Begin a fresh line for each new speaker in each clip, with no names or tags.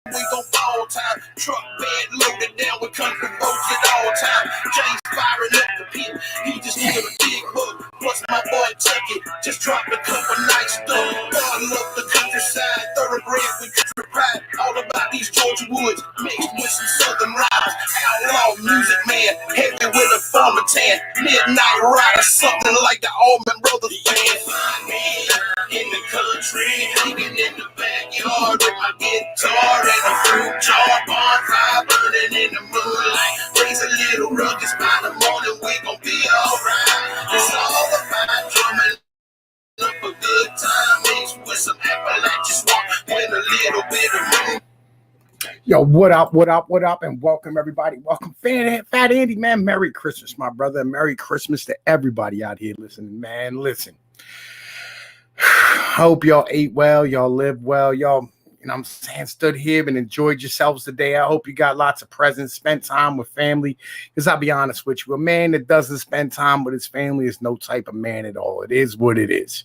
We gon' all time. Truck bed loaded down with country roads at all time. James firing up the pit. He just needed a big hook. Plus my boy Chucky just dropped a couple nice stuff. Bottle up the countryside, thoroughbred with country pride. All about these Georgia woods mixed with some southern rhymes. Outlaw music man, heavy with a farmer tan. Midnight rider, something like the Allman Brothers band. Find me in the country, hanging in the backyard with my guitar and a fruit jar, bonfire burning in the moonlight. Raise a little ruckus by the morning, we gon' be alright. It's all about drumming up a good time, mixed with some Appalachian swamp with a little bit of moon.
Yo, what up, and welcome everybody. Welcome, Fat Andy, man. Merry Christmas, my brother. Merry Christmas to everybody out here listening, man. Listen, hope y'all ate well, y'all lived well, y'all, you know what I'm saying, stood here and enjoyed yourselves today. I hope you got lots of presents, spent time with family, because I'll be honest with you, a man that doesn't spend time with his family is no type of man at all. It is what it is.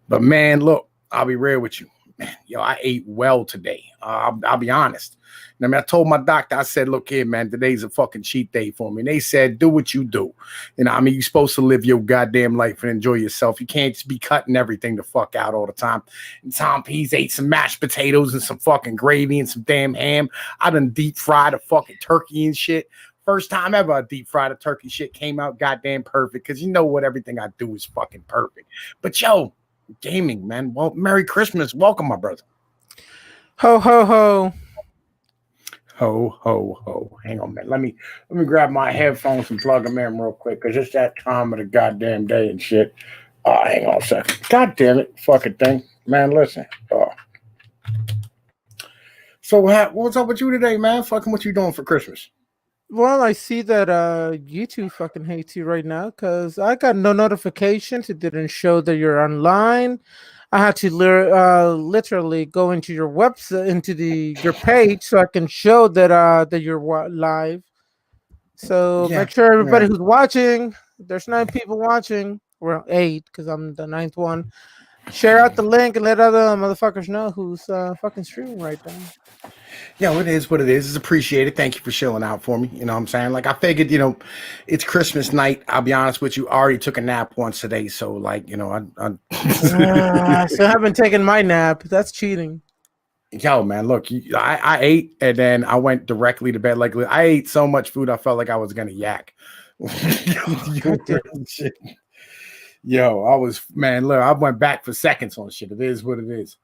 But man, look, I'll be real with you. Man, yo, I ate well today. I'll be honest. I mean, I told my doctor, I said, look here, man, today's a fucking cheat day for me. And they said, do what you do. You know, I mean, you're supposed to live your goddamn life and enjoy yourself. You can't just be cutting everything the fuck out all the time. And Tom Pease ate some mashed potatoes and some fucking gravy and some damn ham. I done deep fried a fucking turkey and shit. First time ever I deep fried a turkey, shit came out goddamn perfect. Because you know what, everything I do is fucking perfect. But yo, gaming, man. Well, Merry Christmas. Welcome, my brother.
Ho, ho, ho.
Ho, ho, ho. Hang on, man. Let me grab my headphones and plug them in real quick, because it's that time of the goddamn day and shit. Hang on a second. God damn it. Fucking thing. Man, listen. So what's up with you today, man? Fucking what you doing for Christmas?
Well, I see that YouTube fucking hates you right now, because I got no notifications. It didn't show that you're online. I had to literally go into your website, into your page, so I can show that that you're live. So make sure everybody who's watching, there's 9 people watching, well 8, because I'm the 9th one. Share out the link and let other motherfuckers know who's fucking streaming right now.
Yo, it is what it is. It's appreciated. Thank you for shilling out for me. You know what I'm saying? Like, I figured, you know, it's Christmas night. I'll be honest with you. I already took a nap once today. So, like, you know,
so I haven't taken my nap. That's cheating.
Yo, man, look, I ate and then I went directly to bed. Like, I ate so much food, I felt like I was going to yak. Yo, I was, man, look, I went back for seconds on shit. It is what it is.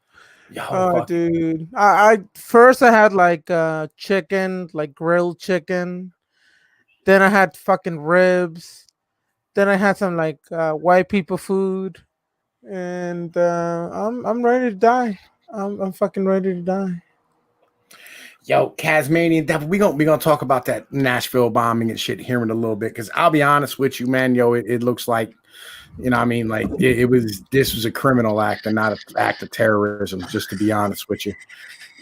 Yo, dude. I first I had like chicken, like grilled chicken. Then I had fucking ribs. Then I had some like white people food. And I'm ready to die. I'm fucking ready to die.
Yo, Tasmanian Devil, we gonna talk about that Nashville bombing and shit here in a little bit, because I'll be honest with you, man. Yo, it looks like, you know what I mean, like this was a criminal act and not an act of terrorism, just to be honest with you.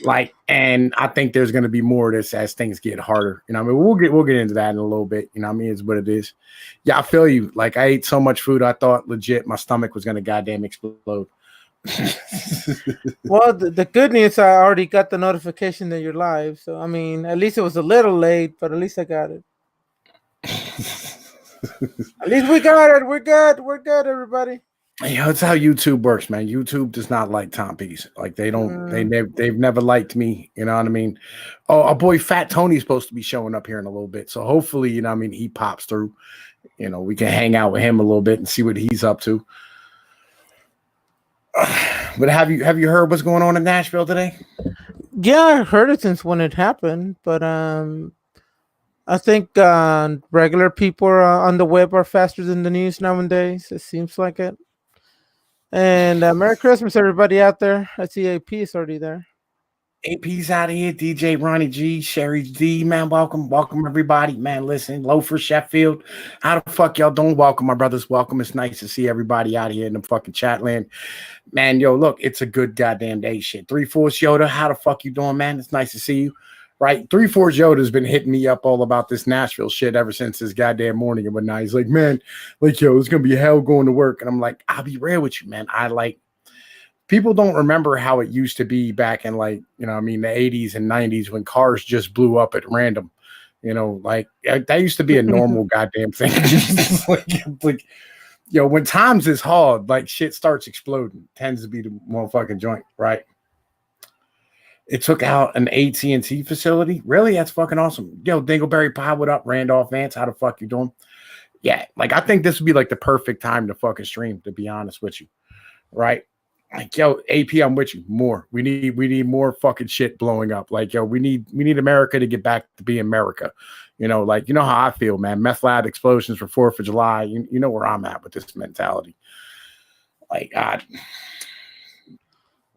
Like, and I think there's going to be more of this as things get harder. You know what I mean? We'll get into that in a little bit. You know what I mean? It's what it is. Yeah, I feel you. Like, I ate so much food, I thought legit my stomach was going to goddamn explode.
Well, the good news, I already got the notification that you're live. So, I mean, at least it was a little late, but at least I got it. At least we got it. We're good. We're good, everybody.
Yeah, that's how YouTube works, man. YouTube does not like Tom Pease. Like, they don't. They've never liked me. You know what I mean? Oh, our boy Fat Tony's supposed to be showing up here in a little bit, so hopefully, you know what I mean, he pops through. You know, we can hang out with him a little bit and see what he's up to. But have you heard what's going on in Nashville today?
Yeah, I heard it since when it happened, but I think regular people on the web are faster than the news nowadays. It seems like it. And Merry Christmas, everybody out there. I see AP is already there.
AP's out of here. DJ Ronnie G, Sherry D, man, welcome everybody, man. Listen, Loafer, Sheffield, how the fuck y'all doing? Welcome, my brothers. Welcome. It's nice to see everybody out here in the fucking chat land, man. Yo, look, it's a good goddamn day. Shit, 3/4 Yoda, how the fuck you doing, man? It's nice to see you. Right, 3/4 Yoda's been hitting me up all about this Nashville shit ever since this goddamn morning and whatnot. He's like, man, like, yo, it's gonna be hell going to work, and I'm like, I'll be real with you, man. I like, people don't remember how it used to be back in like, you know, I mean, the 80s and 90s when cars just blew up at random. You know, like that used to be a normal goddamn thing. like, you know, when times is hard, like shit starts exploding. Tends to be the motherfucking joint, right? It took out an AT&T facility. Really? That's fucking awesome. Yo, Dingleberry Pie, what up? Randolph Vance, how the fuck you doing? Yeah, like I think this would be like the perfect time to fucking stream, to be honest with you. Right? Like, yo, AP, I'm with you. More. We need more fucking shit blowing up. Like, yo, we need America to get back to be America. You know, like, you know how I feel, man. Meth lab explosions for 4th of July. You know where I'm at with this mentality. Like, God.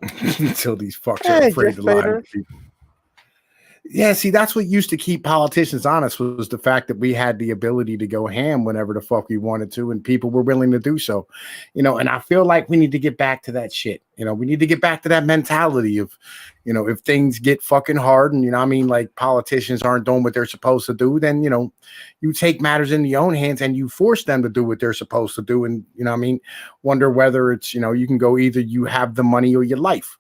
Until these fucks are afraid to lie to people. Yeah, see, that's what used to keep politicians honest was the fact that we had the ability to go ham whenever the fuck we wanted to, and people were willing to do so. You know, and I feel like we need to get back to that shit. You know, we need to get back to that mentality of, you know, if things get fucking hard and, you know, I mean, like politicians aren't doing what they're supposed to do, then, you know, you take matters in your own hands and you force them to do what they're supposed to do. And, you know, I mean, wonder whether it's, you know, you can go either you have the money or your life.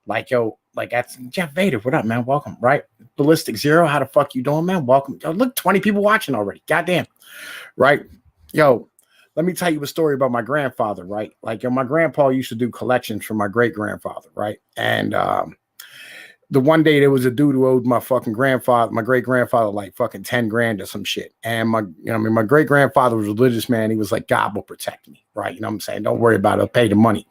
Like, yo, like that's Jeff Vader. What up, man? Welcome. Right. Ballistic Zero. How the fuck you doing, man? Welcome. Yo, look, 20 people watching already. Goddamn. Right. Yo, let me tell you a story about my grandfather. Right. Like, yo, my grandpa used to do collections for my great grandfather. Right. And, the one day there was a dude who owed my fucking grandfather, my great grandfather, like fucking 10 grand or some shit. And my, you know, I mean, my great grandfather was a religious man. He was like, God will protect me. Right. You know what I'm saying? Don't worry about it. I'll pay the money.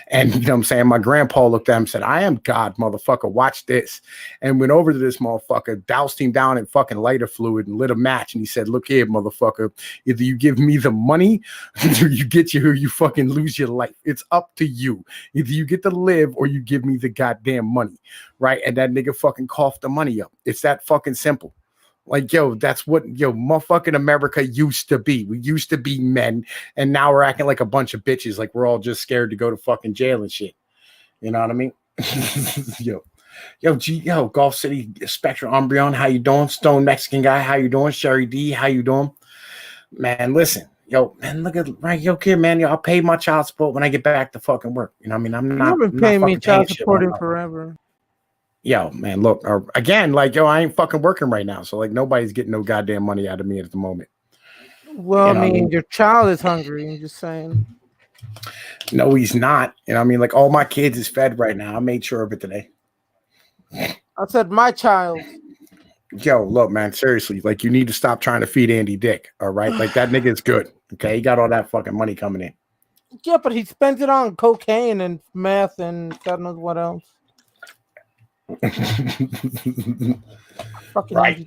And you know what I'm saying? My grandpa looked at him and said, I am God, motherfucker. Watch this. And went over to this motherfucker, doused him down in fucking lighter fluid and lit a match. And he said, look here, motherfucker. Either you give me the money or you get you or you fucking lose your life. It's up to you. Either you get to live or you give me the goddamn money. Right. And that nigga fucking coughed the money up. It's that fucking simple. Like, yo, that's what, yo, motherfucking America used to be. We used to be men, and now we're acting like a bunch of bitches. Like, we're all just scared to go to fucking jail and shit. You know what I mean? Yo, Gulf City Spectrum Umbreon, how you doing? Stone Mexican guy, how you doing? Sherry D, how you doing? Man, listen. Yo, man, look at right, yo, kid, man. Yo, I'll pay my child support when I get back to fucking work. You know what I mean? I'm not.
You've been paying me child support forever.
Yo, man, look, again, like, yo, I ain't fucking working right now. So, like, nobody's getting no goddamn money out of me at the moment.
Well, you know, I mean, your child is hungry. I'm just saying.
No, he's not. You know, I mean, like, all my kids is fed right now. I made sure of it today.
I said my child.
Yo, look, man, seriously, like, you need to stop trying to feed Andy Dick, all right? Like, that nigga is good, okay? He got all that fucking money coming in.
Yeah, but he spends it on cocaine and meth and God knows what else. Fucking
right.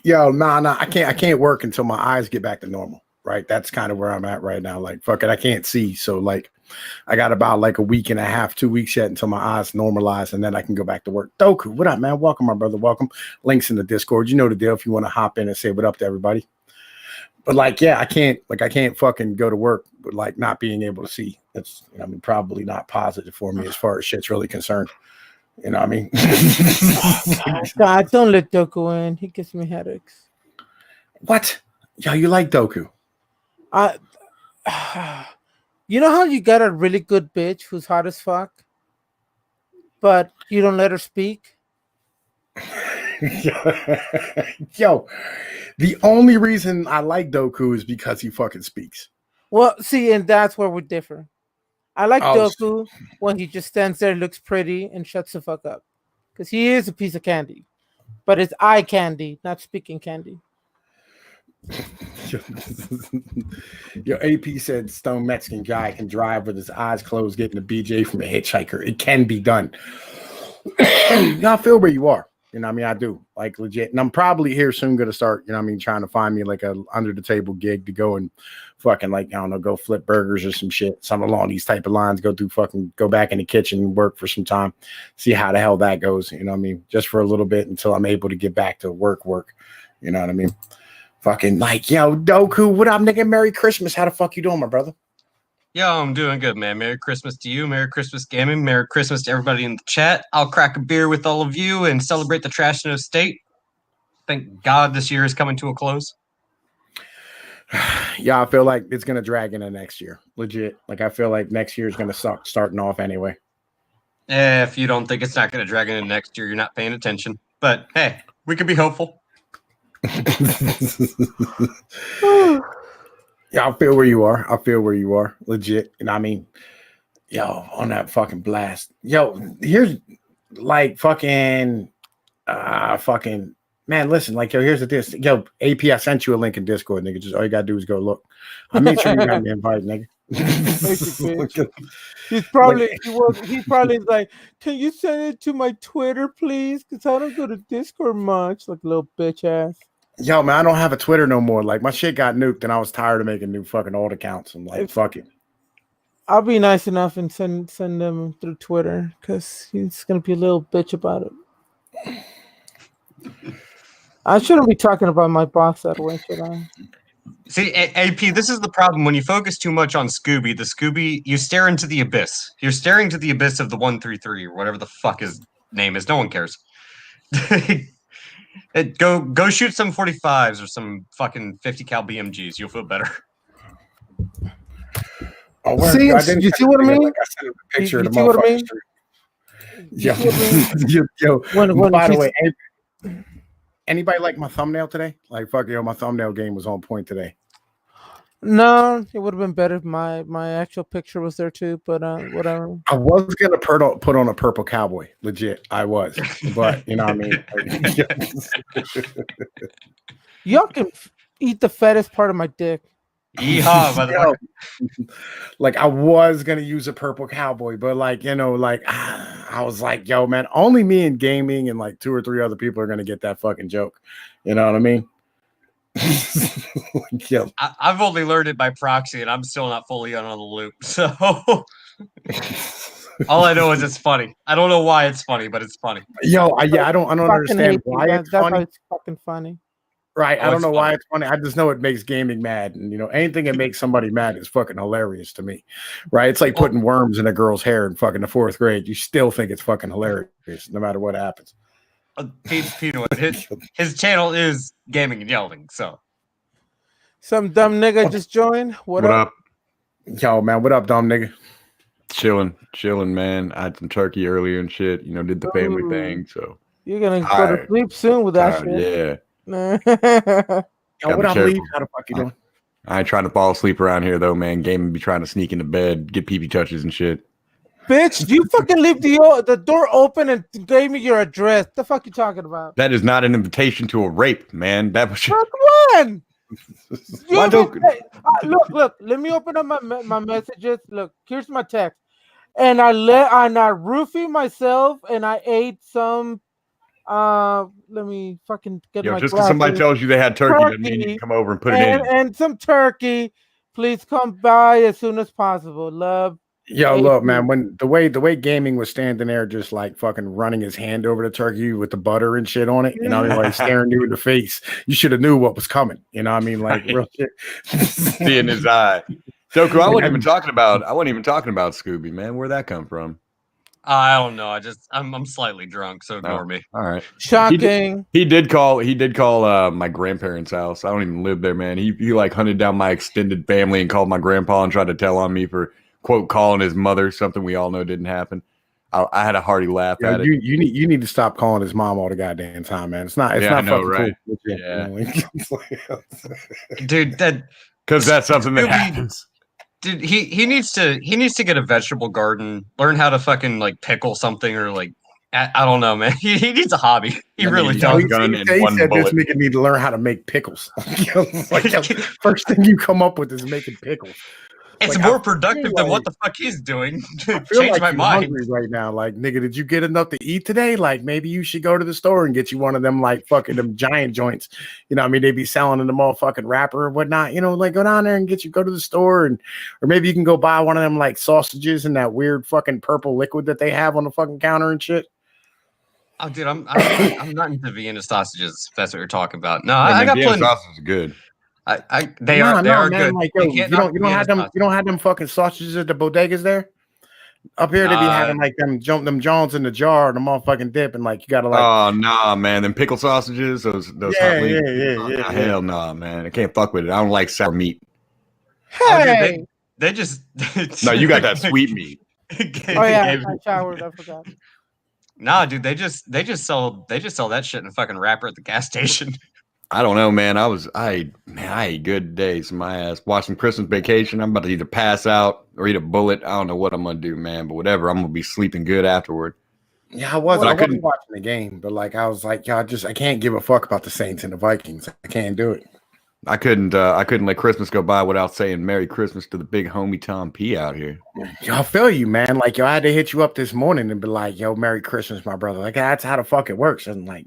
Yo, nah, I can't work until my eyes get back to normal. Right, that's kind of where I'm at right now. Like, fuck it, I can't see, so like, I got about like a week and a half, 2 weeks yet until my eyes normalize, and then I can go back to work. Doku, what up, man? Welcome, my brother. Welcome. Links in the Discord. You know the deal. If you want to hop in and say what up to everybody. But like, yeah, I can't fucking go to work with like not being able to see. That's, I mean, probably not positive for me as far as shit's really concerned. You know what I mean?
God, don't let Doku in. He gives me headaches.
What? Yo, you like Doku?
You know how you got a really good bitch who's hot as fuck, but you don't let her speak?
Yo, the only reason I like Doku is because he fucking speaks.
Well, see, and that's where we differ. I like Doku when he just stands there, looks pretty, and shuts the fuck up. Because he is a piece of candy. But it's eye candy, not speaking candy.
Your AP said Stone Mexican guy can drive with his eyes closed, getting a BJ from a hitchhiker. It can be done. I feel where you are. You know what I mean? I do, like, legit. And I'm probably here soon going to start, you know what I mean, trying to find me like a under the table gig to go and fucking, like, I don't know, go flip burgers or some shit, something along these type of lines, go back in the kitchen and work for some time, see how the hell that goes. You know what I mean? Just for a little bit until I'm able to get back to work. You know what I mean? Fucking like, yo, Doku, what up, nigga? Merry Christmas. How the fuck you doing, my brother?
Yo, I'm doing good, man. Merry Christmas to you. Merry Christmas gaming. Merry Christmas to everybody in the chat. I'll crack a beer with all of you and celebrate the Trashno-State. Thank God this year is coming to a close.
Yeah, I feel like it's gonna drag into next year. Legit. Like I feel like next year is gonna suck starting off anyway.
If you don't think it's not going to drag into next year, you're not paying attention. But hey, we can be hopeful.
Yeah, I feel where you are. I feel where you are. Legit. And I mean, yo, on that fucking blast. Yo, here's like fucking man, listen, like yo, here's the this. Yo, AP, I sent you a link in Discord, nigga. Just all you gotta do is go look. I made sure you got me invited, nigga.
He's probably like, can you send it to my Twitter, please? Because I don't go to Discord much, like a little bitch ass.
Yo, man, I don't have a Twitter no more. Like my shit got nuked, and I was tired of making new fucking alt accounts. I'm like, fuck it.
I'll be nice enough and send them through Twitter because he's gonna be a little bitch about it. I shouldn't be talking about my boss that way, should I?
See, AP, this is the problem. When you focus too much on Scooby, you stare into the abyss. You're staring to the abyss of the 133 or whatever the fuck his name is. No one cares. Go shoot some 45s or some fucking 50 cal BMGs. You'll feel better.
Oh,
see, you see what I mean?
Like I sent a picture of the
see what I mean?
Yo,
when
by the way, anybody like my thumbnail today? Like, fuck, yo, my thumbnail game was on point today.
No, it would have been better if my actual picture was there too, but whatever.
I was gonna put on a purple cowboy, legit. I was, but you know what I mean.
Y'all can eat the fattest part of my dick.
Yeehaw, by the way.
Like I was gonna use a purple cowboy, but like you know, like I was like, yo, man, only me in gaming and like 2 or 3 other people are gonna get that fucking joke. You know what I mean?
I've only learned it by proxy, and I'm still not fully on the loop. So all I know is it's funny. I don't know why it's funny, but it's funny.
Yo, I don't understand why it's funny.
It's fucking funny.
Right. I don't know why it's funny. I just know it makes gaming mad. And, you know, anything that makes somebody mad is fucking hilarious to me. Right. It's like putting worms in a girl's hair in fucking the 4th grade. You still think it's fucking hilarious no matter what happens.
His channel is gaming and yelling. So
some dumb nigga just joined. What up?
Yo, man. What up, dumb nigga?
Chilling, man. I had some turkey earlier and shit. You know, did the family thing. So
you're gonna go to sleep soon with that shit.
Yeah.
Yo, what up, Lee? How the fuck you doing?
I ain't trying to fall asleep around here though, man. Gaming be trying to sneak into bed, get pee touches and shit.
Bitch, you fucking leave the door open and gave me your address. The fuck you talking about?
That is not an invitation to a rape, man. That was
come on. Look. Let me open up my messages. Look, here's my text, and I roofie myself, and I ate some. Let me fucking get my.
Just because somebody tells you they had turkey doesn't mean you can come over and put it in.
And some turkey. Please come by as soon as possible. Love.
Yo, look, man, when the way gaming was standing there just like fucking running his hand over the turkey with the butter and shit on it, you know what I mean? Like staring you in the face, you should have knew what was coming. You know what I mean? Like real shit.
See in his eye. Joker, I wasn't even talking about Scooby, man. Where'd that come from?
I don't know. I'm slightly drunk, so ignore me.
All right.
Shocking.
He did call my grandparents' house. I don't even live there, man. He like hunted down my extended family and called my grandpa and tried to tell on me for quote calling his mother, something we all know didn't happen. I had a hearty laugh at it.
You need to stop calling his mom all the goddamn time, man. It's not fucking
right?
Cool.
Yeah.
Dude,
because that's something that happens.
Dude, he needs to get a vegetable garden, learn how to fucking like pickle something or like I don't know, man. He needs a hobby. He really does.
He said this nigga need to learn how to make pickles. Like first thing you come up with is making pickles.
It's like, more productive than what the fuck he's doing.
I feel
Change
like
my
you're
mind
hungry right now. Like, nigga, did you get enough to eat today? Like, maybe you should go to the store and get you one of them, like, fucking them giant joints. You know what I mean? They be selling in the motherfucking wrapper or whatnot. You know, like, go down there and go to the store. Or maybe you can go buy one of them, like, sausages and that weird fucking purple liquid that they have on the fucking counter and shit.
Oh, dude, I'm not into Vienna sausages, if that's what you're talking about. No, I got
Vienna
plenty.
Sausages are good.
They are
man,
good.
Like, yo, you don't have them fucking sausages at the bodegas there. Up here they be having like them Jones in the jar, the motherfucking dip, and like you gotta like.
Oh nah, man, them pickle sausages, those
Yeah,
hot links.
yeah.
Hell nah, man, I can't fuck with it. I don't like sour meat.
Oh, dude,
Hey!
they just
No, you got that sweet meat.
Oh yeah, I showered. I forgot.
Nah, dude, they just sell that shit in a fucking wrapper at the gas station.
I don't know, man. I ate good days in my ass. Watching Christmas Vacation. I'm about to either pass out or eat a bullet. I don't know what I'm gonna do, man. But whatever, I'm gonna be sleeping good afterward.
Yeah, I wasn't
couldn't
watching the game, but like I was like, I can't give a fuck about the Saints and the Vikings. I can't do it.
I couldn't let Christmas go by without saying Merry Christmas to the big homie Tom P out here.
Yo, I feel you, man. Like, yo, I had to hit you up this morning and be like, yo, Merry Christmas, my brother. Like, that's how the fuck it works. And like,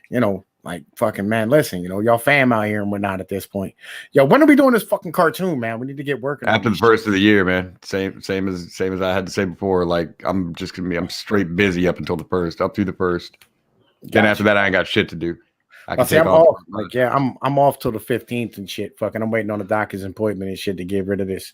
you know, like fucking man, listen, you know, y'all fam out here and whatnot at this point. Yo, when are we doing this fucking cartoon, man? We need to get working
After the first of the year, man. Same as I had to say before. Like, I'm straight busy up until the first, up through the first. Then after that, I ain't got shit to do.
I'm off. Like, yeah, I'm off till the 15th and shit. Fucking, I'm waiting on the doctor's appointment and shit to get rid of this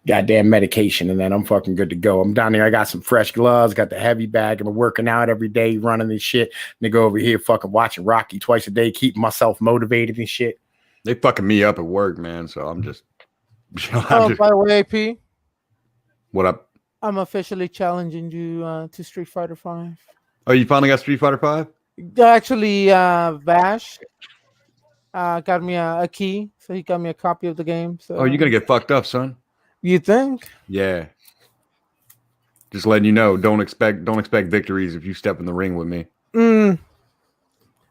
goddamn medication, and then I'm fucking good to go. I'm down there. I got some fresh gloves, got the heavy bag. I'm working out every day, running this shit. And they go over here, fucking watching Rocky twice a day, keeping myself motivated and shit.
They fucking me up at work, man. So I'm just.
By the way, AP,
what up?
I'm officially challenging you to Street Fighter 5.
Oh, you finally got Street Fighter 5?
Actually, Vash got me a key, so he got me a copy of the game. So,
Oh, you're gonna get fucked up, son.
You think?
Yeah. Just letting you know, don't expect victories if you step in the ring with me.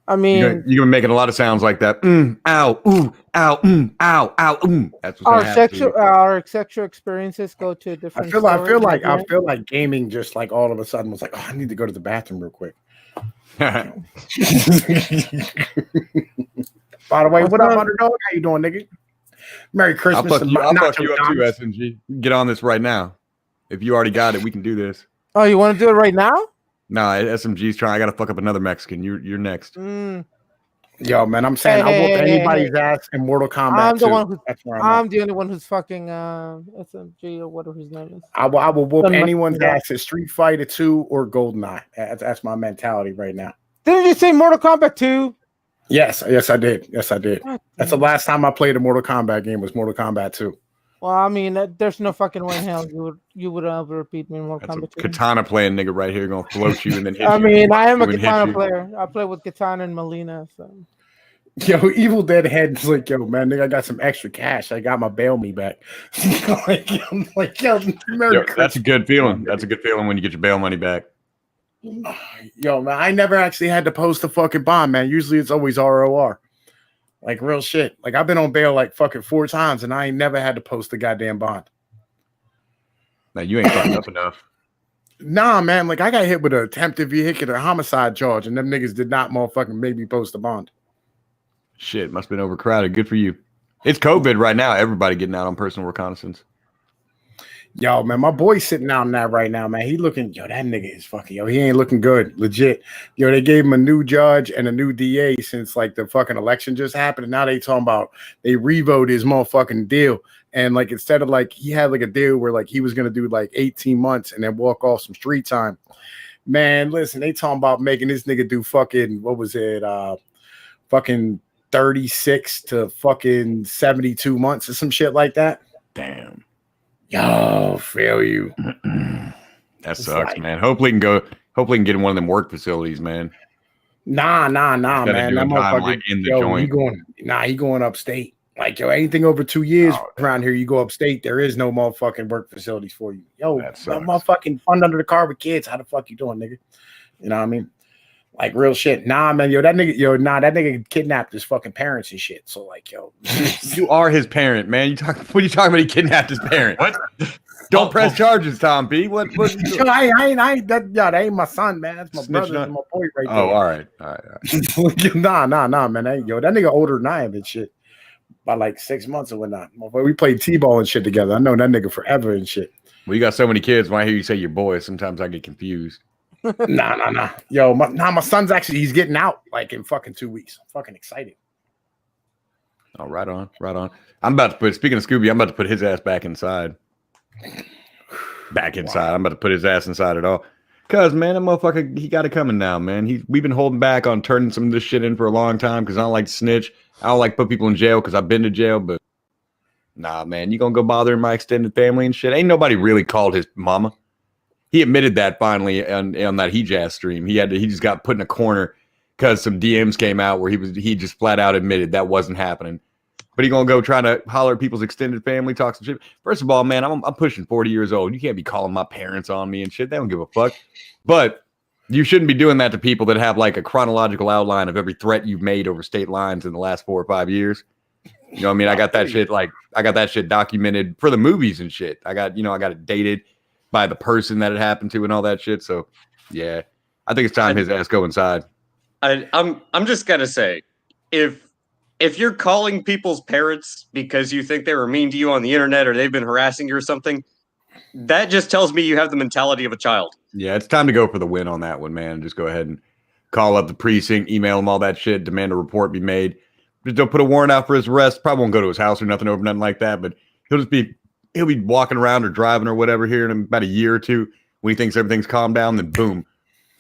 I mean,
you're gonna be making a lot of sounds like that. Ow, ooh, ow, ow, ow, That's what's
our sexual experiences go to a different.
I feel like gaming just like all of a sudden was like, oh, I need to go to the bathroom real quick. By the way, what up, underdog? How you doing, nigga? Merry Christmas.
I'll fuck you up too, SMG. Get on this right now. If you already got it, we can do this.
Oh, you want to do it right now?
Nah, SMG's trying. I gotta fuck up another Mexican. You're next.
Yo, man, I'm saying I'll whoop anybody's ass in Mortal Kombat.
I'm the only one who's fucking SMG or whatever his name is.
I will whoop anyone's ass at Street Fighter 2 or GoldenEye. That's my mentality right now.
Didn't you say Mortal Kombat 2?
Yes, I did. That's the last time I played a Mortal Kombat game was Mortal Kombat 2.
Well, I mean, there's no fucking way in hell you would ever beat me in Mortal Kombat 2.
Katana playing nigga right here gonna float you and then hit
I
you.
mean, I am a Katana player. I play with Katana and Melina. So.
Yo, Evil Dead Head's like, yo, man, nigga, I got some extra cash. I got my bail me back. I'm like, yo,
that's a good feeling. That's a good feeling when you get your bail money back.
Yo, man, I never actually had to post a fucking bond, man. Usually it's always ROR. Like real shit. Like I've been on bail like fucking 4 times and I ain't never had to post a goddamn bond.
Now you ain't fucking up enough.
Nah, man. Like I got hit with an attempted vehicular homicide charge and them niggas did not motherfucking make me post a bond.
Shit, must have been overcrowded. Good for you. It's COVID right now. Everybody getting out on personal reconnaissance.
Yo, man, my boy's sitting out in that right now, man. He looking, yo, that nigga is fucking, yo, he ain't looking good, legit. Yo, they gave him a new judge and a new DA since like the fucking election just happened. And now they talking about they revoted his motherfucking deal. And like instead of like he had like a deal where like he was gonna do like 18 months and then walk off some street time. Man, listen, they talking about making this nigga do fucking what was it? Fucking 36 to fucking 72 months or some shit like that.
Damn.
Yo, feel you.
That sucks, man. Hopefully can get in one of them work facilities, man.
Nah, man. That motherfucker
like in the joint.
He going upstate. Like, yo, anything over 2 years around here, you go upstate, there is no motherfucking work facilities for you. Yo, that motherfucking fund under the car with kids. How the fuck you doing, nigga? You know what I mean? Like real shit. Nah, man. That nigga kidnapped his fucking parents and shit. So like, yo,
you are his parent, man. What are you talking about? He kidnapped his parent. What? Don't press charges, Tom B. What
that ain't my son, man. That's my brother. That's my boy right there.
Oh, all right.
Nah, man. That nigga older than I am and shit. By like 6 months or whatnot. We played T-ball and shit together. I know that nigga forever and shit.
Well, you got so many kids. When I hear you say your boy, sometimes I get confused.
Nah. Yo, my son's actually, he's getting out like in fucking 2 weeks. I'm fucking excited.
Oh, right on. I'm about to speaking of Scooby, I'm about to put his ass back inside. back inside. I'm about to put his ass inside it all. Cause man, that motherfucker, he got it coming now, man. We've been holding back on turning some of this shit in for a long time because I don't like to snitch. I don't like to put people in jail because I've been to jail, but nah, man, you gonna go bothering my extended family and shit? Ain't nobody really called his mama. He admitted that finally on that He Jazz stream. He just got put in a corner because some DMs came out where he just flat out admitted that wasn't happening. But he gonna go trying to holler at people's extended family, talk some shit. First of all, man, I'm pushing 40 years old. You can't be calling my parents on me and shit. They don't give a fuck. But you shouldn't be doing that to people that have like a chronological outline of every threat you've made over state lines in the last 4 or 5 years. You know what I mean? I got that shit documented for the movies and shit. I got it dated by the person that it happened to and all that shit. So yeah, I think it's time his ass go inside.
I'm just gonna say, if you're calling people's parents because you think they were mean to you on the internet or they've been harassing you or something, that just tells me you have the mentality of a child.
Yeah, it's time to go for the win on that one, man. Just go ahead and call up the precinct, email them all that shit, demand a report be made. Just don't put a warrant out for his arrest. Probably won't go to his house or nothing like that, but he'll be walking around or driving or whatever here in about a year or two when he thinks everything's calmed down, then boom,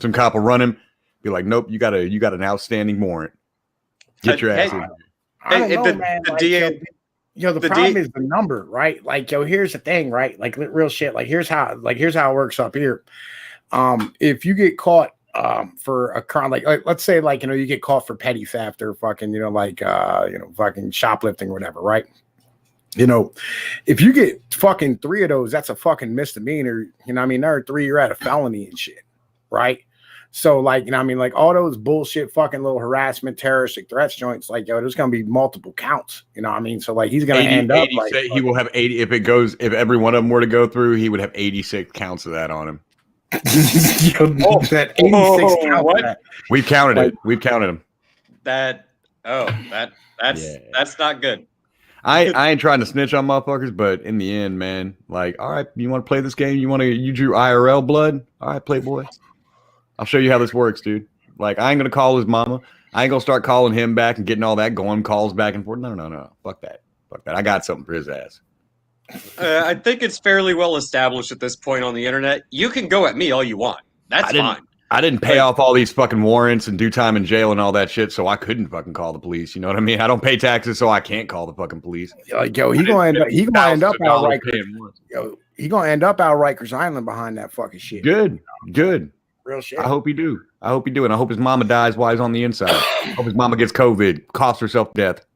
some cop will run him, be like, nope, you got an outstanding warrant. Get your ass in.
I don't know, man. The DA, the problem is the number, right? Like, here's the thing, right? Like, real shit. Like, here's how it works up here. If you get caught for a crime, like let's say, like, you get caught for petty theft or fucking, fucking shoplifting or whatever, right? If you get fucking 3 of those, that's a fucking misdemeanor. You know what I mean? There are 3, you're at a felony and shit, right? So, like, like all those bullshit fucking little harassment, terroristic threats joints, like, there's going to be multiple counts. You know what I mean? So, like, he's going to end up like...
He will have 80. If every one of them were to go through, he would have 86 counts of that on him.
That 86 counts.
What? We've counted it. We've counted them.
That's not good.
I ain't trying to snitch on motherfuckers, but in the end, man, like, all right, you want to play this game? You drew IRL blood? All right, Playboy. I'll show you how this works, dude. Like, I ain't going to call his mama. I ain't going to start calling him back and getting all that going calls back and forth. No. Fuck that. I got something for his ass.
I think it's fairly well established at this point on the internet. You can go at me all you want. That's fine.
I didn't pay off all these fucking warrants and do time in jail and all that shit, so I couldn't fucking call the police. You know what I mean? I don't pay taxes, so I can't call the fucking police.
Like, he gonna end up outright. He gonna end up out Rikers Island behind that fucking shit.
Good.
Real shit.
I hope he do. And I hope his mama dies while he's on the inside. I hope his mama gets COVID, coughs herself to death.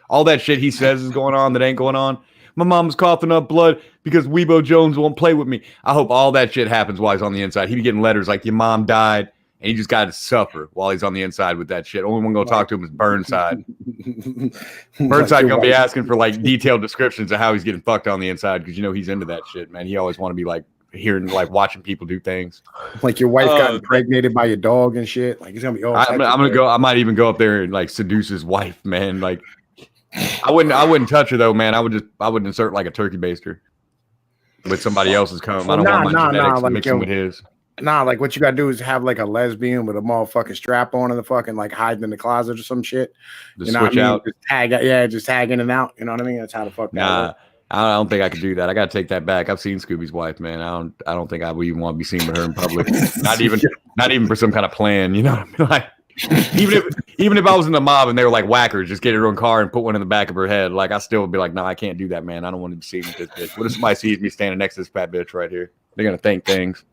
All that shit he says is going on that ain't going on. My mom's coughing up blood because Weebo Jones won't play with me. I hope all that shit happens while he's on the inside. He be getting letters like, your mom died, and he just got to suffer while he's on the inside with that shit. Only one gonna talk to him is Burnside. Burnside gonna be asking for like detailed descriptions of how he's getting fucked on the inside because he's into that shit, man. He always want to be like hearing, like watching people do things.
Like your wife got impregnated by your dog and shit. Like he's gonna be.
I'm gonna go. I might even go up there and like seduce his wife, man. Like. I wouldn't touch her though, man. I would insert like a turkey baster with somebody else's cum. I don't want my genetics mixing with his.
Nah, like what you gotta do is have like a lesbian with a motherfucking strap on and the fucking like hiding in the closet or some shit.
Just switch out.
Just tag in and out. You know what I mean? That's how the fuck that works.
I don't think I could do that. I gotta take that back. I've seen Scooby's wife, man. I don't think I would even want to be seen with her in public. not even for some kind of plan. You know what I mean? Like even if I was in the mob and they were like whackers, just get her own car and put one in the back of her head, like I still would be like, no, I can't do that, man. I don't want to be seen with this bitch. What if somebody sees me standing next to this fat bitch right here? They're gonna think things.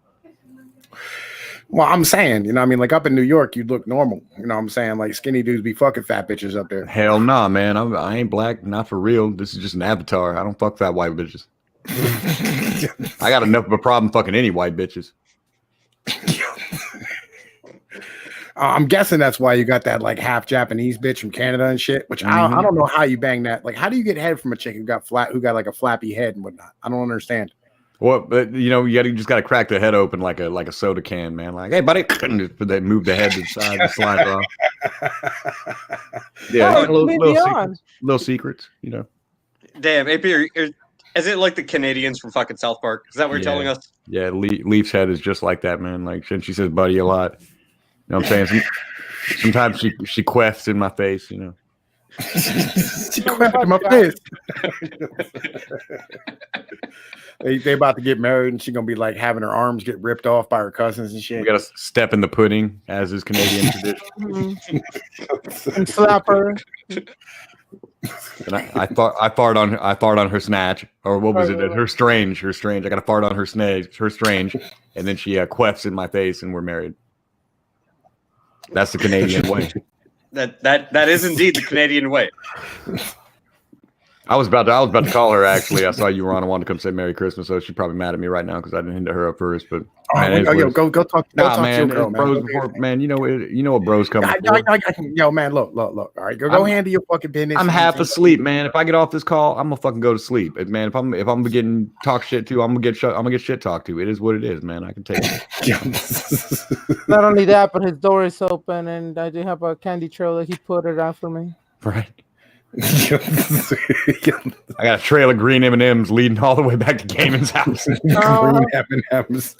Well, I'm saying, you know what I mean? Like up in New York, you'd look normal. You know what I'm saying? Like skinny dudes be fucking fat bitches up there.
Hell nah, man. I ain't black, not for real. This is just an avatar. I don't fuck fat white bitches. I got enough of a problem fucking any white bitches.
I'm guessing that's why you got that like half Japanese bitch from Canada and shit. Which I don't know how you bang that. Like, how do you get head from a chick who got like a flappy head and whatnot? I don't understand.
Well, but you just gotta crack the head open like a soda can, man. Like, hey, buddy, they move the head to the side and slide off. Yeah, little secrets,
Damn, AP, is it like the Canadians from fucking South Park? Is that what you're telling us?
Yeah, Leaf's head is just like that, man. Like, she says buddy a lot. You know what I'm saying? Sometimes she queffs in my face,
She clapped in my face. They about to get married, and she's gonna be like having her arms get ripped off by her cousins and shit.
We gotta step in the pudding, as is Canadian tradition.
And slap her.
And I fart on her snatch, or what was it? Her strange. I gotta fart on her strange, and then she queffs in my face, and we're married. That's the Canadian way.
That is indeed the Canadian way.
I was about to call her, actually. I saw you were on. I wanted to come say Merry Christmas, so she's probably mad at me right now because I didn't hit her up first. But
go talk. Nah, man,
girl, bros before, man. You know what bros come.
Yo, man, look. All right, go handle your fucking business.
I'm half asleep, man. If I get off this call, I'm gonna fucking go to sleep, man. If I'm getting talk shit to, I'm gonna get shit talked to. It is what it is, man. I can take it.
Not only that, but his door is open, and I do have a candy trailer. He put it out for me.
Right. I got a trail of green M&Ms leading all the way back to Gaiman's house.
Green M&Ms.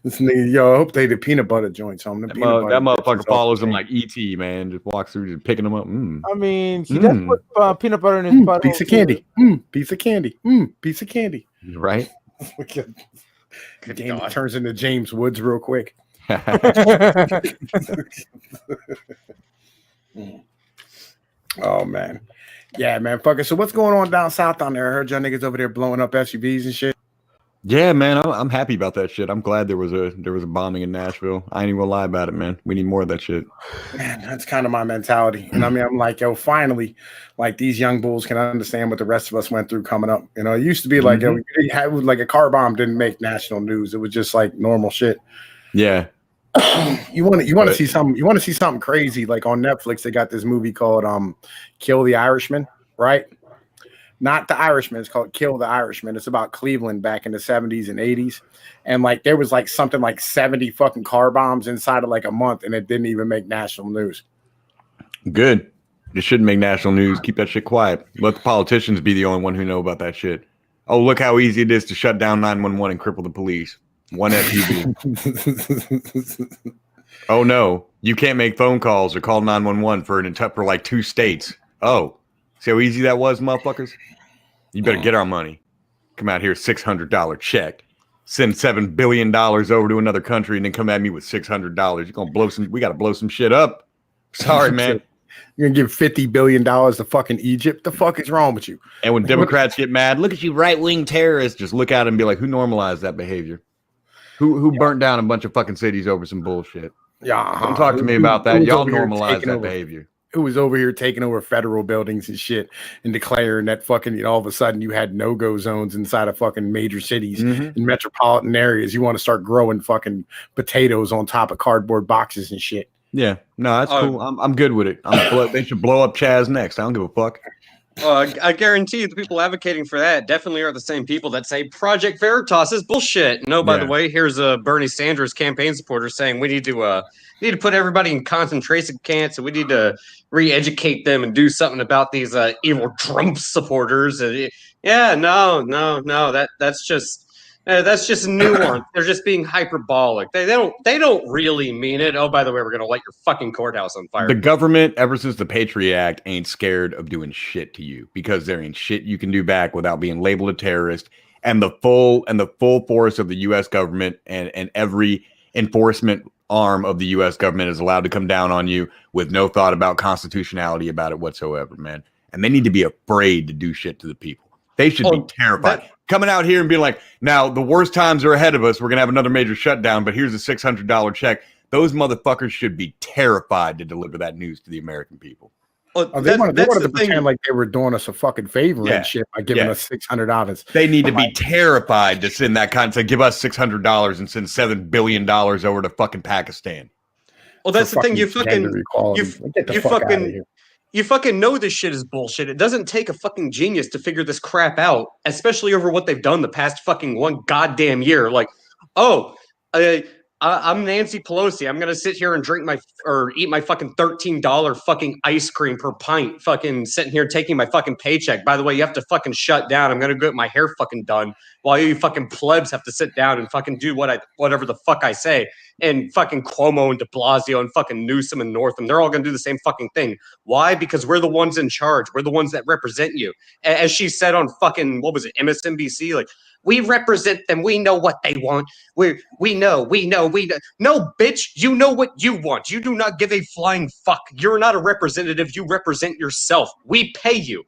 This nigga, yo, I hope they the peanut butter joints on them.
That motherfucker follows him like E.T., man. Just walks through, just picking them up.
I mean, he does put peanut butter in his butter.
Piece of candy. Piece of candy. Piece of candy.
Right?
Game turns into James Woods real quick. Oh man, yeah, man. Fuck it. So what's going on down south down there? I heard y'all niggas over there blowing up SUVs and shit.
Yeah, man. I'm happy about that shit. I'm glad there was a bombing in Nashville. I ain't even gonna lie about it, man. We need more of that shit.
Man, that's kind of my mentality. And I mean, I'm like, yo, finally, like these young bulls can understand what the rest of us went through coming up. You know, it used to be like, yo, like a car bomb didn't make national news. It was just like normal shit.
Yeah.
You want to see something? You want to see something crazy? Like on Netflix, they got this movie called "Kill the Irishman," right? Not the Irishman. It's called "Kill the Irishman." It's about Cleveland back in the 70s and 80s, and like there was like something like 70 fucking car bombs inside of like a month, and it didn't even make national news.
Good. It shouldn't make national news. Keep that shit quiet. Let the politicians be the only one who know about that shit. Oh, look how easy it is to shut down 911 and cripple the police. One SUV. Oh no, you can't make phone calls or call 911 for like 2 states. Oh, see how easy that was, motherfuckers? You better get our money. Come out here, $600 check. Send $7 billion over to another country and then come at me with $600. You're gonna blow some. We gotta blow some shit up. Sorry, man.
You're gonna give $50 billion to fucking Egypt. The fuck is wrong with you?
And when Democrats get mad, look at you, right-wing terrorists. Just look at them and be like, who normalized that behavior? Who burnt down a bunch of fucking cities over some bullshit?
Yeah,
don't talk to me about that. Y'all normalize that behavior.
Who was over here taking over federal buildings and shit and declaring that fucking, you know, all of a sudden you had no-go zones inside of fucking major cities and metropolitan areas. You want to start growing fucking potatoes on top of cardboard boxes and shit.
Yeah, no, that's cool. I'm good with it. They should blow up Chaz next. I don't give a fuck.
I guarantee you the people advocating for that definitely are the same people that say Project Veritas is bullshit. No, by the way, here's a Bernie Sanders campaign supporter saying we need to put everybody in concentration camps and we need to re-educate them and do something about these evil Trump supporters. That's just nuance. They're just being hyperbolic. They don't really mean it. Oh, by the way, we're gonna light your fucking courthouse on fire.
The government, ever since the Patriot Act, ain't scared of doing shit to you because there ain't shit you can do back without being labeled a terrorist. And the full force of the U.S. government and every enforcement arm of the U.S. government is allowed to come down on you with no thought about constitutionality about it whatsoever, man. And they need to be afraid to do shit to the people. They should be terrified. Coming out here and being like, now the worst times are ahead of us. We're going to have another major shutdown, but here's a $600 check. Those motherfuckers should be terrified to deliver that news to the American people.
They wanted to pretend like they were doing us a fucking favor and shit by giving us $600.
They need to be terrified to send that kind of give us $600 and send $7 billion over to fucking Pakistan.
Well, that's the thing. You fucking know this shit is bullshit. It doesn't take a fucking genius to figure this crap out, especially over what they've done the past fucking one goddamn year. Like, I'm Nancy Pelosi. I'm gonna sit here and eat my fucking $13 fucking ice cream per pint. Fucking sitting here taking my fucking paycheck. By the way, you have to fucking shut down. I'm gonna get my hair fucking done while you fucking plebs have to sit down and fucking do whatever the fuck I say. And fucking Cuomo and De Blasio and fucking Newsom and Northam, they're all gonna do the same fucking thing. Why? Because we're the ones in charge. We're the ones that represent you. As she said on fucking what was it, MSNBC, like. We represent them. We know what they want. We know. No, bitch, you know what you want. You do not give a flying fuck. You're not a representative. You represent yourself. We pay you.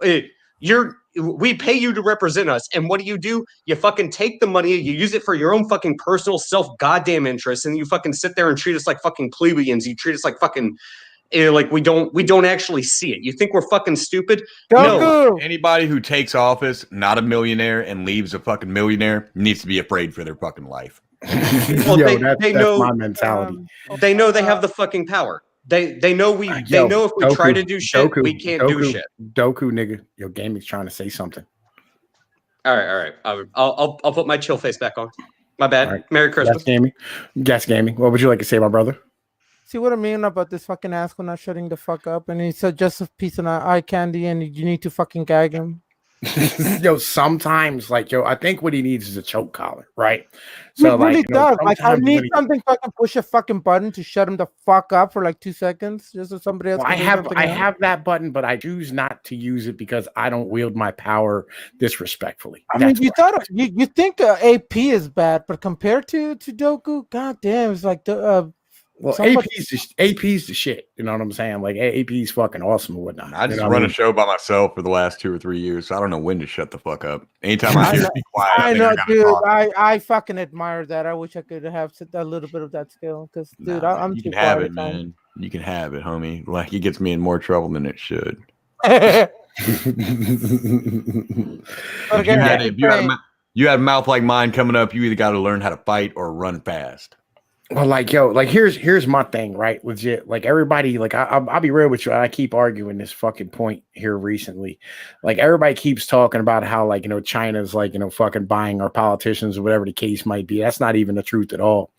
We pay you to represent us. And what do? You fucking take the money, you use it for your own fucking personal self-goddamn interests, and you fucking sit there and treat us like fucking plebeians. You treat us like fucking like we don't actually see it. You think we're fucking stupid? No.
Anybody who takes office, not a millionaire, and leaves a fucking millionaire needs to be afraid for their fucking life.
Well, they know
my mentality.
They know they have the fucking power. They know they know if we try to do shit, we can't do shit.
Doku, nigga, your gaming's trying to say something.
All right. I'll put my chill face back on. My bad. Right. Merry Christmas.
Guess gaming. What would you like to say, my brother?
See what I mean about this fucking asshole not shutting the fuck up, and he's just a piece of eye candy, and you need to fucking gag him.
Sometimes, I think what he needs is a choke collar, right?
So, he really does. I need something fucking push a fucking button to shut him the fuck up for 2 seconds, just so somebody else.
I have that button, but I choose not to use it because I don't wield my power disrespectfully.
I mean, you think AP is bad, but compared to Doku, goddamn, it's like the.
Well, AP's the shit. You know what I'm saying? Like AP's fucking awesome and whatnot.
I just run a show by myself for the last 2 or 3 years, so I don't know when to shut the fuck up. Anytime I hear to be quiet,
I know, dude. I fucking admire that. I wish I could have a little bit of that skill, because, dude, I'm too quiet. You can have it, man.
You can have it, homie. Like, it gets me in more trouble than it should. You had a mouth like mine coming up. You either got to learn how to fight or run fast.
Well, here's my thing, right? Legit, everybody, I'll be real with you. I keep arguing this fucking point here recently. Everybody keeps talking about how, China's fucking buying our politicians or whatever the case might be. That's not even the truth at all.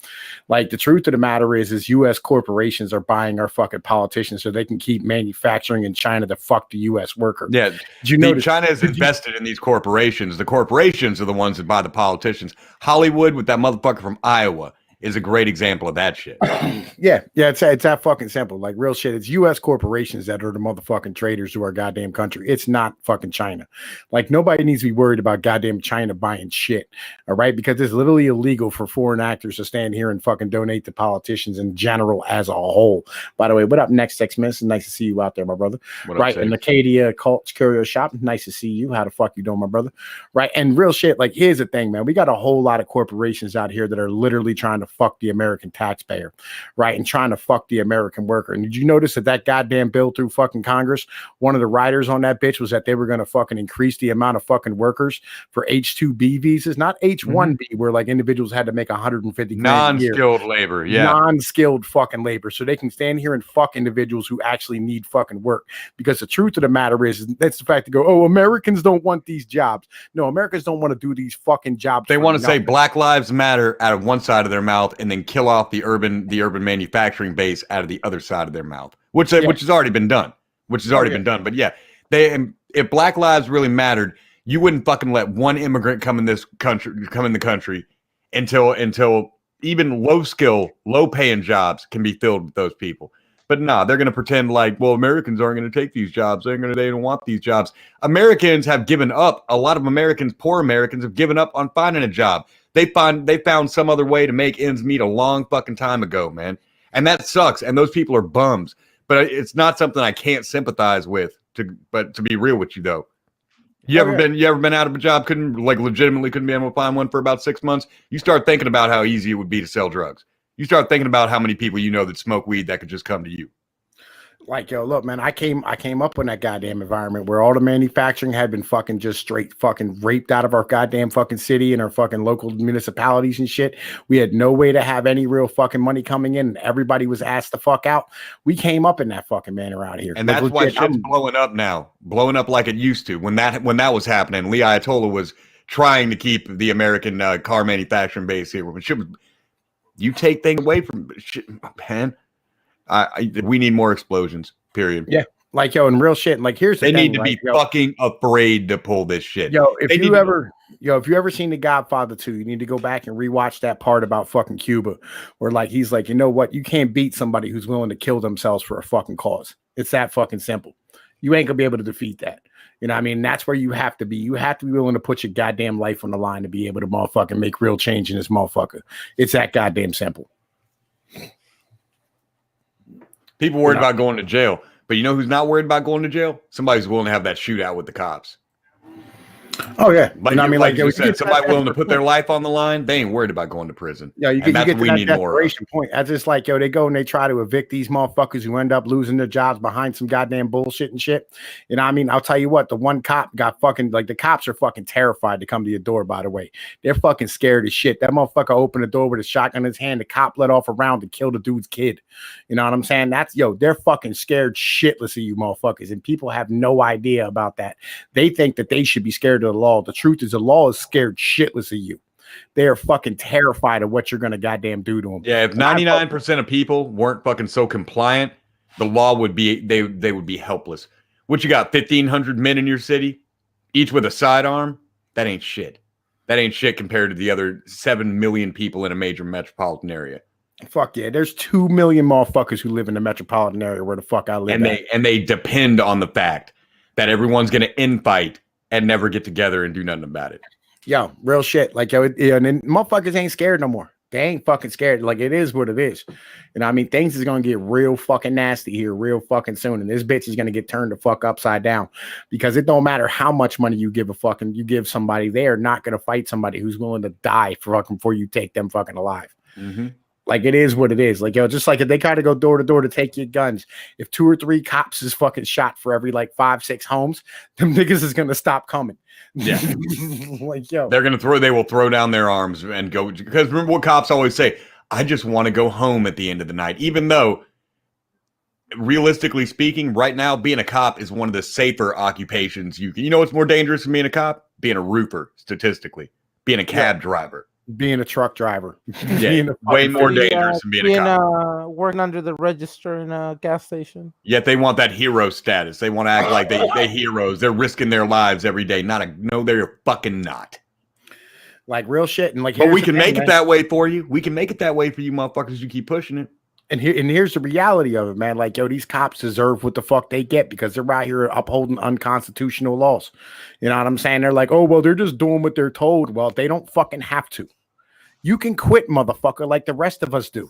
The truth of the matter is U.S. corporations are buying our fucking politicians so they can keep manufacturing in China to fuck the U.S. worker.
Yeah, China is invested in these corporations. The corporations are the ones that buy the politicians. Hollywood with that motherfucker from Iowa is a great example of that shit.
Yeah, it's that fucking simple. Real shit. It's U.S. corporations that are the motherfucking traitors to our goddamn country. It's not fucking China. Nobody needs to be worried about goddamn China buying shit. All right, because it's literally illegal for foreign actors to stand here and fucking donate to politicians in general as a whole. By the way, what up, next 6 minutes? Nice to see you out there, my brother. Right, in Acadia Cults Curio Shop. Nice to see you. How the fuck you doing, my brother? Right, and real shit. Here's the thing, man. We got a whole lot of corporations out here that are literally trying to fuck the American taxpayer, right, and trying to fuck the American worker. And did you notice that goddamn bill through fucking Congress, one of the riders on that bitch was that they were going to fucking increase the amount of fucking workers for H-2B visas, not H-1B, where individuals had to make 150
non-skilled labor,
non-skilled fucking labor, so they can stand here and fuck individuals who actually need fucking work. Because the truth of the matter is that's the fact to go, Americans don't want these jobs. No, Americans don't want to do these fucking jobs.
They want to say Black Lives Matter out of one side of their mouth and then kill off the urban manufacturing base out of the other side of their mouth, which has already been done. But yeah, if Black Lives really mattered, you wouldn't fucking let one immigrant come in the country until even low paying jobs can be filled with those people. But they're going to pretend Americans aren't going to take these jobs. They don't want these jobs. Americans have given up. A lot of Americans, poor Americans, have given up on finding a job. They found some other way to make ends meet a long fucking time ago, man. And that sucks. And those people are bums. But it's not something I can't sympathize with. But to be real with you, though, you ever been out of a job, legitimately couldn't be able to find one for about 6 months? You start thinking about how easy it would be to sell drugs. You start thinking about how many people you know that smoke weed that could just come to you.
Look, man, I came up in that goddamn environment where all the manufacturing had been fucking just straight fucking raped out of our goddamn fucking city and our fucking local municipalities and shit. We had no way to have any real fucking money coming in. And everybody was asked to fuck out. We came up in that fucking manner around here.
And that's why shit's blowing up now. Blowing up like it used to. When that was happening, Lee Ayatollah was trying to keep the American car manufacturing base here. When shit was You take things away from shit, man. We need more explosions. Period.
Yeah. Like, yo, and real shit. Like, here's the
They
thing.
need to be
like,
fucking afraid to pull this shit.
Yo, if you ever seen The Godfather 2, you need to go back and rewatch that part about fucking Cuba, where like he's like, you know what, you can't beat somebody who's willing to kill themselves for a fucking cause. It's that fucking simple. You ain't gonna be able to defeat that. You know what I mean? That's where you have to be. You have to be willing to put your goddamn life on the line to be able to motherfucking make real change in this motherfucker. It's that goddamn simple.
People worried about going to jail. But you know who's not worried about going to jail? Somebody who's willing to have that shootout with the cops.
Oh yeah,
Like,
you know what I mean,
like you said, somebody willing to put their life on the line. They ain't worried about going to prison.
Yeah, you
and
get
that's
to
what we
that
need more of.
desperation point. That's just like, yo, they go and they try to evict these motherfuckers who end up losing their jobs behind some goddamn bullshit and shit. You know what I mean? I'll tell you what, the one cop got fucking, like, the cops are fucking terrified to come to your door, by the way. They're fucking scared as shit. That motherfucker opened the door with a shotgun in his hand. The cop let off a round to kill the dude's kid. You know what I'm saying? That's, yo, they're fucking scared shitless of you motherfuckers. And people have no idea about that. They think that they should be scared of the law. The truth is, the law is scared shitless of you. They are fucking terrified of what you're gonna goddamn do to them.
Yeah, if 99% of people weren't fucking so compliant, the law would be they would be helpless. What you got? 1,500 men in your city, each with a sidearm? That ain't shit. That ain't shit compared to the other 7 million people in a major metropolitan area.
Fuck yeah, there's 2 million motherfuckers who live in the metropolitan area where the fuck I live.
And they depend on the fact that everyone's gonna infight and never get together and do nothing about it.
Yo, real shit. Like, yo, and then motherfuckers ain't scared no more. They ain't fucking scared. Like, it is what it is. You know what I mean? Things is gonna get real fucking nasty here real fucking soon. And this bitch is gonna get turned the fuck upside down. Because it don't matter how much money you give somebody, they are not gonna fight somebody who's willing to die for fucking before you take them fucking alive.
Mm-hmm.
Like, it is what it is. Like, yo, just like if they gotta go door to door to take your guns, if 2 or 3 cops is fucking shot for every like 5, 6 homes, them niggas is gonna stop coming.
Yeah.
Like, yo,
they will throw down their arms and go, because remember what cops always say, I just want to go home at the end of the night, even though realistically speaking, right now being a cop is one of the safer occupations. You know what's more dangerous than being a cop? Being a roofer, statistically. Being a cab driver.
Being a truck driver.
Yeah, way more dangerous than being a cop.
Working under the register in a gas station.
Yet they want that hero status. They want to act like they heroes. They're risking their lives every day. No, they're fucking not.
Like, real shit. And like,
but we can make it that way for you. We can make it that way for you motherfuckers. You keep pushing it.
And here's the reality of it, man. Like, yo, these cops deserve what the fuck they get because they're out here upholding unconstitutional laws. You know what I'm saying? They're like, oh, well, they're just doing what they're told. Well, they don't fucking have to. You can quit, motherfucker, like the rest of us do.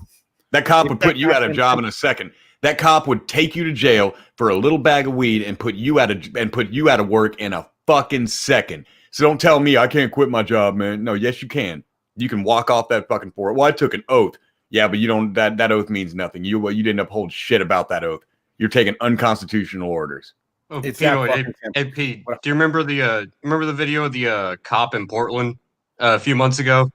That cop would put you out of job in a second. That cop would take you to jail for a little bag of weed and put you out of work in a fucking second. So don't tell me I can't quit my job, man. No, yes, you can. You can walk off that fucking floor. Well, I took an oath. Yeah, but you don't. That oath means nothing. You didn't uphold shit about that oath. You're taking unconstitutional orders.
Oh, Pete, do you remember the video of the cop in Portland a few months ago,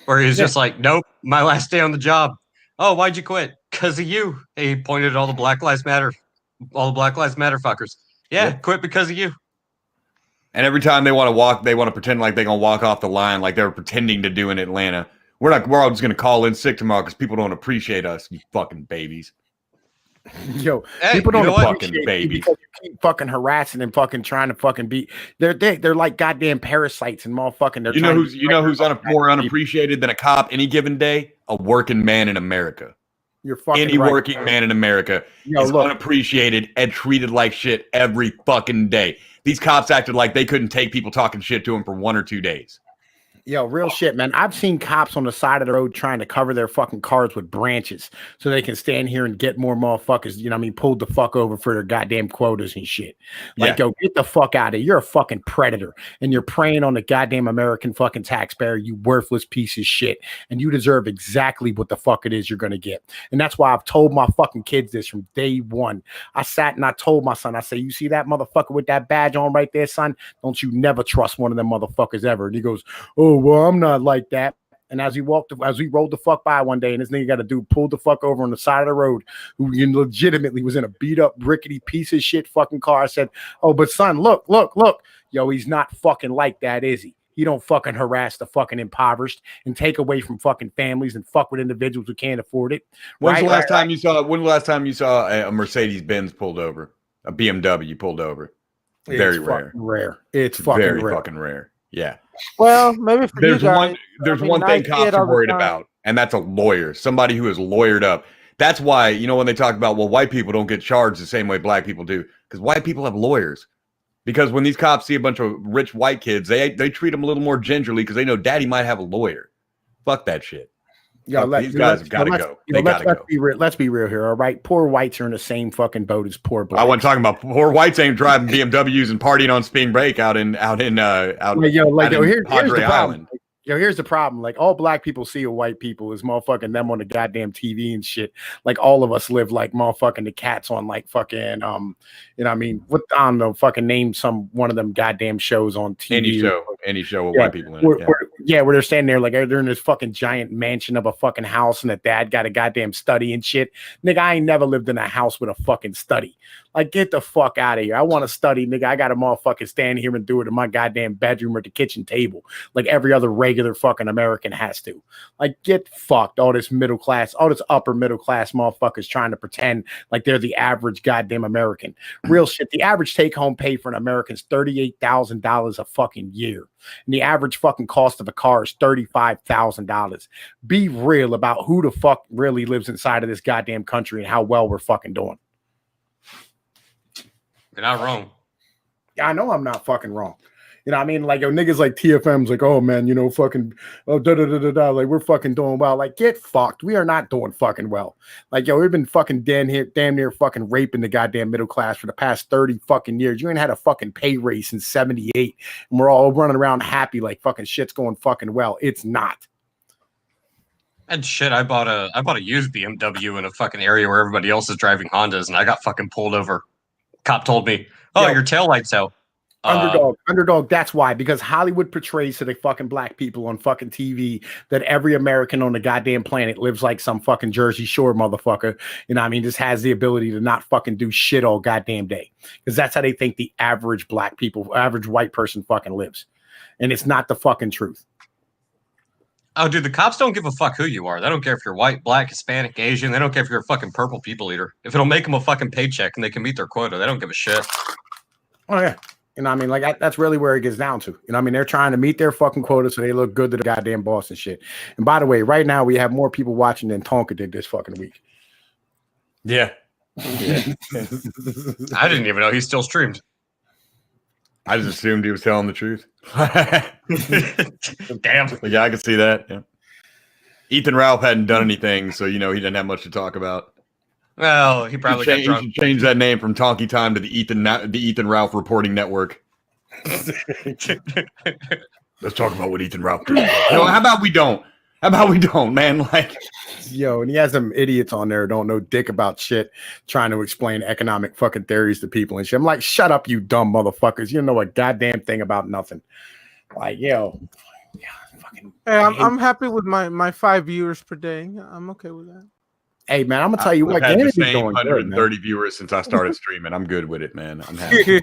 where he's just like, "Nope, my last day on the job." Oh, why'd you quit? Because of you. He pointed at all the Black Lives Matter fuckers. Yeah, quit because of you.
And every time they want to pretend like they're gonna walk off the line, like they're pretending to do in Atlanta. We're all just gonna call in sick tomorrow because people don't appreciate us, you fucking babies.
Yo,
hey,
people don't
fucking babies
because you keep fucking harassing and fucking trying to fucking beat. They're like goddamn parasites and motherfucking.
You know who's more unappreciated than a cop any given day? A working man in America.
You're fucking
any
right.
working man in America is unappreciated and treated like shit every fucking day. These cops acted like they couldn't take people talking shit to them for 1 or 2 days.
Yo, real shit, man. I've seen cops on the side of the road trying to cover their fucking cars with branches so they can stand here and get more motherfuckers, you know what I mean, pulled the fuck over for their goddamn quotas and shit. Like, yo, get the fuck out of here. You're a fucking predator and you're preying on the goddamn American fucking taxpayer, you worthless piece of shit. And you deserve exactly what the fuck it is you're going to get. And that's why I've told my fucking kids this from day one. I sat and I told my son, I say, you see that motherfucker with that badge on right there, son? Don't you never trust one of them motherfuckers ever. And he goes, oh, well, I'm not like that. And as we rolled the fuck by one day, and this nigga got a dude pulled the fuck over on the side of the road who legitimately was in a beat up, rickety piece of shit fucking car. I said, oh, but son, look. Yo, he's not fucking like that, is he? He don't fucking harass the fucking impoverished and take away from fucking families and fuck with individuals who can't afford it.
When's the last time you saw? When the last time you saw a Mercedes Benz pulled over, a BMW pulled over? Very rare.
Rare. It's fucking
very
rare.
fucking rare. Yeah.
Well, maybe for
there's
you guys,
one thing cops are worried about, and that's a lawyer, somebody who is lawyered up. That's why, when they talk about, well, white people don't get charged the same way black people do, because white people have lawyers. Because when these cops see a bunch of rich white kids, they treat them a little more gingerly because they know daddy might have a lawyer. Fuck that shit. These guys have got to go. They got to go.
Let's be real here, all right? Poor whites are in the same fucking boat as poor blacks.
I wasn't talking about poor whites ain't driving BMWs and partying on spring break out in Padre Island.
Here's the problem. Like, all black people see of white people is motherfucking them on the goddamn TV and shit. Like, all of us live like motherfucking the cats on like fucking I don't know, fucking name one of them goddamn shows on TV.
Any show with white people in it.
Where they're standing there like they're in this fucking giant mansion of a fucking house and the dad got a goddamn study and shit. Nigga, I ain't never lived in a house with a fucking study. Like, get the fuck out of here. I want to study, nigga. I got to motherfucking stand here and do it in my goddamn bedroom or the kitchen table like every other regular fucking American has to. Like, get fucked. All this upper middle class motherfuckers trying to pretend like they're the average goddamn American. Real shit. The average take home pay for an American is $38,000 a fucking year. And the average fucking cost of a car is $35,000. Be real about who the fuck really lives inside of this goddamn country and how well we're fucking doing.
You're not wrong.
Yeah, I know I'm not fucking wrong. Like, niggas like TFM's like, oh man, fucking, like, we're fucking doing well. Like, get fucked. We are not doing fucking well. Like, we've been fucking damn near fucking raping the goddamn middle class for the past 30 fucking years. You ain't had a fucking pay raise since 78, and we're all running around happy like fucking shit's going fucking well. It's not.
And shit, I bought a used BMW in a fucking area where everybody else is driving Hondas, and I got fucking pulled over. Cop told me, your taillight's out.
Underdog. That's why, because Hollywood portrays to the fucking black people on fucking TV that every American on the goddamn planet lives like some fucking Jersey Shore motherfucker. Just has the ability to not fucking do shit all goddamn day. Because that's how they think the average average white person fucking lives. And it's not the fucking truth.
Oh, dude, the cops don't give a fuck who you are. They don't care if you're white, black, Hispanic, Asian. They don't care if you're a fucking purple people eater. If it'll make them a fucking paycheck and they can meet their quota, they don't give a shit.
Oh, yeah. That's really where it gets down to. They're trying to meet their fucking quota so they look good to the goddamn boss and shit. And by the way, right now we have more people watching than Tonka did this fucking week.
Yeah.
I didn't even know he still streamed.
I just assumed he was telling the truth.
Damn.
Yeah, I could see that. Yeah. Ethan Ralph hadn't done anything, so he didn't have much to talk about.
Well, he probably got drunk.
He should change that name from Tonky Time to the Ethan Ralph Reporting Network. Let's talk about what Ethan Ralph did. How about we don't? Man? Like,
and he has some idiots on there who don't know dick about shit, trying to explain economic fucking theories to people and shit. I'm like, shut up, you dumb motherfuckers. You don't know a goddamn thing about nothing. Like, fucking.
Hey, I'm happy with my 5 viewers per day. I'm okay with that.
Hey man, I'm gonna tell you what.
I've had the same 130 viewers since I started streaming. I'm good with it, man. I'm happy.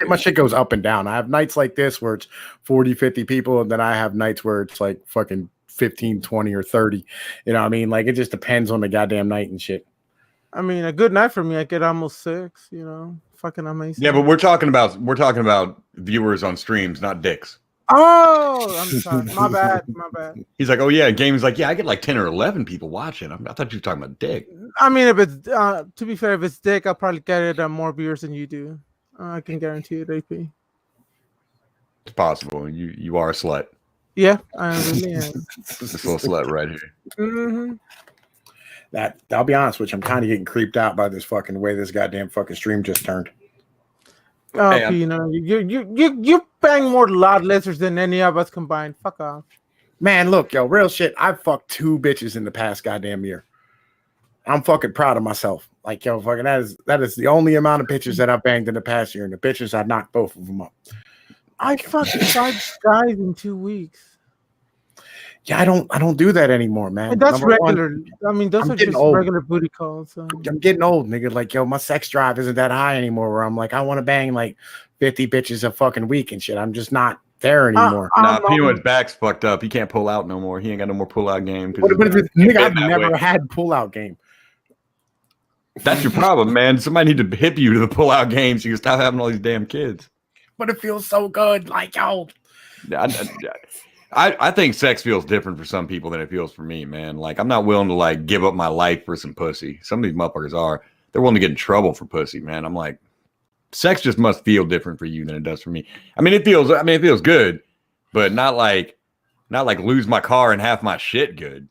my shit goes up and down. I have nights like this where it's 40, 50 people, and then I have nights where it's like fucking 15, 20, or 30. Like, it just depends on the goddamn night and shit.
A good night for me, I get almost 6. Fucking amazing.
Yeah, but we're talking about viewers on streams, not dicks.
Oh, I'm sorry. My bad.
He's like, oh yeah, game's like, yeah, I get like 10 or 11 people watching. I thought you were talking about dick.
If it's to be fair, if it's dick, I'll probably get it more viewers than you do. I can guarantee it, AP.
It's possible. You are a slut.
Yeah, I really am.
This little slut right here.
Mm-hmm.
I'll be honest with you, I'm kind of getting creeped out by this fucking way this goddamn fucking stream just turned.
Oh, hey, you bang more loud lizards than any of us combined. Fuck off.
Man, look, real shit. I've fucked 2 bitches in the past goddamn year. I'm fucking proud of myself. Like, fucking that is the only amount of bitches that I've banged in the past year, and the bitches I knocked both of them up.
I fucked 5 guys in 2 weeks.
Yeah, I don't do that anymore, man.
And that's regular. Those are just regular booty calls. So.
I'm getting old, nigga. Like, my sex drive isn't that high anymore where I'm like, I want to bang like 50 bitches a fucking week and shit. I'm just not there anymore.
Nah, Peanut's back's fucked up. He can't pull out no more. He ain't got no more pull out game.
But nigga, I've never had pull out game.
That's your problem, man. Somebody need to hip you to the pull out game so you can stop having all these damn kids.
But it feels so good, like yo.
I think sex feels different for some people than it feels for me, man. Like I'm not willing to like give up my life for some pussy. Some of these motherfuckers are. They're willing to get in trouble for pussy, man. I'm like, sex just must feel different for you than it does for me. I mean, it feels good, but not like lose my car and half my shit good.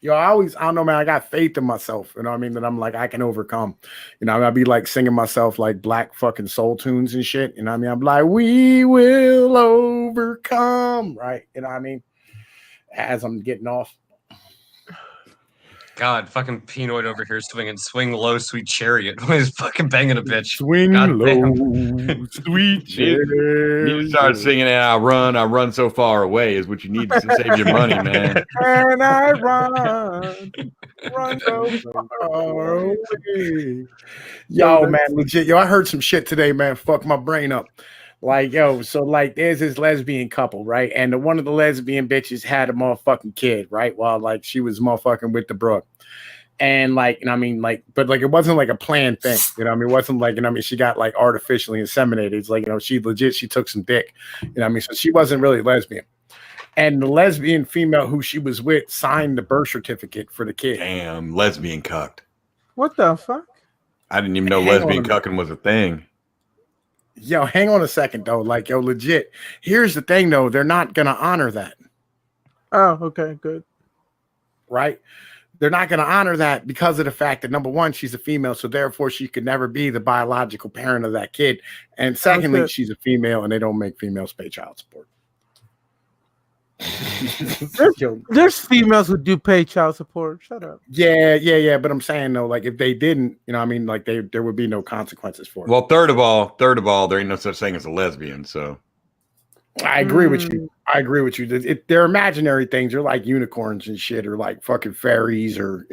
Yo, I don't know, man. I got faith in myself. You know what I mean? That I'm like, I can overcome. You know, I'll be like singing myself like black fucking soul tunes and shit. You know what I mean? I'm like, we will overcome. Right. You know what I mean? As I'm getting off.
God, fucking Pinoid over here swing low, sweet chariot. He's fucking banging a bitch.
Swing
God
low, sweet chariot.
You need to start singing it. I run so far away is what you need to save your money, man.
And I run so far away.
Yo, man, legit. Yo, I heard some shit today, man. Fuck my brain up. Like, yo, so like there's this lesbian couple, right? And one of the lesbian bitches had a motherfucking kid, right? While like she was motherfucking with the bro. And like, you know what I mean? Like, but like it wasn't like a planned thing. You know what I mean? It wasn't like, you know what I mean, she got like artificially inseminated. It's like, you know, she took some dick. You know what I mean? So she wasn't really lesbian. And the lesbian female who she was with signed the birth certificate for the kid.
Damn, lesbian cucked.
What the fuck?
I didn't even know lesbian cucking was a thing.
Yo, hang on a second though. Like, yo, legit. Here's the thing though, they're not gonna honor that.
Oh, okay, good.
Right? They're not gonna honor that because of the fact that number one, she's a female, so therefore she could never be the biological parent of that kid. And secondly, she's a female and they don't make females pay child support.
There's females who do pay child support. Shut up.
Yeah. But I'm saying though, like if they didn't, you know what I mean, like there would be no consequences for it.
Well, third of all, there ain't no such thing as a lesbian, so
I agree with you. They're imaginary things. They're like unicorns and shit, or like fucking fairies, or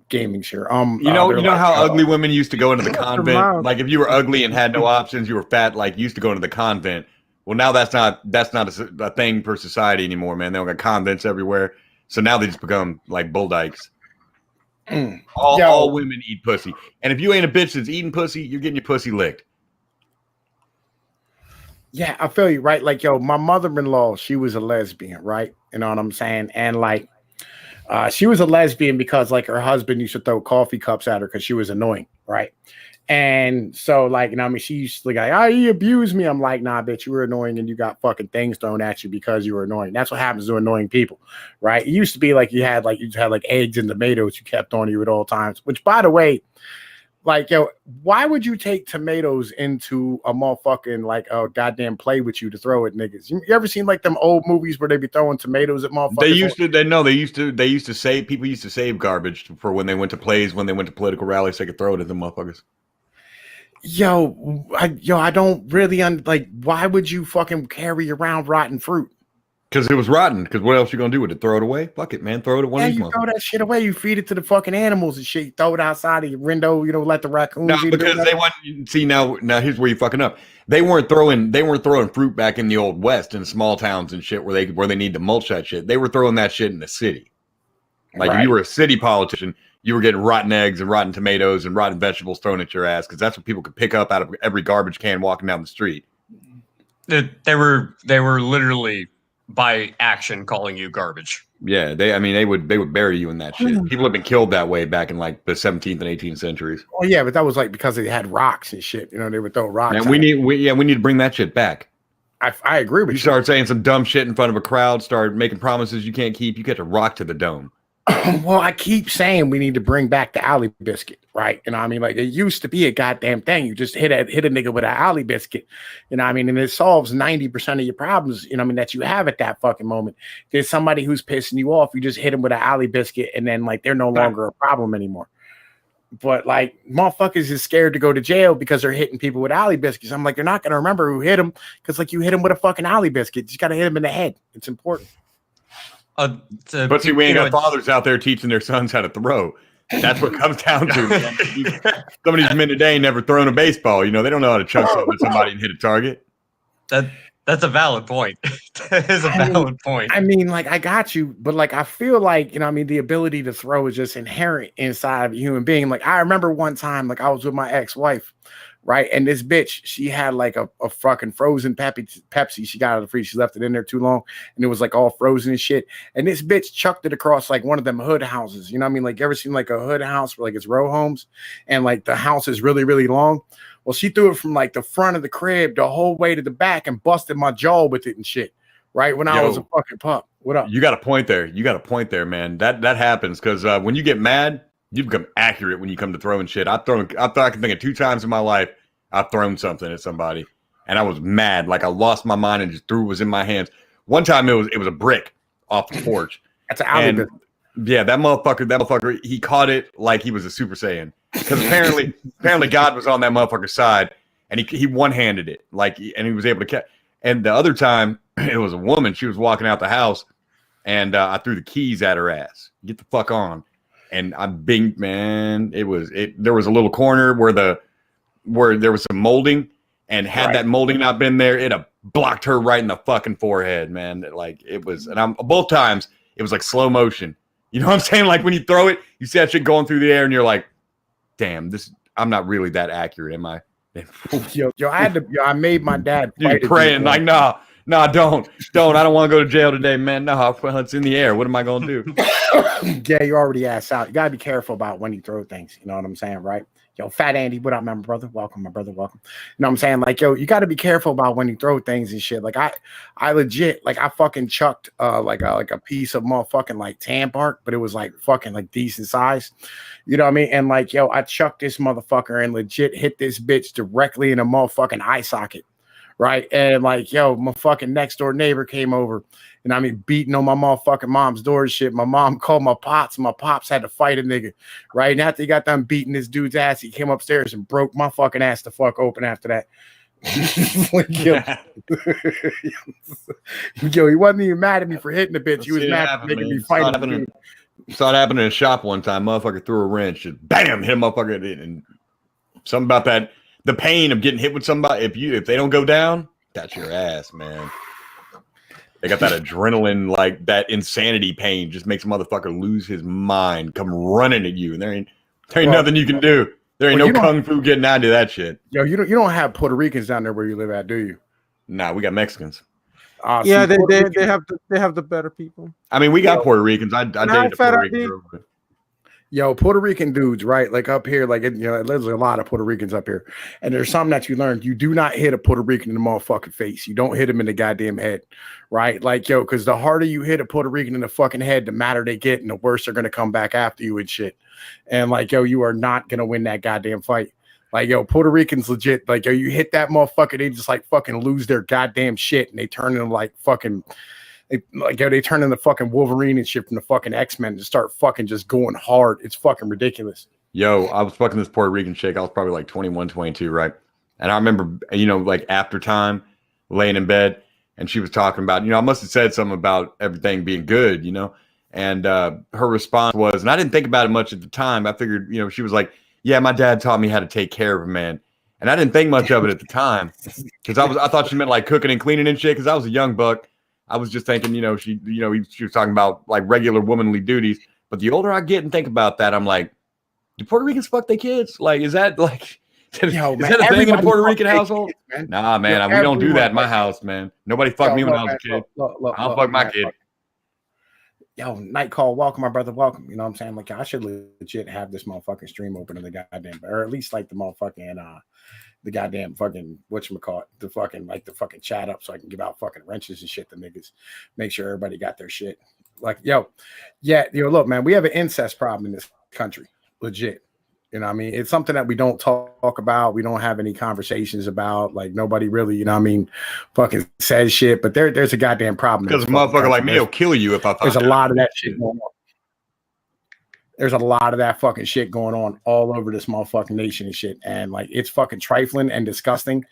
gaming's here.
You know how ugly women used to go into the convent. Like if you were ugly and had no options, you were fat. Like you used to go into the convent. Well, now that's not a thing per society anymore, man. They don't got convents everywhere, so now they just become like bull dykes. All women eat pussy, and if you ain't a bitch that's eating pussy, you're getting your pussy licked.
Yeah, I feel you, right? Like, yo, my mother-in-law, she was a lesbian, right? You know what I'm saying? And like, she was a lesbian because like her husband used to throw coffee cups at her because she was annoying, right? And so, like, you know, I mean, she used to like, he abused me. I'm like, nah, bitch, you were annoying and you got fucking things thrown at you because you were annoying. That's what happens to annoying people, right? It used to be like you had like eggs and tomatoes you kept on you at all times, which, by the way, like, yo, why would you take tomatoes into a motherfucking like a goddamn play with you to throw at niggas? You ever seen like them old movies where they be throwing tomatoes at motherfuckers?
They used to save people used to save garbage for when they went to plays, when they went to political rallies, they could throw it at the motherfuckers.
Yo, I don't really like. Why would you fucking carry around rotten fruit?
Because it was rotten. Because what else you gonna do with it? Throw it away? Fuck it, man. Throw it at one of these
you throw that shit away. You feed it to the fucking animals and shit. You throw it outside of your window. You know, let the raccoons.
No, because they want. See now here's where you fucking up. They weren't throwing fruit back in the old West in small towns and shit where they need to mulch that shit. They were throwing that shit in the city. Like if you were a city politician, you were getting rotten eggs and rotten tomatoes and rotten vegetables thrown at your ass because that's what people could pick up out of every garbage can walking down the street.
They were literally by action calling you garbage.
Yeah, they would bury you in that shit. People have been killed that way back in like the 17th and 18th centuries.
Oh yeah, but that was like because they had rocks and shit. You know, they would throw rocks.
And we need to bring that shit back.
I agree with you.
You start saying some dumb shit in front of a crowd, start making promises you can't keep, you get to rock to the dome.
Well, I keep saying we need to bring back the alley biscuit, right? You know what I mean? Like it used to be a goddamn thing. You just hit a nigga with an alley biscuit. You know what I mean? And it solves 90% of your problems, you know what I mean, that you have at that fucking moment. There's somebody who's pissing you off. You just hit them with an alley biscuit and then like they're no longer a problem anymore. But like motherfuckers is scared to go to jail because they're hitting people with alley biscuits. I'm like, you're not going to remember who hit them because like you hit them with a fucking alley biscuit. You just got to hit them in the head. It's important.
But see, we ain't got fathers out there teaching their sons how to throw. That's what it comes down to. Some of these men today ain't never thrown a baseball. You know, they don't know how to chuck something at somebody and hit a target.
That's a valid point. That is a valid point.
I mean, like, I got you, but like, I feel like, I mean, the ability to throw is just inherent inside of a human being. Like, I remember one time, like, I was with my ex-wife, right? And this bitch, she had like a fucking frozen Pepsi. She got out of the freezer. She left it in there too long, and it was like all frozen and shit. And this bitch chucked it across like one of them hood houses. You know what I mean? Like, you ever seen like a hood house where like it's row homes, and like the house is really, really long? Well, she threw it from like the front of the crib the whole way to the back and busted my jaw with it and shit. Right when I was a fucking pup. What up?
You got a point there. You got a point there, man. That happens because when you get mad, you become accurate when you come to throwing shit. I can think of 2 times in my life I've thrown something at somebody, and I was mad, like I lost my mind and just threw what was in my hands. One time it was a brick off the porch.
That's an alley.
Yeah, that motherfucker, he caught it like he was a Super Saiyan. Because apparently God was on that motherfucker's side, and he one-handed it, and he was able to catch. And the other time, it was a woman. She was walking out the house, and I threw the keys at her ass. Get the fuck on. And I binged, man. There was a little corner where there was some molding, and had that molding not been there, it'd have blocked her right in the fucking forehead, man. Like it was, and both times it was like slow motion. You know what I'm saying? Like when you throw it, you see that shit going through the air, and you're like, "Damn, I'm not really that accurate, am I?"
I made my dad.
You're praying like, nah, don't. I don't want to go to jail today, man. No, well, it's in the air. What am I gonna do?
Yeah, you already asked out. You gotta be careful about when you throw things. You know what I'm saying, right? Yo, Fat Andy, what up, my brother? Welcome, my brother. Welcome. You know what I'm saying? Like, yo, you got to be careful about when you throw things and shit. Like, I legit, like, I fucking chucked like a piece of motherfucking like tan bark, but it was like fucking like decent size. You know what I mean? And like, yo, I chucked this motherfucker and legit hit this bitch directly in a motherfucking eye socket, right? And like, yo, my fucking next door neighbor came over. And I mean, beating on my motherfucking mom's door and shit. My mom called my pops. My pops had to fight a nigga, right? And after he got done beating this dude's ass, he came upstairs and broke my fucking ass the fuck open after that. Yo, he wasn't even mad at me for hitting the bitch. He was mad for making me fight him.
Saw it happen in a shop one time. Motherfucker threw a wrench, just bam, hit a motherfucker. And something about that, the pain of getting hit with somebody, if they don't go down, that's your ass, man. They got that adrenaline, like that insanity pain, just makes a motherfucker lose his mind, come running at you, and there ain't nothing you can do. There ain't no kung fu getting out of that shit.
Yo, you don't have Puerto Ricans down there where you live at, do you?
Nah, we got Mexicans.
Yeah, they have the better people.
I mean, we got Puerto Ricans. I dated a Puerto Rican girl.
Yo, Puerto Rican dudes, right? Like up here, like, there's a lot of Puerto Ricans up here. And there's something that you learned. You do not hit a Puerto Rican in the motherfucking face. You don't hit him in the goddamn head, right? Like, yo, because the harder you hit a Puerto Rican in the fucking head, the madder they get and the worse they're going to come back after you and shit. And like, yo, you are not going to win that goddamn fight. Like, yo, Puerto Ricans legit, like, yo, you hit that motherfucker, they just like fucking lose their goddamn shit and they turn into like fucking... They turn into fucking Wolverine and shit from the fucking X-Men and start fucking just going hard. It's fucking ridiculous.
Yo, I was fucking this Puerto Rican chick. I was probably like 21, 22, right? And I remember, like after time, laying in bed, and she was talking about, I must have said something about everything being good, and her response was, and I didn't think about it much at the time. I figured, she was like, yeah, my dad taught me how to take care of a man. And I didn't think much of it at the time because I thought she meant like cooking and cleaning and shit because I was a young buck. I was just thinking, she was talking about like regular womanly duties. But the older I get and think about that, I'm like, do Puerto Ricans fuck their kids? Like, is that like, is that a thing in a Puerto Rican household? Kids, nah, man, we don't do that in my house, man. Nobody fucked me when I was a kid. I don't fuck my kid.
Yo, Night Call, welcome, my brother, welcome. You know what I'm saying? Like, I should legit have this motherfucking stream open in the goddamn, or at least like the motherfucking, the goddamn fucking, whatchamacallit, the fucking chat up so I can give out fucking wrenches and shit to niggas. Make sure everybody got their shit. Like, look, man, we have an incest problem in this country. Legit. You know what I mean? It's something that we don't talk about. We don't have any conversations about. Like, nobody really, fucking says shit. But there's a goddamn problem.
Because a motherfucker like me will kill you if I
There's a lot of that shit going on. There's a lot of that fucking shit going on all over this motherfucking nation and shit. And like, it's fucking trifling and disgusting.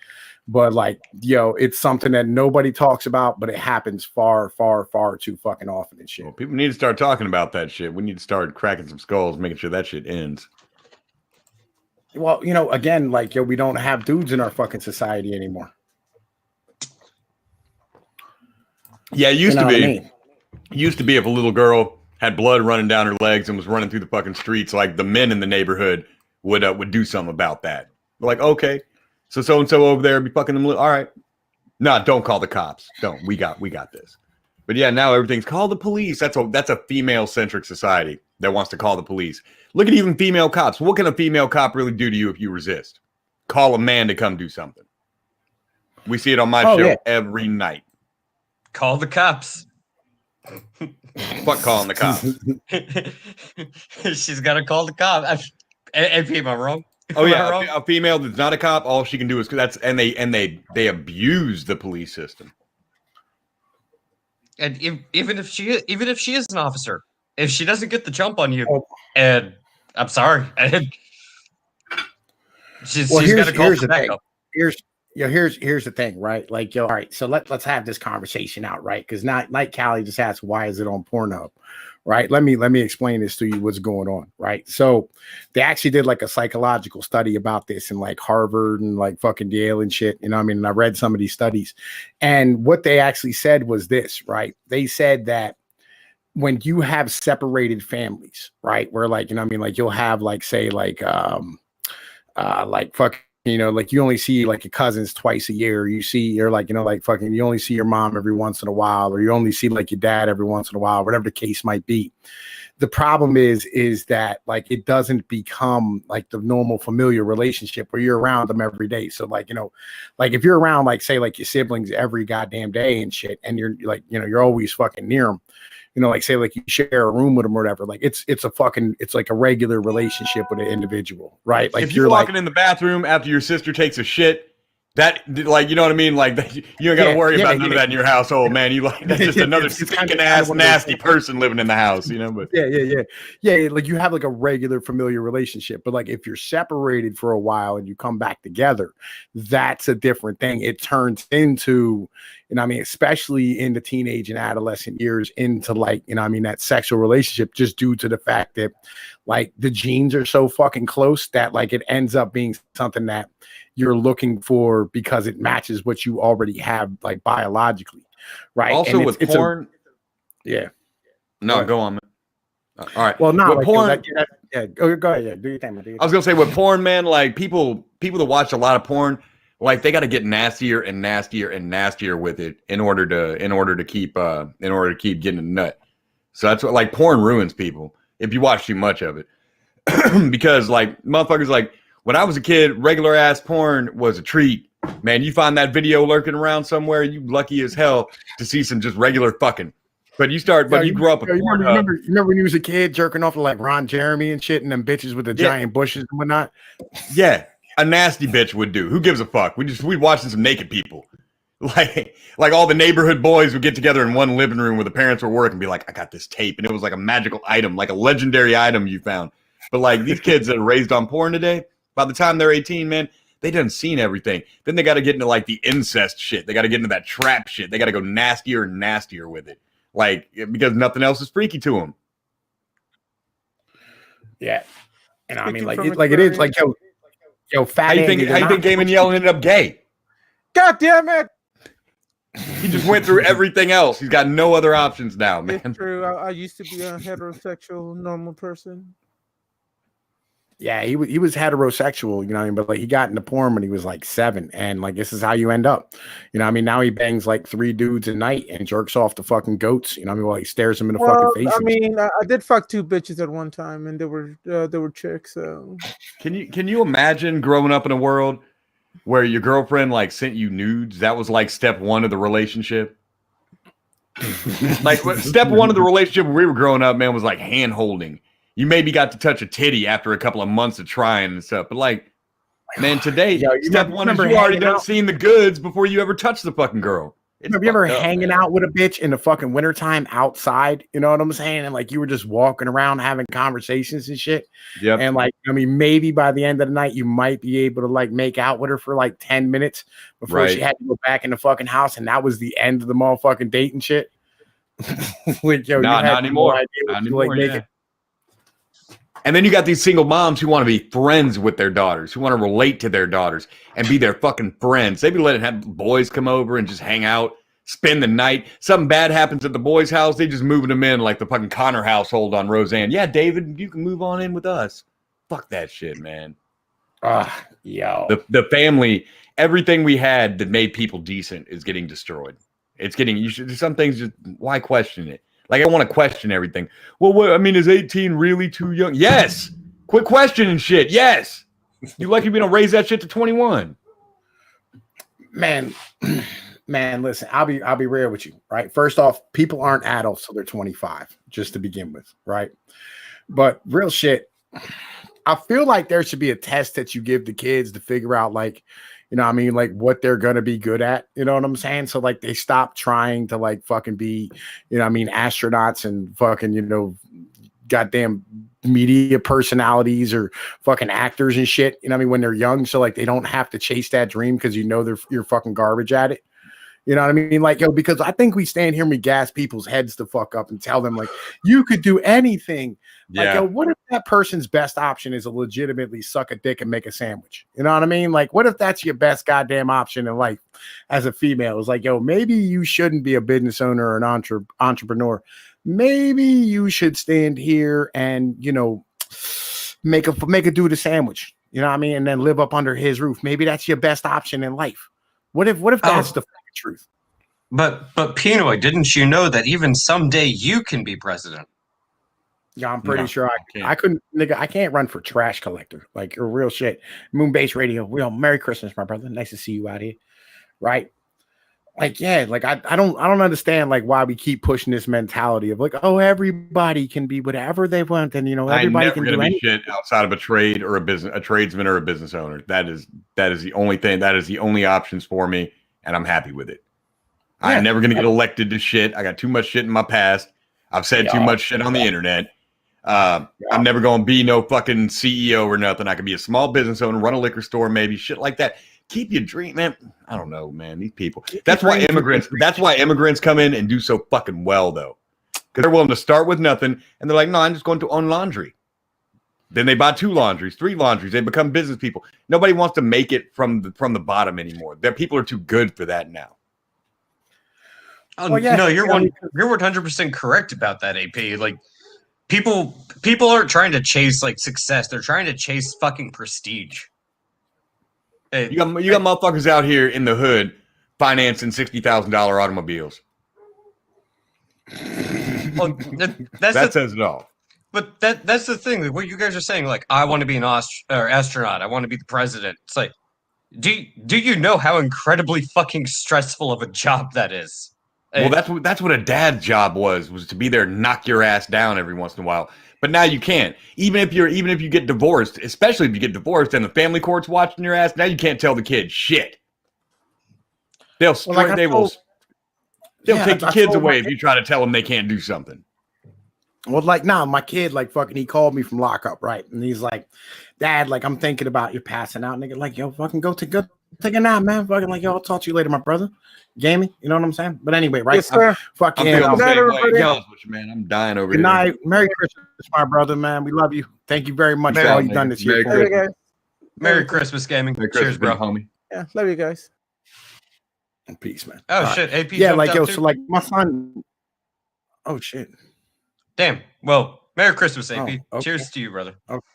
But like, yo, it's something that nobody talks about, but it happens far, far, far too fucking often and shit.
Well, people need to start talking about that shit. We need to start cracking some skulls, making sure that shit ends.
Well, again, like, yo, we don't have dudes in our fucking society anymore.
Yeah, it used
You know
to
what I
be.
mean?
It used to be if a little girl had blood running down her legs and was running through the fucking streets, like the men in the neighborhood would do something about that. Like, okay, so and so over there be fucking them. All right, no, don't call the cops. Don't. We got this. But yeah, now everything's call the police. That's a female centric society that wants to call the police. Look at even female cops. What can a female cop really do to you if you resist? Call a man to come do something. We see it on my show every night.
Call the cops.
Fuck calling the cops.
She's got to call the cops. Am I wrong?
Oh yeah, a female that's not a cop. All she can do is they abuse the police system.
And even if she is an officer, if she doesn't get the jump on you, and I'm sorry, she's got to call for backup.
Here's the thing, right? Like, all right, so let's have this conversation out, right? Because like Callie just asked, why is it on Pornhub? Right. Let me explain this to you, what's going on. Right. So they actually did like a psychological study about this in like Harvard and like fucking Yale and shit. You know what I mean? And I read some of these studies. And what they actually said was this, right? They said that when you have separated families, right, where like, you know what I mean? Like you'll have like, say, like fucking, you know, like you only see like your cousins twice a year. You see, you're like, you know, like fucking, you only see your mom every once in a while, or you only see like your dad every once in a while, whatever the case might be. The problem is that like it doesn't become like the normal familiar relationship where you're around them every day. So like, you know, like if you're around like say like your siblings every goddamn day and shit, and you're like, you know, you're always fucking near them. You know, like say like you share a room with them or whatever. Like it's like a regular relationship with an individual, right? Like
if you're walking in the bathroom after your sister takes a shit, that like, you know what I mean? Like you ain't got to worry about none of that in your household, man. You like, that's just another stinking ass nasty person living in the house, you know? But
yeah. Like you have like a regular familiar relationship, but like if you're separated for a while and you come back together, that's a different thing. It turns into, you know what I mean, especially in the teenage and adolescent years, into like, you know what I mean, that sexual relationship, just due to the fact that like the genes are so fucking close that like it ends up being something that you're looking for because it matches what you already have like biologically, right?
Also with porn.
No,
go on, man. All right.
Well, not
with
like
porn.
Go ahead. Yeah, do your thing, man.
I was gonna say with porn, man, like people that watch a lot of porn, like they got to get nastier and nastier and nastier with it in order to keep getting a nut. So that's what, like, porn ruins people if you watch too much of it. Because like motherfuckers, like when I was a kid, regular ass porn was a treat. Man, you find that video lurking around somewhere, you lucky as hell to see some just regular fucking. But you grew up with porn.
Remember when you was a kid jerking off to like Ron Jeremy and shit, and them bitches with the giant bushes and whatnot?
Yeah, a nasty bitch would do. Who gives a fuck? We watching some naked people. Like all the neighborhood boys would get together in one living room where the parents were working and be like, I got this tape. And it was like a magical item, like a legendary item you found. But like these kids that are raised on porn today, by the time they're 18, man, they done seen everything. Then they got to get into like the incest shit. They got to get into that trap shit. They got to go nastier and nastier with it. Like, because nothing else is freaky to them.
Yeah. And I mean, like it is like, yo, fat.
How you think Gaiman Yell ended up gay?
God damn it.
He just went through everything else. He's got no other options now, man.
It's true. I used to be a heterosexual, normal person.
Yeah, he was heterosexual, you know what I mean? But like he got into porn when he was like 7, and like this is how you end up. You know what I mean? Now he bangs like 3 dudes a night and jerks off the fucking goats, you know what I mean? While he stares them in the fucking face.
I mean, I did fuck 2 bitches at one time, and they were chicks, so. Can
you imagine growing up in a world where your girlfriend like sent you nudes? That was like step 1 of the relationship. Like step 1 of the relationship when we were growing up, man, was like hand holding. You maybe got to touch a titty after a couple of months of trying and stuff, but like, man, today step 1 is you already done seen the goods before you ever touch the fucking girl.
Have you ever hanging out with a bitch in the fucking wintertime outside? You know what I'm saying? And like you were just walking around having conversations and shit.
Yeah.
And like, I mean, maybe by the end of the night, you might be able to like make out with her for like 10 minutes before she had to go back in the fucking house. And that was the end of the motherfucking date and shit. Like, yo,
not anymore. Not anymore, yeah. And then you got these single moms who want to be friends with their daughters, who want to relate to their daughters and be their fucking friends. They be letting have boys come over and just hang out, spend the night. Something bad happens at the boys' house, they just moving them in like the fucking Connor household on Roseanne. Yeah, David, you can move on in with us. Fuck that shit, man.
Yo.
The family, everything we had that made people decent is getting destroyed. It's getting, you should, some things just, why question it? Like, I want to question everything. Well, what, I mean, is 18 really too young? Yes. Quit questioning shit. Yes. You lucky we don't raise that shit to 21.
Man, listen, I'll be real with you, right? First off, people aren't adults till they're 25, just to begin with, right? But real shit, I feel like there should be a test that you give the kids to figure out, like, you know what I mean, like what they're gonna be good at, you know what I'm saying? So like they stop trying to like fucking be, you know what I mean, astronauts and fucking, you know, goddamn media personalities or fucking actors and shit, you know what I mean, when they're young, so like they don't have to chase that dream because you know you're fucking garbage at it. You know what I mean? Like, yo, because I think we stand here and we gas people's heads the fuck up and tell them, like, you could do anything. Like,
Yeah.
yo, what if that person's best option is to legitimately suck a dick and make a sandwich? You know what I mean? Like, what if that's your best goddamn option in life as a female? It's like, yo, maybe you shouldn't be a business owner or an entrepreneur. Maybe you should stand here and, you know, make a dude a sandwich. You know what I mean? And then live up under his roof. Maybe that's your best option in life. What if that's the truth?
But Pinoy, didn't you know that even someday you can be president?
Yeah, I'm pretty
No,
sure
can't.
I couldn't, nigga. I can't run for trash collector. Like, you're real shit. Moonbase Radio. Well, Merry Christmas, my brother. Nice to see you out here. Right? Like, yeah, like I don't understand like why we keep pushing this mentality of like, oh, everybody can be whatever they want, and you know, everybody
I'm
can
never
do
gonna be
anything.
shit outside of a trade or a tradesman or a business owner. That is the only thing. That is the only options for me, and I'm happy with it.
Yeah.
I'm never gonna get elected to shit. I got too much shit in my past. I've said too much shit on the internet. I'm never gonna be no fucking CEO or nothing. I could be a small business owner, run a liquor store, maybe shit like that. Keep your dream, man. I don't know, man. These people. That's why immigrants come in and do so fucking well, though, because they're willing to start with nothing, and they're like, no, I'm just going to own laundry. Then they buy 2 laundries, 3 laundries. They become business people. Nobody wants to make it from the bottom anymore. Their people are too good for that now.
Oh,
Well, yeah,
no, you're
yeah,
you're 100% correct about that, AP. Like people aren't trying to chase like success. They're trying to chase fucking prestige.
You got motherfuckers out here in the hood financing $60,000 automobiles.
Well,
That says it all.
But that's the thing. Like, what you guys are saying, like, I want to be an astronaut. I want to be the president. It's like, do you know how incredibly fucking stressful of a job that is?
Well, that's what a dad's job was to be there, knock your ass down every once in a while. But now you can't. Even if you get divorced, especially if you get divorced and the family court's watching your ass, now you can't tell the kid shit. They'll take the kids away if you try to tell them they can't do something.
Well, like, nah, my kid, like, fucking, he called me from lockup, right? And he's like, Dad, like, I'm thinking about you passing out, nigga. Like, yo, fucking go take a nap, man. Fucking, like, yo, I'll talk to you later, my brother. Gaming, you know what I'm saying? But anyway, right?
Yes, sir.
Fucking,
I'm
man.
I'm dying over
Good
here.
night. Merry Christmas, my brother, man. We love you. Thank you very much for all you've done this year.
Love you guys.
Merry Christmas, gaming.
Merry
Cheers,
Christmas,
bro.
homie.
Yeah, love you guys.
Peace, man.
Oh,
All right.
shit. AP
Yeah,
jumped
like,
out
yo,
too?
so, like, my son. Oh, shit.
Damn. Well, Merry Christmas, AP.
Oh, okay.
Cheers to you, brother.
Okay.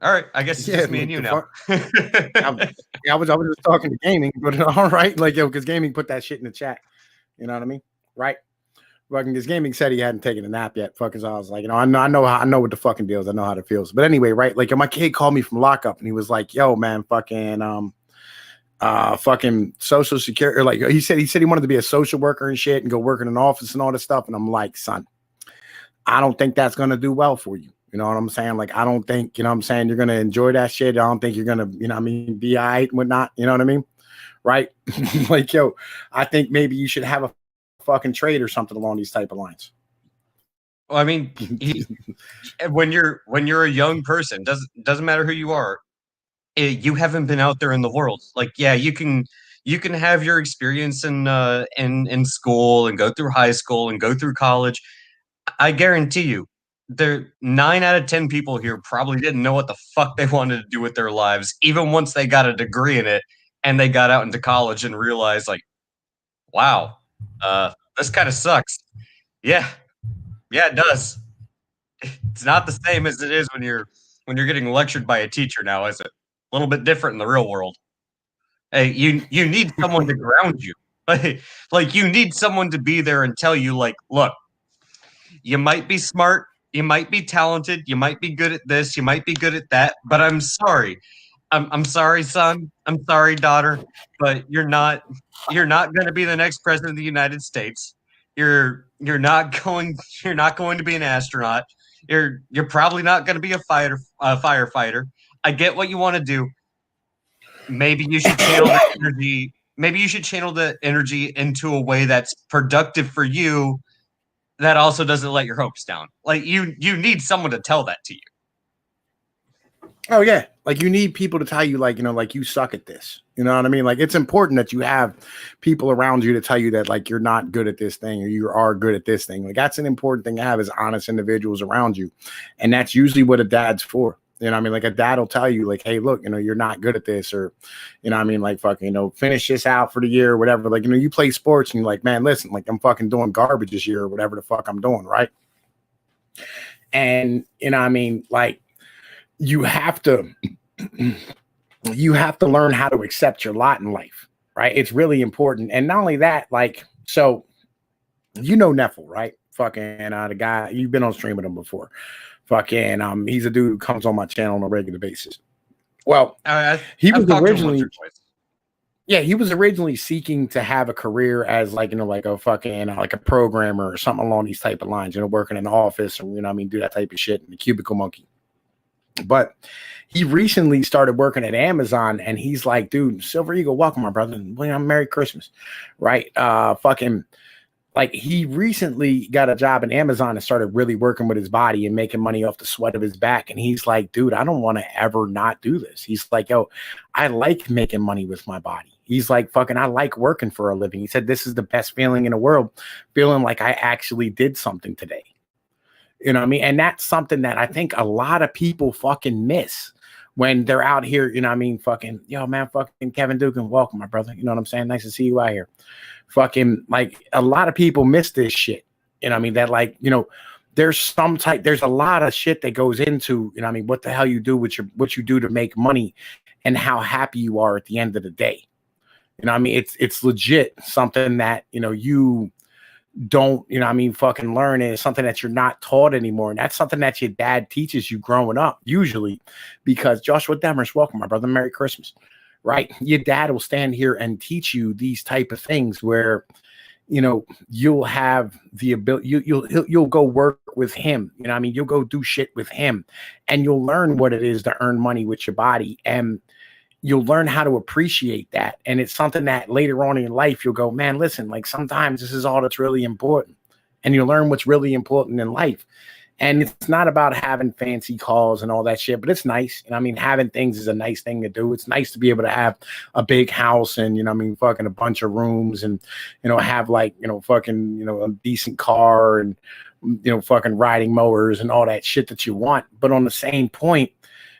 All right. I guess it's just me and you now.
I was just talking to Gaming, but all right, like, yo, because Gaming put that shit in the chat. You know what I mean? Right? Fucking, because Gaming said he hadn't taken a nap yet. Fucking, so I was like, you know, I know what the fucking deal is. I know how it feels. But anyway, right? Like, my kid called me from lockup, and he was like, yo, man, fucking social security. Or like, he said he wanted to be a social worker and shit and go work in an office and all this stuff. And I'm like, son, I don't think that's gonna do well for you. You know what I'm saying? Like, I don't think, you know what I'm saying, you're gonna enjoy that shit. I don't think you're gonna, you know what I mean, be all right and whatnot. You know what I mean? Right? Like, yo, I think maybe you should have a fucking trade or something along these type of lines.
Well, I mean, when you're a young person, doesn't matter who you are, you haven't been out there in the world. Like, yeah, you can have your experience in school and go through high school and go through college. I guarantee you, 9 out of 10 people here probably didn't know what the fuck they wanted to do with their lives, even once they got a degree in it and they got out into college and realized, like, wow, this kind of sucks. Yeah, it does. It's not the same as it is when you're getting lectured by a teacher now, is it? A little bit different in the real world. Hey, you need someone to ground you. Like you need someone to be there and tell you, like, look, you might be smart, you might be talented, you might be good at this, you might be good at that, but I'm sorry. I'm sorry, son. I'm sorry, daughter, but you're not going to be the next president of the United States. You're not going to be an astronaut. You're probably not going to be a firefighter. I get what you want to do. Maybe you should channel that energy. Maybe you should channel the energy into a way that's productive for you. That also doesn't let your hopes down. Like you need someone to tell that to you.
Oh yeah, like you need people to tell you, like, you know, like you suck at this. You know what I mean? Like it's important that you have people around you to tell you that like you're not good at this thing or you are good at this thing. Like that's an important thing to have, is honest individuals around you, and that's usually what a dad's for. You know what I mean? Like a dad will tell you, like, hey, look, you know, you're not good at this, or, you know what I mean? Like, fucking, you know, finish this out for the year or whatever. Like, you know, you play sports and you're like, man, listen, like I'm fucking doing garbage this year or whatever the fuck I'm doing, right? And, you know what I mean? Like, you have to learn how to accept your lot in life, right? It's really important. And not only that, like, so you know Neffel, right? Fucking the guy, you've been on stream with him before. Fucking he's a dude who comes on my channel on a regular basis. Well, he was originally, yeah, he was originally seeking to have a career as like, you know, like a fucking like a programmer or something along these type of lines, you know, working in the office or, you know what I mean, do that type of shit in the cubicle monkey. But he recently started working at Amazon, and he's like, dude, Silver Eagle, welcome, my brother. Merry Christmas. Right? Fucking like he recently got a job in Amazon and started really working with his body and making money off the sweat of his back. And he's like, dude, I don't want to ever not do this. He's like, yo, I like making money with my body. He's like, fucking, I like working for a living. He said, this is the best feeling in the world, feeling like I actually did something today. You know what I mean? And that's something that I think a lot of people fucking miss when they're out here. You know what I mean? Fucking, yo, man, fucking Kevin Dugan, welcome, my brother. You know what I'm saying? Nice to see you out here. Fucking, like, a lot of people miss this shit. You know what I mean? That, like, you know, there's a lot of shit that goes into, you know what I mean, what the hell you do with what you do to make money and how happy you are at the end of the day. You know what I mean? It's legit something that, you know, you don't, you know what I mean, fucking learn. And it's something that you're not taught anymore. And that's something that your dad teaches you growing up, usually, because Joshua Demers, welcome, my brother. Merry Christmas. Right? Your dad will stand here and teach you these type of things where, you know, you'll have the ability, you'll go work with him. You know what I mean? You'll go do shit with him, and you'll learn what it is to earn money with your body. And you'll learn how to appreciate that. And it's something that later on in your life, you'll go, man, listen, like sometimes this is all that's really important. And you'll learn what's really important in life. And it's not about having fancy calls and all that shit, but it's nice. And I mean, having things is a nice thing to do. It's nice to be able to have a big house and, you know, I mean, fucking a bunch of rooms and, you know, have like, you know, fucking, you know, a decent car and, you know, fucking riding mowers and all that shit that you want. But on the same point,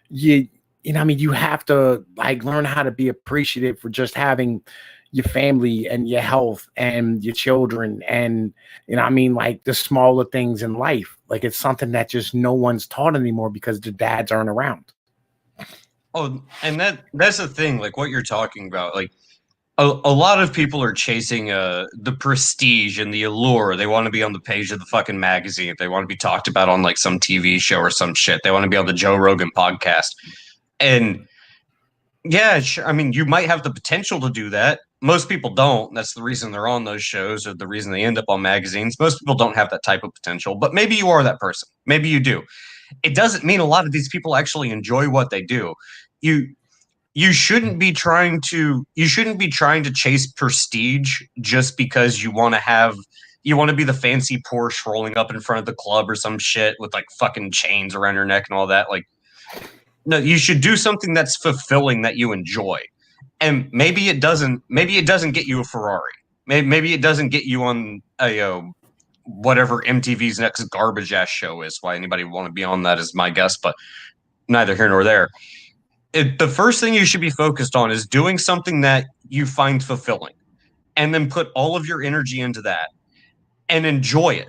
you know, I mean, you have to like learn how to be appreciative for just having your family and your health and your children. And, you know, I mean, like the smaller things in life, like it's something that just no one's taught anymore because the dads aren't around.
Oh, and that's the thing, like what you're talking about, like a lot of people are chasing the prestige and the allure. They want to be on the page of the fucking magazine. They want to be talked about on like some TV show or some shit. They want to be on the Joe Rogan podcast. And yeah, sure, I mean, you might have the potential to do that. Most people don't. That's the reason they're on those shows, or the reason they end up on magazines. Most people don't have that type of potential, but maybe you are that person. Maybe you do. It doesn't mean a lot of these people actually enjoy what they do. You shouldn't be trying to chase prestige just because you want to be the fancy Porsche rolling up in front of the club or some shit with like fucking chains around your neck and all that. Like, no, you should do something that's fulfilling, that you enjoy. And maybe it doesn't get you a Ferrari. Maybe it doesn't get you on a whatever MTV's next garbage ass show is. Why anybody would want to be on that is my guess, but neither here nor there. The first thing you should be focused on is doing something that you find fulfilling. and then put all of your energy into that and enjoy it.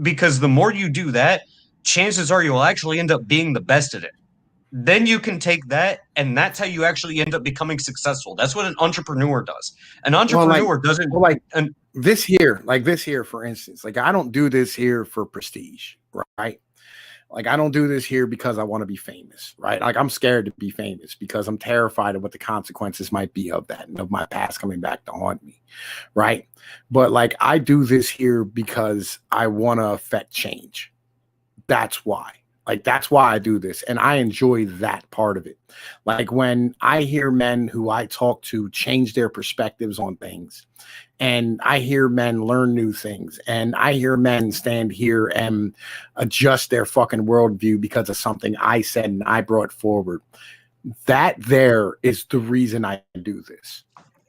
Because the more you do that, chances are you'll actually end up being the best at it. Then you can take that, and that's how you actually end up becoming successful. That's what an entrepreneur does. An entrepreneur doesn't
like this here, for instance. Like, I don't do this here for prestige, right? Like, I don't do this here because I want to be famous, right? Like, I'm scared to be famous because I'm terrified of what the consequences might be of that and of my past coming back to haunt me, right? But like, I do this here because I want to affect change. That's why. Like, that's why I do this. And I enjoy that part of it. Like, when I hear men who I talk to change their perspectives on things, and I hear men learn new things, and I hear men stand here and adjust their fucking worldview because of something I said and I brought forward, that there is the reason I do this.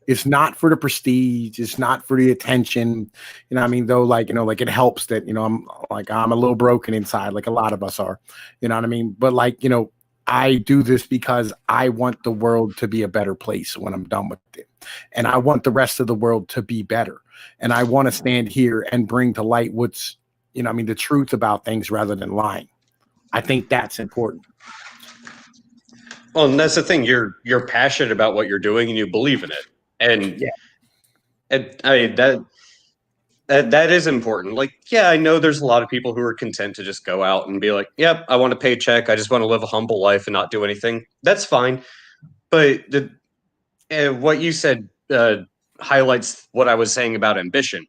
It's not for the prestige. It's not for the attention. You know what I mean? Though, like, you know, like, it helps that, you know, I'm a little broken inside, like a lot of us are, you know what I mean? But like, you know, I do this because I want the world to be a better place when I'm done with it. And I want the rest of the world to be better. And I want to stand here and bring to light what's, you know, I mean, the truth about things rather than lying. I think that's important.
Well, and that's the thing. You're passionate about what you're doing and you believe in it. And
yeah,
I mean, that is important. Like, yeah, I know there's a lot of people who are content to just go out and be like, yep, I want a paycheck. I just want to live a humble life and not do anything. That's fine. But what you said highlights what I was saying about ambition.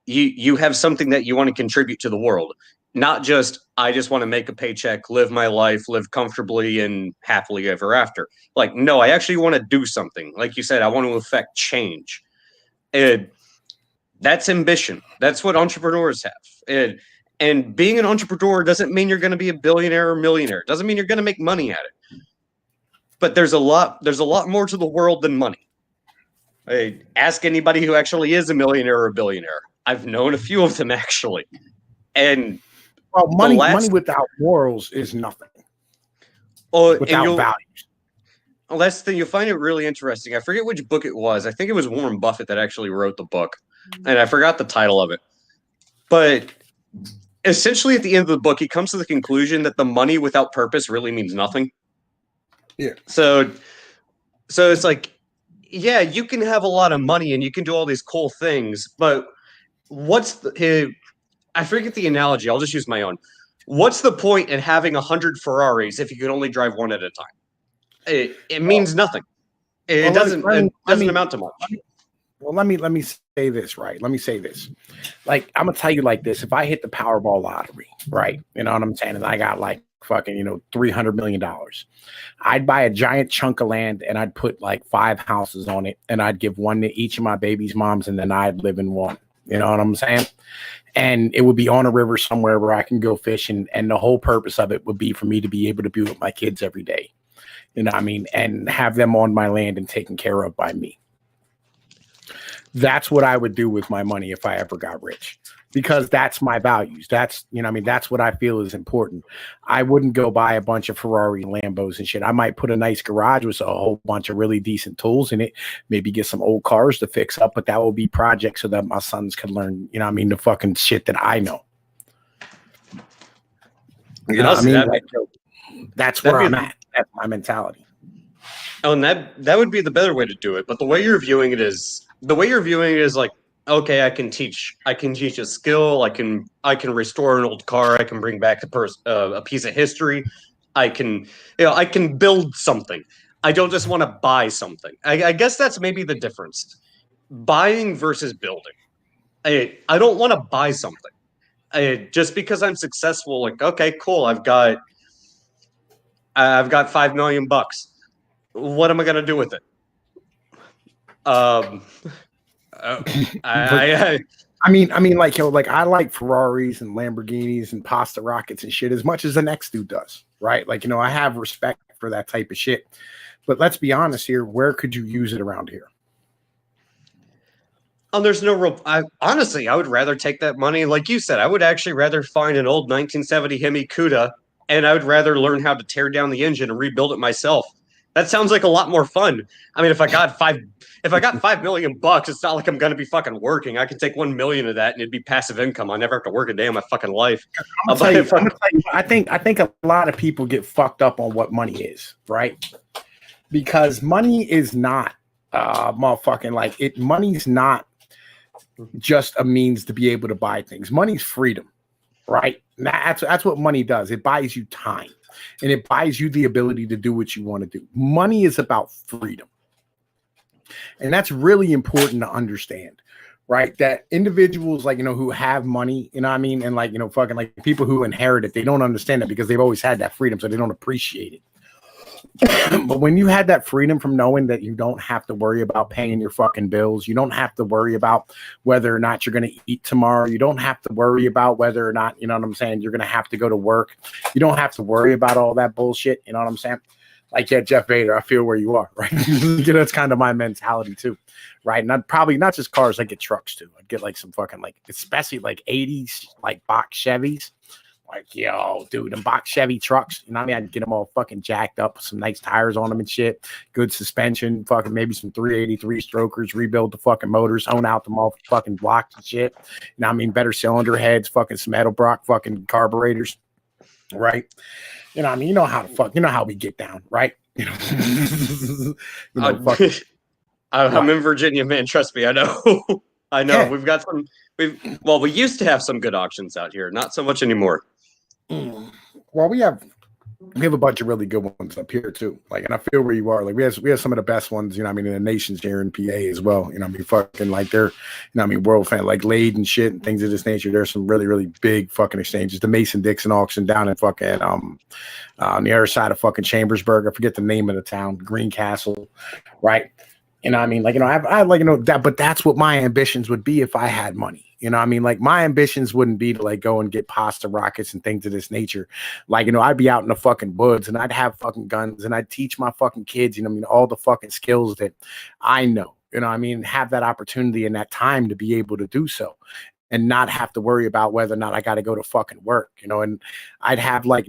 You have something that you want to contribute to the world, not just, I just want to make a paycheck, live my life, live comfortably and happily ever after. Like, no, I actually want to do something. Like you said, I want to affect change. And that's ambition. That's what entrepreneurs have. And being an entrepreneur doesn't mean you're going to be a billionaire or millionaire. It doesn't mean you're going to make money at it. But there's a lot more to the world than money. Ask anybody who actually is a millionaire or a billionaire. I've known a few of them, actually. And
well, money without morals is nothing. Without values.
Last thing, you'll find it really interesting. I forget which book it was. I think it was Warren Buffett that actually wrote the book, and I forgot the title of it. But essentially, at the end of the book, he comes to the conclusion that the money without purpose really means nothing.
Yeah.
So it's like, yeah, you can have a lot of money and you can do all these cool things, but I forget the analogy. I'll just use my own. What's the point in having 100 Ferraris if you can only drive one at a time? It means nothing. It doesn't amount to much.
Well, let me say this, right? Let me say this. Like, I'm gonna tell you like this: if I hit the Powerball lottery, right? You know what I'm saying? And I got like fucking, you know, $300 million. I'd buy a giant chunk of land and I'd put like 5 houses on it, and I'd give one to each of my baby's moms, and then I'd live in one. You know what I'm saying? And it would be on a river somewhere where I can go fishing. And the whole purpose of it would be for me to be able to be with my kids every day. You know what I mean? And have them on my land and taken care of by me. That's what I would do with my money if I ever got rich, because that's my values. That's, you know what I mean? That's what I feel is important. I wouldn't go buy a bunch of Ferrari Lambos and shit. I might put a nice garage with a whole bunch of really decent tools in it, maybe get some old cars to fix up, but that will be projects so that my sons can learn, you know what I mean, the fucking shit that I know. You know what I mean? That's where I'm at. That's my mentality.
Oh, and that would be the better way to do it. But the way you're viewing it is like, okay, I can teach a skill. I can restore an old car. I can bring back a piece of history. I can build something. I don't just want to buy something. I guess that's maybe the difference. Buying versus building. I don't want to buy something. Just because I'm successful, like, okay, cool. I've got $5 million. What am I gonna do with it? I
mean, like, yo, like, I like Ferraris and Lamborghinis and pasta rockets and shit as much as the next dude does, right? Like, you know, I have respect for that type of shit. But let's be honest here. Where could you use it around here?
there's no real. Honestly, I would rather take that money, like you said. I would actually rather find an old 1970 Hemi Cuda, and I would rather learn how to tear down the engine and rebuild it myself. That sounds like a lot more fun. I mean, if I got $5 million, it's not like I'm gonna be fucking working. I could take 1 million of that and it'd be passive income. I never have to work a day in my fucking life.
I'm gonna tell you, I think a lot of people get fucked up on what money is, right? Because money is not motherfucking like it. Money's not just a means to be able to buy things. Money's freedom, right? That's what money does. It buys you time. And it buys you the ability to do what you want to do. Money is about freedom. And that's really important to understand, right? That individuals like, who have money, you know what I mean? And like, fucking like people who inherit it, they don't understand it because they've always had that freedom. So they don't appreciate it. But when you had that freedom from knowing that you don't have to worry about paying your fucking bills, you don't have to worry about whether or not you're going to eat tomorrow. You don't have to worry about whether or not, you know what I'm saying, you're going to have to go to work. You don't have to worry about all that bullshit. You know what I'm saying? Like, yeah, Jeff Vader, I feel where you are, right? That's kind of my mentality too, right? And I'd probably not just cars, I get trucks too. I'd get like some fucking like, especially like 80s, like box Chevys. Like, yo, dude, them box Chevy trucks, you know what I mean? I'd get them all fucking jacked up with some nice tires on them and shit. Good suspension, fucking maybe some 383 strokers, rebuild the fucking motors, hone out them all fucking blocks and shit. You know what I mean? Better cylinder heads, fucking some Edelbrock fucking carburetors, right? You know what I mean? You know how how we get down, right?
I'm in Virginia, man. Trust me, I know. I know. Yeah. We used to have some good auctions out here, not so much anymore.
Well, we have a bunch of really good ones up here too. Like, and I feel where you are. Like, we have some of the best ones, you know what I mean, in the nations here in PA as well. You know what I mean? Fucking like they're, you know what I mean, world fan, like Lade and shit and things of this nature. There's some really, really big fucking exchanges. The Mason-Dixon auction down in fucking on the other side of fucking Chambersburg. I forget the name of the town, Greencastle, right? You know what I mean? Like, I like, that, but that's what my ambitions would be if I had money. You know what I mean? Like, my ambitions wouldn't be to like go and get pasta rockets and things of this nature. Like, I'd be out in the fucking woods and I'd have fucking guns and I'd teach my fucking kids, you know what I mean, all the fucking skills that I know, you know what I mean, have that opportunity and that time to be able to do so. And not have to worry about whether or not I got to go to fucking work, and I'd have like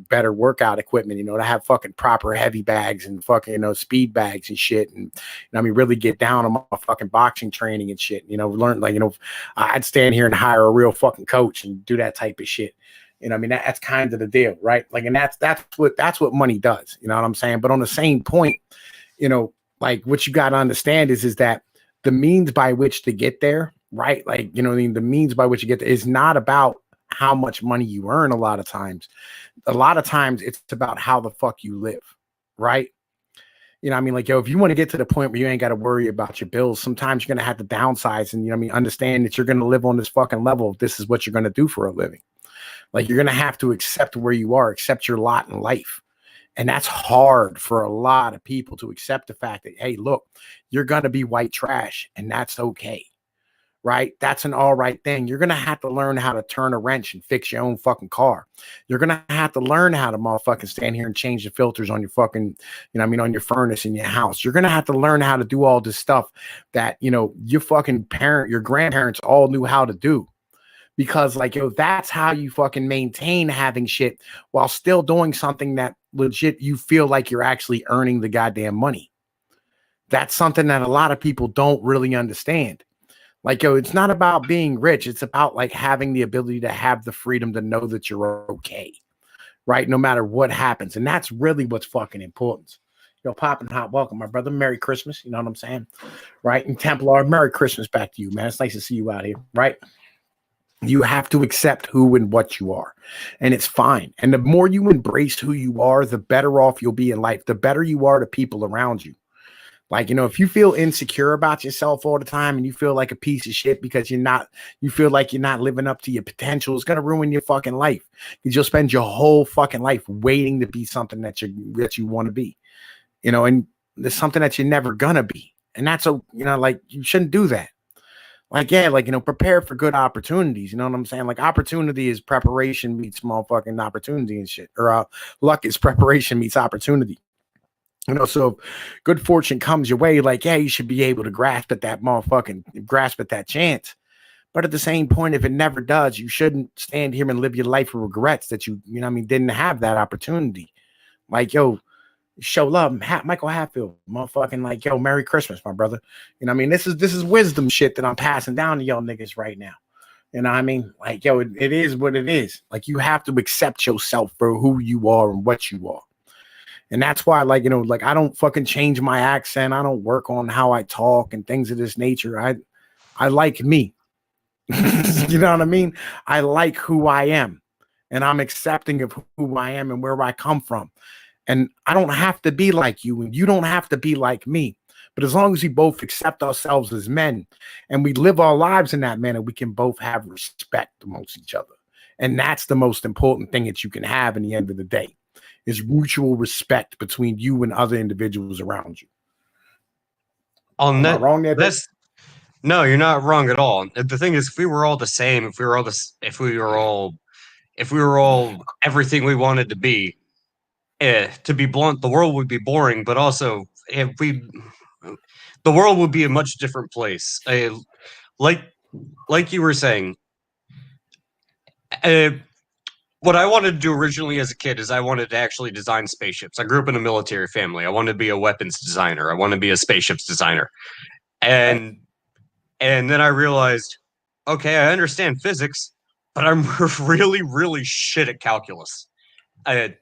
better workout equipment, to have fucking proper heavy bags and fucking, speed bags and shit. And, really get down on my fucking boxing training and shit, learn I'd stand here and hire a real fucking coach and do that type of shit. That's kind of the deal, right? Like, and that's what money does, you know what I'm saying? But on the same point, like what you got to understand is that the means by which to get there, right? Like, the means by which you get there is not about how much money you earn. A lot of times it's about how the fuck you live, right? Like, yo, if you want to get to the point where you ain't got to worry about your bills, sometimes you're going to have to downsize and, understand that you're going to live on this fucking level. If this is what you're going to do for a living. Like, you're going to have to accept where you are, accept your lot in life. And that's hard for a lot of people to accept the fact that, hey, look, you're going to be white trash and that's okay. Right? That's an all right thing. You're going to have to learn how to turn a wrench and fix your own fucking car. You're going to have to learn how to motherfucking stand here and change the filters on your fucking, on your furnace in your house. You're going to have to learn how to do all this stuff that, your fucking your grandparents all knew how to do. Because like, that's how you fucking maintain having shit while still doing something that legit you feel like you're actually earning the goddamn money. That's something that a lot of people don't really understand. Like, it's not about being rich. It's about like having the ability to have the freedom to know that you're okay, right? No matter what happens. And that's really what's fucking important. Poppin' Hot, welcome, my brother. Merry Christmas. You know what I'm saying? Right? And Templar, Merry Christmas back to you, man. It's nice to see you out here, right? You have to accept who and what you are. And it's fine. And the more you embrace who you are, the better off you'll be in life. The better you are to people around you. Like, if you feel insecure about yourself all the time and you feel like a piece of shit because you feel like you're not living up to your potential, it's going to ruin your fucking life. Because you'll spend your whole fucking life waiting to be something that you want to be, and there's something that you're never going to be. And that's, like, you shouldn't do that. Like, yeah, like, prepare for good opportunities. You know what I'm saying? Like, opportunity is preparation meets motherfucking opportunity and shit. Or luck is preparation meets opportunity. So if good fortune comes your way, like, yeah, you should be able to grasp at that chance. But at the same point, if it never does, you shouldn't stand here and live your life with regrets that you didn't have that opportunity. Like, yo, Show love, Michael Hatfield, motherfucking like, yo, Merry Christmas, my brother. You know what I mean? This is wisdom shit that I'm passing down to y'all niggas right now. You know what I mean? Like, yo, it is what it is. Like, you have to accept yourself for who you are and what you are. And that's why, like, you know, like, I don't fucking change my accent. I don't work on how I talk and things of this nature. I like me. You know what I mean? I like who I am. And I'm accepting of who I am and where I come from. And I don't have to be like you, and you don't have to be like me. But as long as we both accept ourselves as men and we live our lives in that manner, we can both have respect amongst each other. And that's the most important thing that you can have in the end of the day, is mutual respect between you and other individuals around you.
On
Am I wrong there?
No, you're not wrong at all. The thing is, if we were all the same, if we were all everything we wanted to be blunt, the world would be boring. But also, the world would be a much different place. Like you were saying, what I wanted to do originally as a kid is I wanted to actually design spaceships. I grew up in a military family. I wanted to be a weapons designer. I wanted to be a spaceships designer. And then I realized, okay, I understand physics, but I'm really, really shit at calculus. I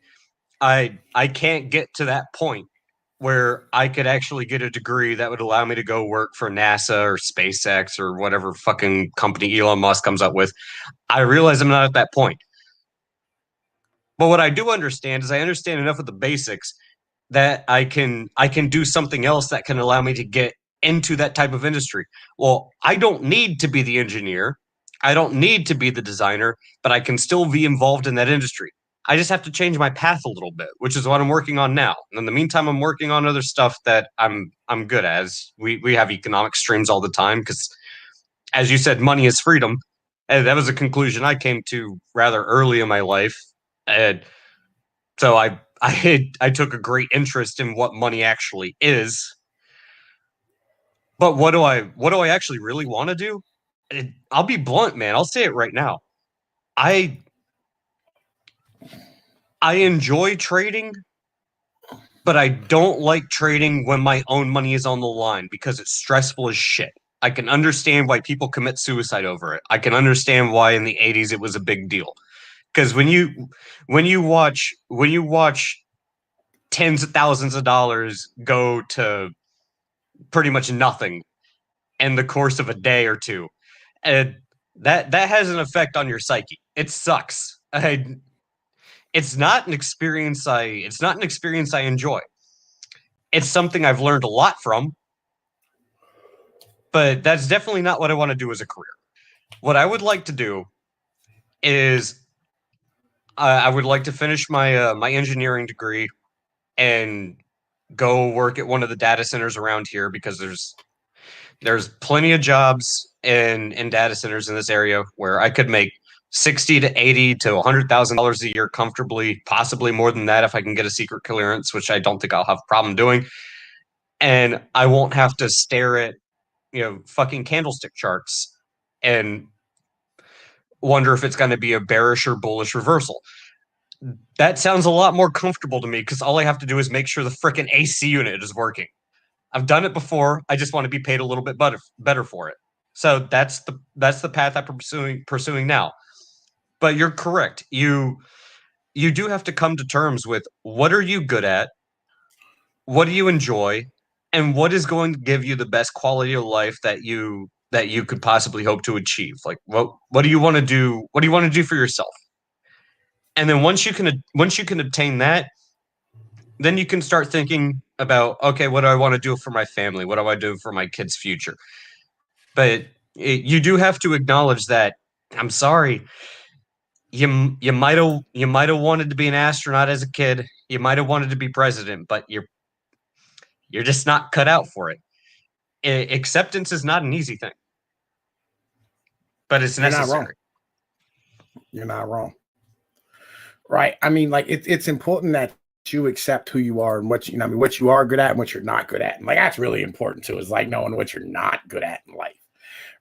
can't get to that point where I could actually get a degree that would allow me to go work for NASA or SpaceX or whatever fucking company Elon Musk comes up with. I realize I'm not at that point. But what I do understand is I understand enough of the basics that I can do something else that can allow me to get into that type of industry. Well, I don't need to be the engineer. I don't need to be the designer, but I can still be involved in that industry. I just have to change my path a little bit, which is what I'm working on now. And in the meantime, I'm working on other stuff that I'm good at. As we have economic streams all the time because, as you said, money is freedom. And that was a conclusion I came to rather early in my life. And so I took a great interest in what money actually is. But what do I actually really want to do? I'll be blunt, man. I'll say it right now. I enjoy trading, but I don't like trading when my own money is on the line because it's stressful as shit. I can understand why people commit suicide over it. I can understand why in the 80s it was a big deal. Because when you watch tens of thousands of dollars go to pretty much nothing in the course of a day or two, and that has an effect on your psyche. It sucks. It's not an experience I enjoy. It's something I've learned a lot from, but that's definitely not what I want to do as a career. What I would like to do is I would like to finish my my engineering degree and go work at one of the data centers around here because there's plenty of jobs in data centers in this area where I could make $60,000 to $80,000 to $100,000 a year comfortably, possibly more than that if I can get a secret clearance, which I don't think I'll have a problem doing. And I won't have to stare at, fucking candlestick charts and wonder if it's going to be a bearish or bullish reversal. That sounds a lot more comfortable to me because all I have to do is make sure the frickin' AC unit is working. I've done it before. I just want to be paid a little bit better for it. So that's the path I'm pursuing now. But you're correct. You do have to come to terms with what are you good at, what do you enjoy, and what is going to give you the best quality of life that you could possibly hope to achieve. Like what do you want to do? What do you want to do for yourself? And then once you can obtain that, then you can start thinking about, okay, what do I want to do for my family? What do I do for my kids' future? But you do have to acknowledge that, I'm sorry, you might have wanted to be an astronaut as a kid. You might have wanted to be president, but you're just not cut out for it. Acceptance is not an easy thing, but it's necessary.
You're not wrong. Right. I mean, like it's important that you accept who you are and what you are good at and what you're not good at. And like that's really important too, is like knowing what you're not good at in life.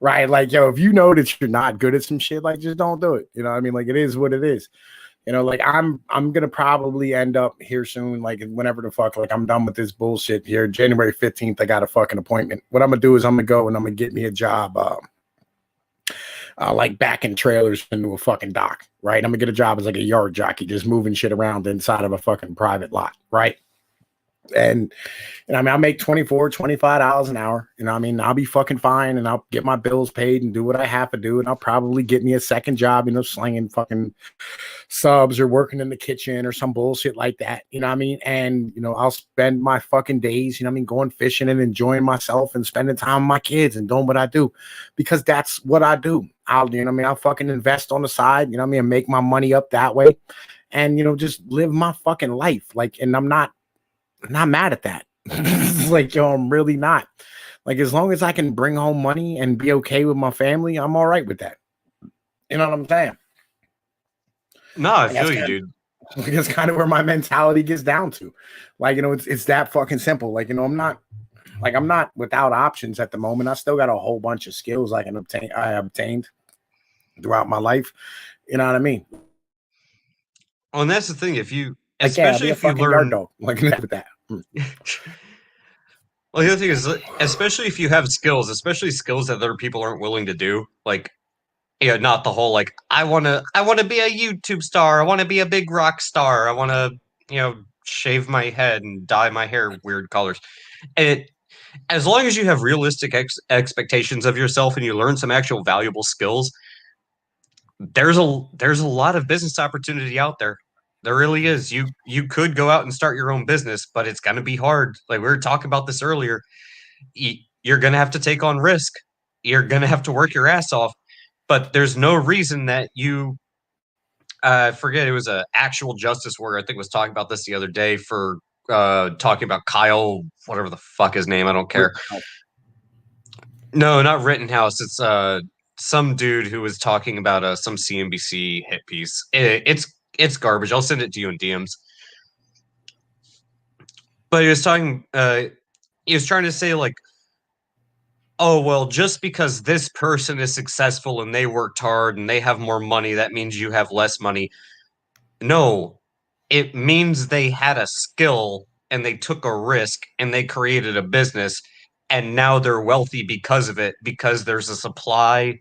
Right. Like, if you know that you're not good at some shit, like just don't do it. You know what I mean? Like it is what it is. You know, like I'm gonna probably end up here soon, like whenever the fuck, like I'm done with this bullshit here. January 15th, I got a fucking appointment. What I'm gonna do is I'm gonna go and I'm gonna get me a job, like back in trailers into a fucking dock, right? I'm gonna get a job as like a yard jockey, just moving shit around inside of a fucking private lot, right? And I mean, I'll make $24-$25 an hour. You know, I mean, I'll be fucking fine and I'll get my bills paid and do what I have to do. And I'll probably get me a second job, you know, slinging fucking subs or working in the kitchen or some bullshit like that. You know what I mean? And, you know, I'll spend my fucking days, you know what I mean, going fishing and enjoying myself and spending time with my kids and doing what I do because that's what I do. I'll, you know what I mean? I'll fucking invest on the side, you know what I mean, and make my money up that way and, you know, just live my fucking life. Like, and I'm not mad at that. Like, yo, I'm really not. Like, as long as I can bring home money and be okay with my family, I'm all right with that. You know what I'm saying?
No, I feel you, dude.
That's kind of where my mentality gets down to. Like, you know, it's that fucking simple. Like, you know, I'm not without options at the moment. I still got a whole bunch of skills I obtained throughout my life. You know what I mean?
Well, and that's the thing. If you,
Like,
especially
yeah,
if you
yard
learn,
dog. Like that.
well, the other thing is, especially if you have skills, especially skills that other people aren't willing to do, like, you know, not the whole like I want to be a YouTube star, I want to be a big rock star, I want to, you know, shave my head and dye my hair weird colors. And as long as you have realistic expectations of yourself and you learn some actual valuable skills, there's a lot of business opportunity out there. There really is. You could go out and start your own business, but it's going to be hard. Like we were talking about this earlier, you're going to have to take on risk. You're going to have to work your ass off. But there's no reason that you I forget, it was a actual justice warrior, I think was talking about this the other day for talking about Kyle, whatever the fuck his name, I don't care. No, not Rittenhouse. It's some dude who was talking about some CNBC hit piece. It's garbage. I'll send it to you in DMs. But he was talking. He was trying to say like, oh well, just because this person is successful and they worked hard and they have more money, that means you have less money. No, it means they had a skill and they took a risk and they created a business and now they're wealthy because of it, because there's a supply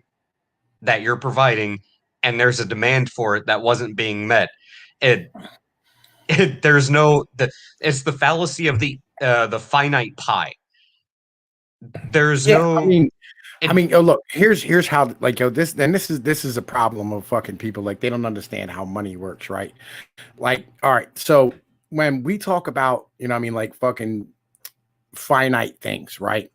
that you're providing and there's a demand for it that wasn't being met. There's no it's the fallacy of the finite pie. There's no
I mean, oh, look, here's how, like, yo, this is a problem of fucking people. Like, they don't understand how money works, right? Like, all right, so when we talk about, you know what I mean, like fucking finite things, right?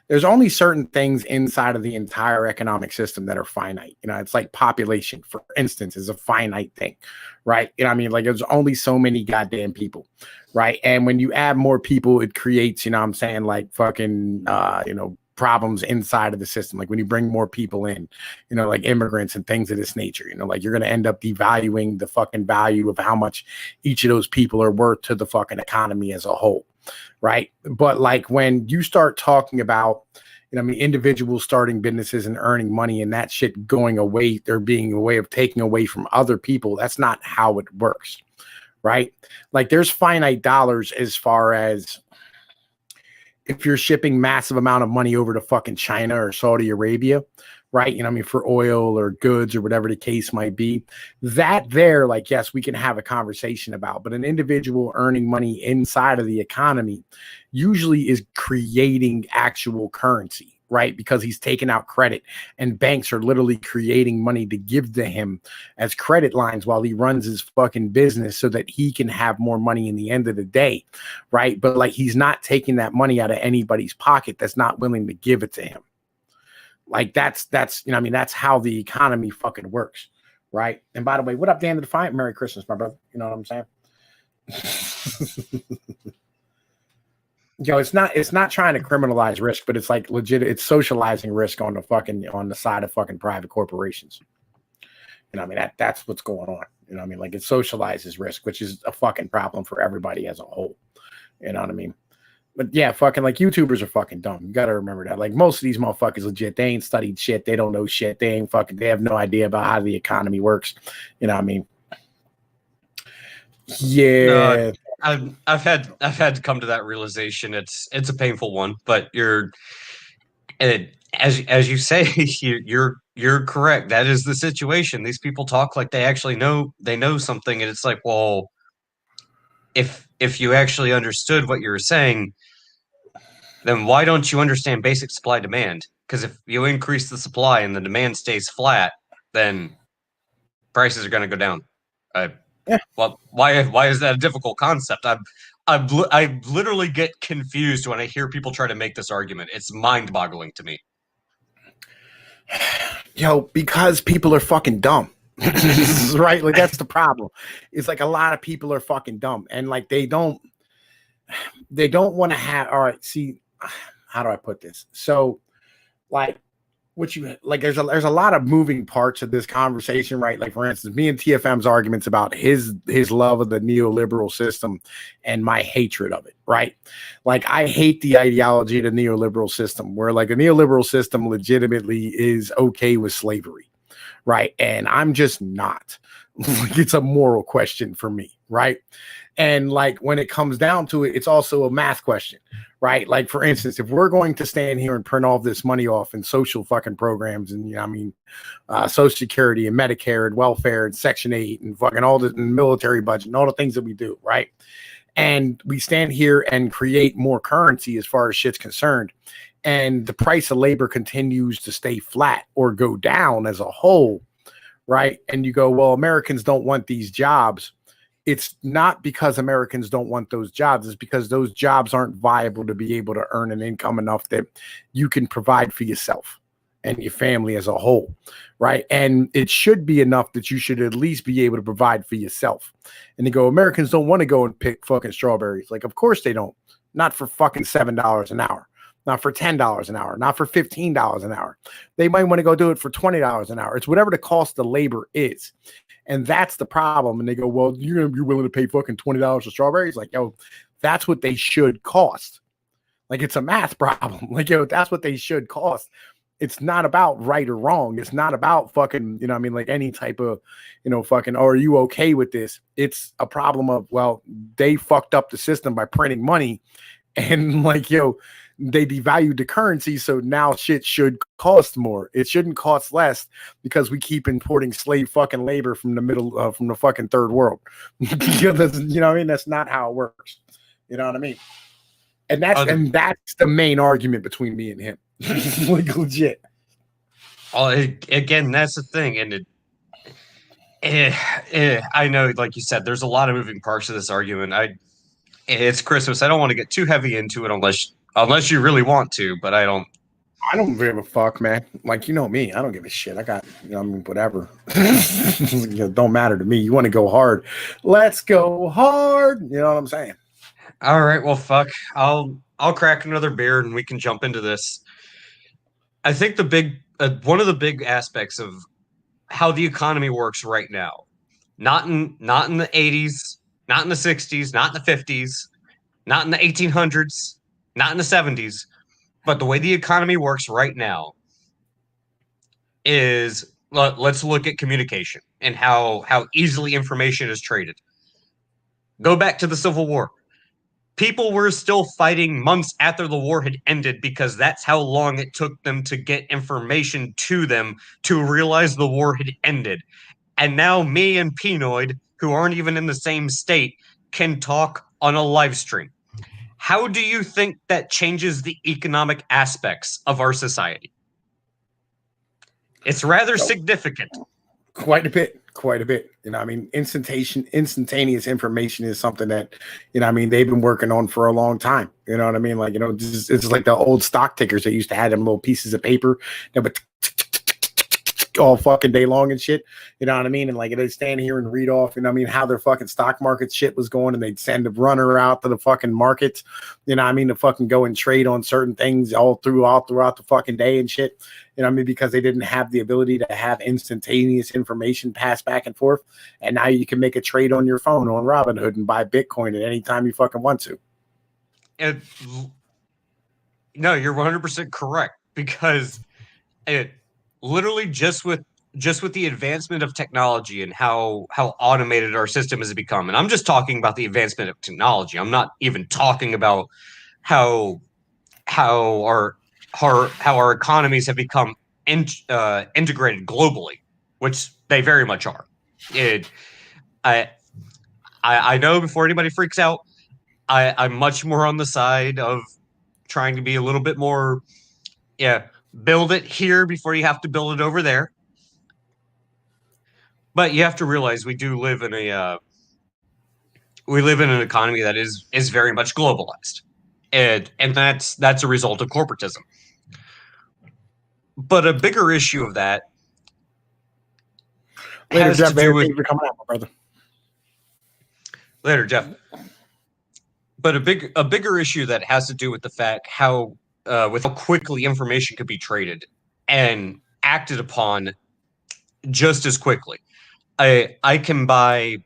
There's only certain things inside of the entire economic system that are finite. You know, it's like population, for instance, is a finite thing, right? You know what I mean? Like, there's only so many goddamn people, right? And when you add more people, it creates, you know what I'm saying, like fucking, you know, problems inside of the system. Like when you bring more people in, you know, like immigrants and things of this nature, you know, like you're going to end up devaluing the fucking value of how much each of those people are worth to the fucking economy as a whole. Right. But like when you start talking about, you know, I mean, individuals starting businesses and earning money and that shit going away, there being a way of taking away from other people. That's not how it works. Right. Like there's finite dollars as far as if you're shipping massive amount of money over to fucking China or Saudi Arabia, right? You know, I mean, for oil or goods or whatever the case might be, that there, like, yes, we can have a conversation about, but an individual earning money inside of the economy usually is creating actual currency, right? Because he's taking out credit and banks are literally creating money to give to him as credit lines while he runs his fucking business so that he can have more money in the end of the day, right? But like, he's not taking that money out of anybody's pocket that's not willing to give it to him. Like that's, you know, I mean, that's how the economy fucking works. Right. And by the way, what up, Dan the Defiant? Merry Christmas, my brother. You know what I'm saying? Yo, it's not trying to criminalize risk, but it's like legit. It's socializing risk on the side of fucking private corporations. You know what I mean? That's what's going on. You know what I mean? Like it socializes risk, which is a fucking problem for everybody as a whole. You know what I mean? But yeah, fucking like YouTubers are fucking dumb. You got to remember that. Like most of these motherfuckers legit, they ain't studied shit. They don't know shit. They have no idea about how the economy works. You know what I mean? Yeah.
I've had to come to that realization. It's a painful one, but as you say, you're correct. That is the situation. These people talk like they actually know something, and it's like, well, if you actually understood what you were saying, then why don't you understand basic supply demand? Because if you increase the supply and the demand stays flat, then prices are going to go down.
Yeah.
Well, why is that a difficult concept? I literally get confused when I hear people try to make this argument. It's mind-boggling to me.
Yo, because people are fucking dumb. Right? Like, that's the problem. It's like a lot of people are fucking dumb, and like they don't want to have. All right, see, how do I put this? So, like, what you like, there's a lot of moving parts of this conversation, right? Like, for instance, me and TFM's arguments about his love of the neoliberal system and my hatred of it, right? Like, I hate the ideology of the neoliberal system, where like a neoliberal system legitimately is okay with slavery, right? And I'm just not. Like, it's a moral question for me, right? And like, when it comes down to it, it's also a math question, right? Like, for instance, if we're going to stand here and print all this money off in social fucking programs and, you know, I mean, Social Security and Medicare and welfare and Section 8 and fucking all the military budget and all the things that we do, right? And we stand here and create more currency as far as shit's concerned, and the price of labor continues to stay flat or go down as a whole, right? And you go, well, Americans don't want these jobs. It's not because Americans don't want those jobs. It's because those jobs aren't viable to be able to earn an income enough that you can provide for yourself and your family as a whole, right? And it should be enough that you should at least be able to provide for yourself. And they go, Americans don't want to go and pick fucking strawberries. Like, of course they don't. Not for fucking $7 an hour. Not for $10 an hour. Not for $15 an hour. They might want to go do it for $20 an hour. It's whatever the cost of labor is. And that's the problem. And they go, well, you're willing to pay fucking $20 for strawberries? Like, yo, that's what they should cost. Like, it's a math problem. Like, yo, that's what they should cost. It's not about right or wrong. It's not about fucking, you know what I mean, like any type of, you know, fucking, oh, are you okay with this? It's a problem of, well, they fucked up the system by printing money, and like, yo, they devalued the currency, so now shit should cost more. It shouldn't cost less because we keep importing slave fucking labor from the fucking third world. You know what I mean? That's not how it works. You know what I mean? And that's the main argument between me and him. Like, legit.
Oh, again, that's the thing, and I know, like you said, there's a lot of moving parts to this argument. It's Christmas. I don't want to get too heavy into it unless you really want to, but I don't
give a fuck, man. Like, you know me, I don't give a shit. I got, you know, I mean, whatever. It don't matter to me. You want to go hard? Let's go hard. You know what I'm saying?
All right. Well, fuck. I'll crack another beer and we can jump into this. I think one of the big aspects of how the economy works right now, not in the 80s, not in the 60s, not in the 50s, not in the 1800s, not in the 70s, but the way the economy works right now is, let's look at communication and how easily information is traded. Go back to the Civil War. People were still fighting months after the war had ended because that's how long it took them to get information to them to realize the war had ended. And now me and Pinoid, who aren't even in the same state, can talk on a live stream. How do you think that changes the economic aspects of our society? It's rather significant.
Quite a bit. You know, I mean, instantaneous information is something that, you know, I mean, they've been working on for a long time. You know what I mean? Like, you know, it's like the old stock tickers that used to have them little pieces of paper that would all fucking day long and shit. You know what I mean? And like, they'd stand here and read off, you know what I mean, how their fucking stock market shit was going, and they'd send a runner out to the fucking markets, you know what I mean, to fucking go and trade on certain things all throughout the fucking day and shit. You know what I mean? Because they didn't have the ability to have instantaneous information passed back and forth. And now you can make a trade on your phone on Robinhood and buy Bitcoin at any time you fucking want to.
No, you're 100% correct, because it literally just with just with the advancement of technology and how automated our system has become, and I'm just talking about the advancement of technology. I'm not even talking about how how our how our economies have become integrated globally, which they very much are. It, I, I know before anybody freaks out, I'm much more on the side of trying to be a little bit more, yeah, build it here before you have to build it over there. But you have to realize we do live in a we live in an economy that is very much globalized, and that's a result of corporatism. But a bigger issue of that
Later,
has
Jeff.
to do with
Thank you for coming out, my brother.
later, Jeff. But a bigger issue that has to do with the fact with how quickly information could be traded and acted upon just as quickly. I can buy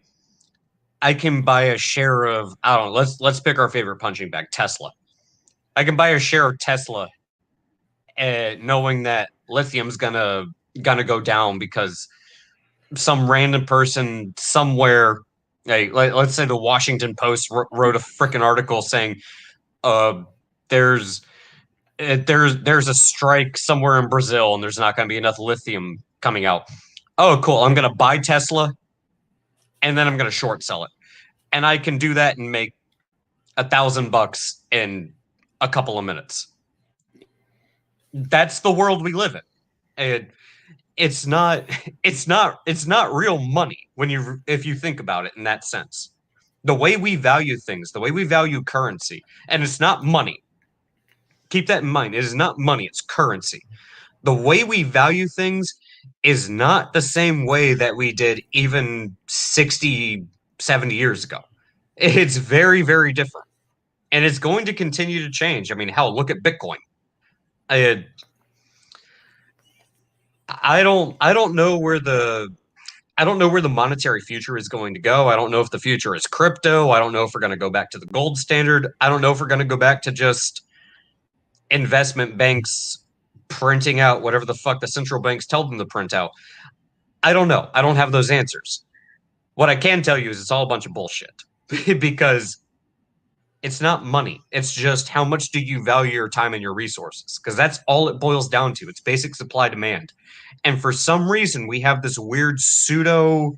a share of, I don't know, let's pick our favorite punching bag, Tesla. I can buy a share of Tesla, knowing that lithium's gonna go down because some random person somewhere, let's say the Washington Post wrote a freaking article saying, there's a strike somewhere in Brazil and there's not going to be enough lithium coming out. Oh, cool! I'm going to buy Tesla, and then I'm going to short sell it, and I can do that and make $1,000 in a couple of minutes. That's the world we live in. And it's not real money if you think about it in that sense. The way we value things, the way we value currency, and it's not money. Keep that in mind. It is not money, it's currency. The way we value things is not the same way that we did even 60, 70 years ago. It's very, very different. And it's going to continue to change. I mean, hell, look at Bitcoin. I don't know where the monetary future is going to go. I don't know if the future is crypto. I don't know if we're going to go back to the gold standard. I don't know if we're going to go back to just investment banks printing out whatever the fuck the central banks tell them to print out. I don't know. I don't have those answers. What I can tell you is it's all a bunch of bullshit because it's not money. It's just how much do you value your time and your resources, because that's all it boils down to. It's basic supply demand. And for some reason, we have this weird pseudo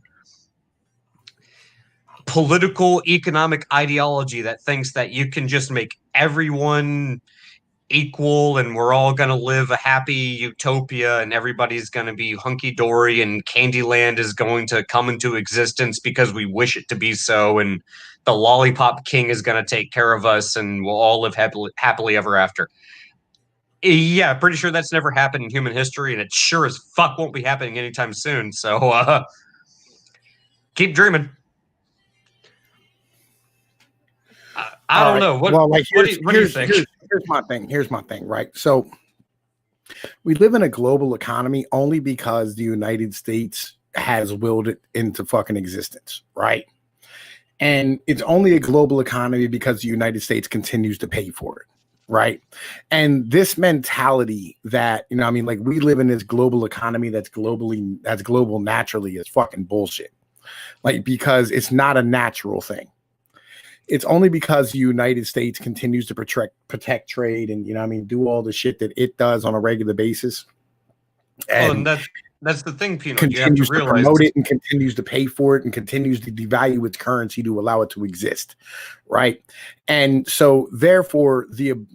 political economic ideology that thinks that you can just make everyone equal and we're all going to live a happy utopia and everybody's going to be hunky-dory and Candyland is going to come into existence because we wish it to be so, and the lollipop king is going to take care of us and we'll all live happily ever after. Yeah, pretty sure that's never happened in human history, and it sure as fuck won't be happening anytime soon. So keep dreaming. I don't know. What do you think?
Here's my thing, right? So we live in a global economy only because the United States has willed it into fucking existence, right? And it's only a global economy because the United States continues to pay for it, right? And this mentality that, you know, I mean, like, we live in this global economy that's global naturally is fucking bullshit. Like, because it's not a natural thing. It's only because the United States continues to protect trade and, you know, I mean, do all the shit that it does on a regular basis. And
that's the thing, Pino.
Continues to promote it and continues to pay for it and continues to devalue its currency to allow it to exist, right? And so, therefore,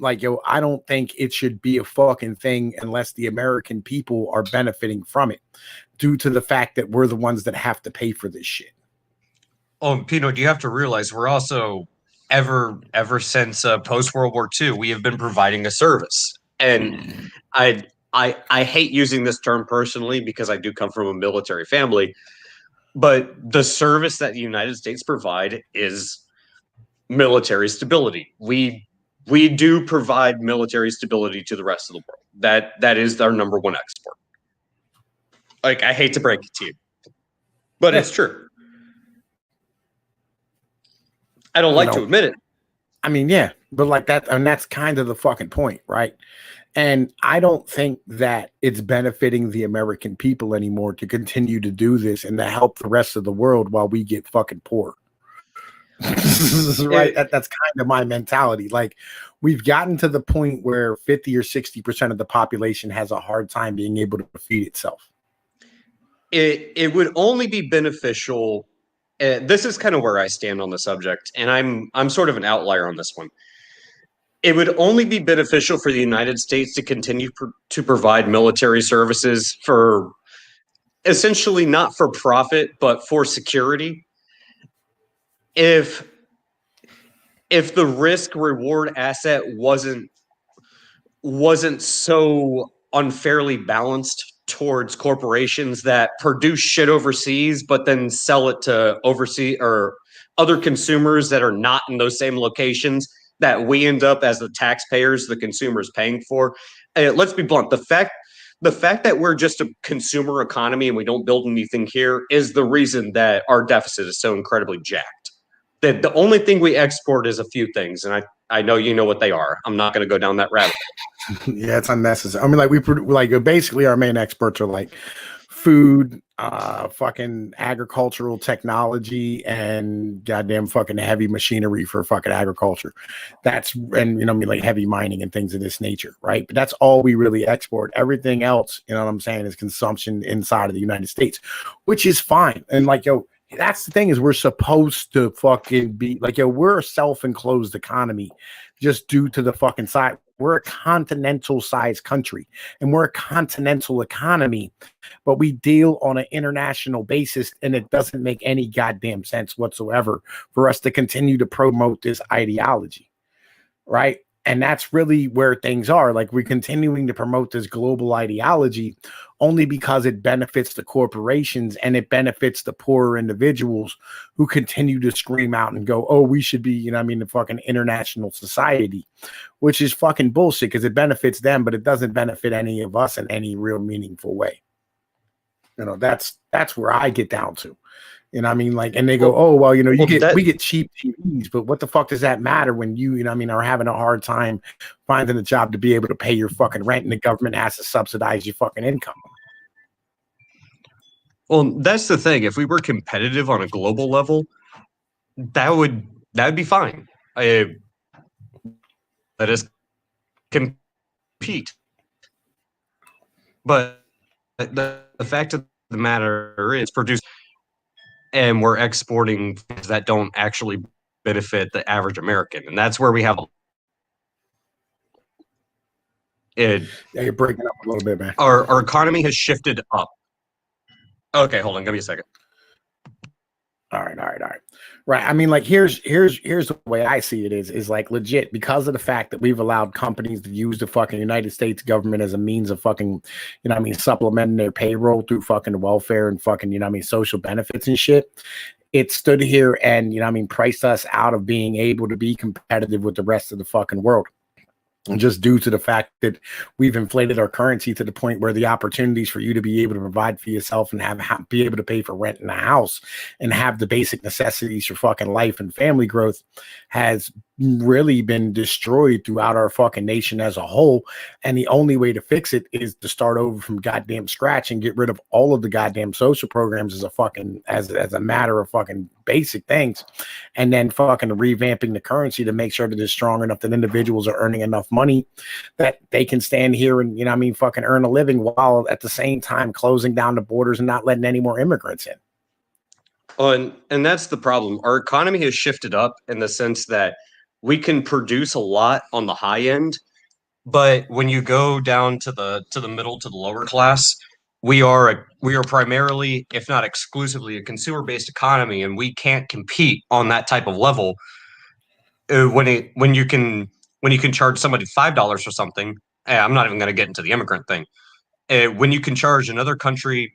I don't think it should be a fucking thing unless the American people are benefiting from it, due to the fact that we're the ones that have to pay for this shit.
Oh, Pino, you have to realize we're also ever since post World War II, we have been providing a service, and I hate using this term personally because I do come from a military family, but the service that the United States provide is military stability. We do provide military stability to the rest of the world. That is our number one export. Like, I hate to break it to you, but it's true. I don't like to admit it.
I mean, yeah, but like that, and that's kind of the fucking point, right? And I don't think that it's benefiting the American people anymore to continue to do this and to help the rest of the world while we get fucking poor. Right? That's kind of my mentality. Like, we've gotten to the point where 50 or 60% of the population has a hard time being able to feed itself.
It would only be beneficial. This is kind of where I stand on the subject, and I'm sort of an outlier on this one. It would only be beneficial for the United States to continue to provide military services for essentially not for profit, but for security. If the risk reward asset wasn't so unfairly balanced towards corporations that produce shit overseas, but then sell it to overseas or other consumers that are not in those same locations, that we end up as the taxpayers, the consumers paying for. Let's be blunt. The fact that we're just a consumer economy and we don't build anything here is the reason that our deficit is so incredibly jacked. That the only thing we export is a few things, and I know you know what they are. I'm not going to go down that rabbit hole.
Yeah, it's unnecessary. I mean, like basically our main exports are like food, fucking agricultural technology, and goddamn fucking heavy machinery for fucking agriculture. And I mean, like heavy mining and things of this nature, right? But that's all we really export. Everything else, you know what I'm saying, is consumption inside of the United States, which is fine. And like, yo, that's the thing, is we're supposed to fucking be like, yo, we're a self-enclosed economy just due to the fucking side. We're a continental sized country and we're a continental economy, but we deal on an international basis, and it doesn't make any goddamn sense whatsoever for us to continue to promote this ideology, right? And that's really where things are. Like, we're continuing to promote this global ideology only because it benefits the corporations and it benefits the poorer individuals who continue to scream out and go, oh, we should be, you know what I mean, the fucking international society, which is fucking bullshit because it benefits them, but it doesn't benefit any of us in any real meaningful way. You know, that's where I get down to. You know what I mean? Like, and they go, oh, well, you know, we get cheap TVs, but what the fuck does that matter when you know what I mean, are having a hard time finding a job to be able to pay your fucking rent and the government has to subsidize your fucking income?
Well, that's the thing. If we were competitive on a global level, that would be fine. Let us compete. But the fact of the matter is, produce, and we're exporting things that don't actually benefit the average American, and that's where we have it.
Yeah, you're breaking up a little bit, man.
Our economy has shifted up. Okay, hold on, give me a second.
All right. Right. I mean, like, here's the way I see it is like legit, because of the fact that we've allowed companies to use the fucking United States government as a means of fucking, you know what I mean, supplementing their payroll through fucking welfare and fucking, you know what I mean, social benefits and shit. It stood here and, you know what I mean, priced us out of being able to be competitive with the rest of the fucking world. And just due to the fact that we've inflated our currency to the point where the opportunities for you to be able to provide for yourself and be able to pay for rent in a house and have the basic necessities for fucking life and family growth has really been destroyed throughout our fucking nation as a whole. And the only way to fix it is to start over from goddamn scratch and get rid of all of the goddamn social programs as a matter of fucking basic things, and then fucking revamping the currency to make sure that it's strong enough that individuals are earning enough money that they can stand here and, you know what I mean, fucking earn a living while at the same time closing down the borders and not letting any more immigrants in.
Oh, and that's the problem. Our economy has shifted up in the sense that we can produce a lot on the high end, but when you go down to the middle, to the lower class, we are primarily, if not exclusively, a consumer-based economy, and we can't compete on that type of level. When you can charge somebody $5 for something, I'm not even going to get into the immigrant thing. When you can charge another country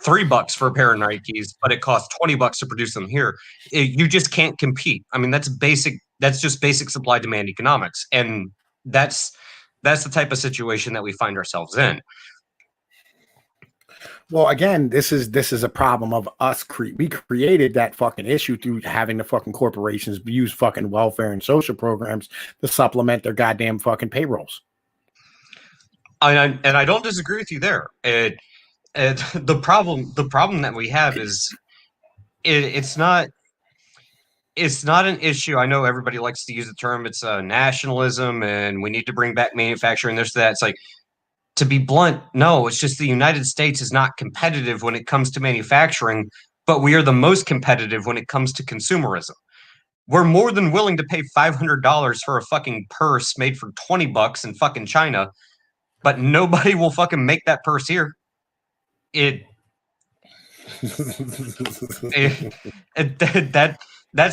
$3 for a pair of Nikes, but it costs $20 to produce them here, you just can't compete. I mean, that's basic. That's just basic supply demand economics, and that's the type of situation that we find ourselves in.
Well, again, this is a problem of us. We created that fucking issue through having the fucking corporations use fucking welfare and social programs to supplement their goddamn fucking payrolls.
and I don't disagree with you there. The problem that we have is it's not an issue. I know everybody likes to use the term it's nationalism and we need to bring back manufacturing, this, that. It's like, to be blunt, no, it's just the United States is not competitive when it comes to manufacturing, but we are the most competitive when it comes to consumerism. We're more than willing to pay $500 for a fucking purse made for $20 in fucking China, but nobody will fucking make that purse here. That's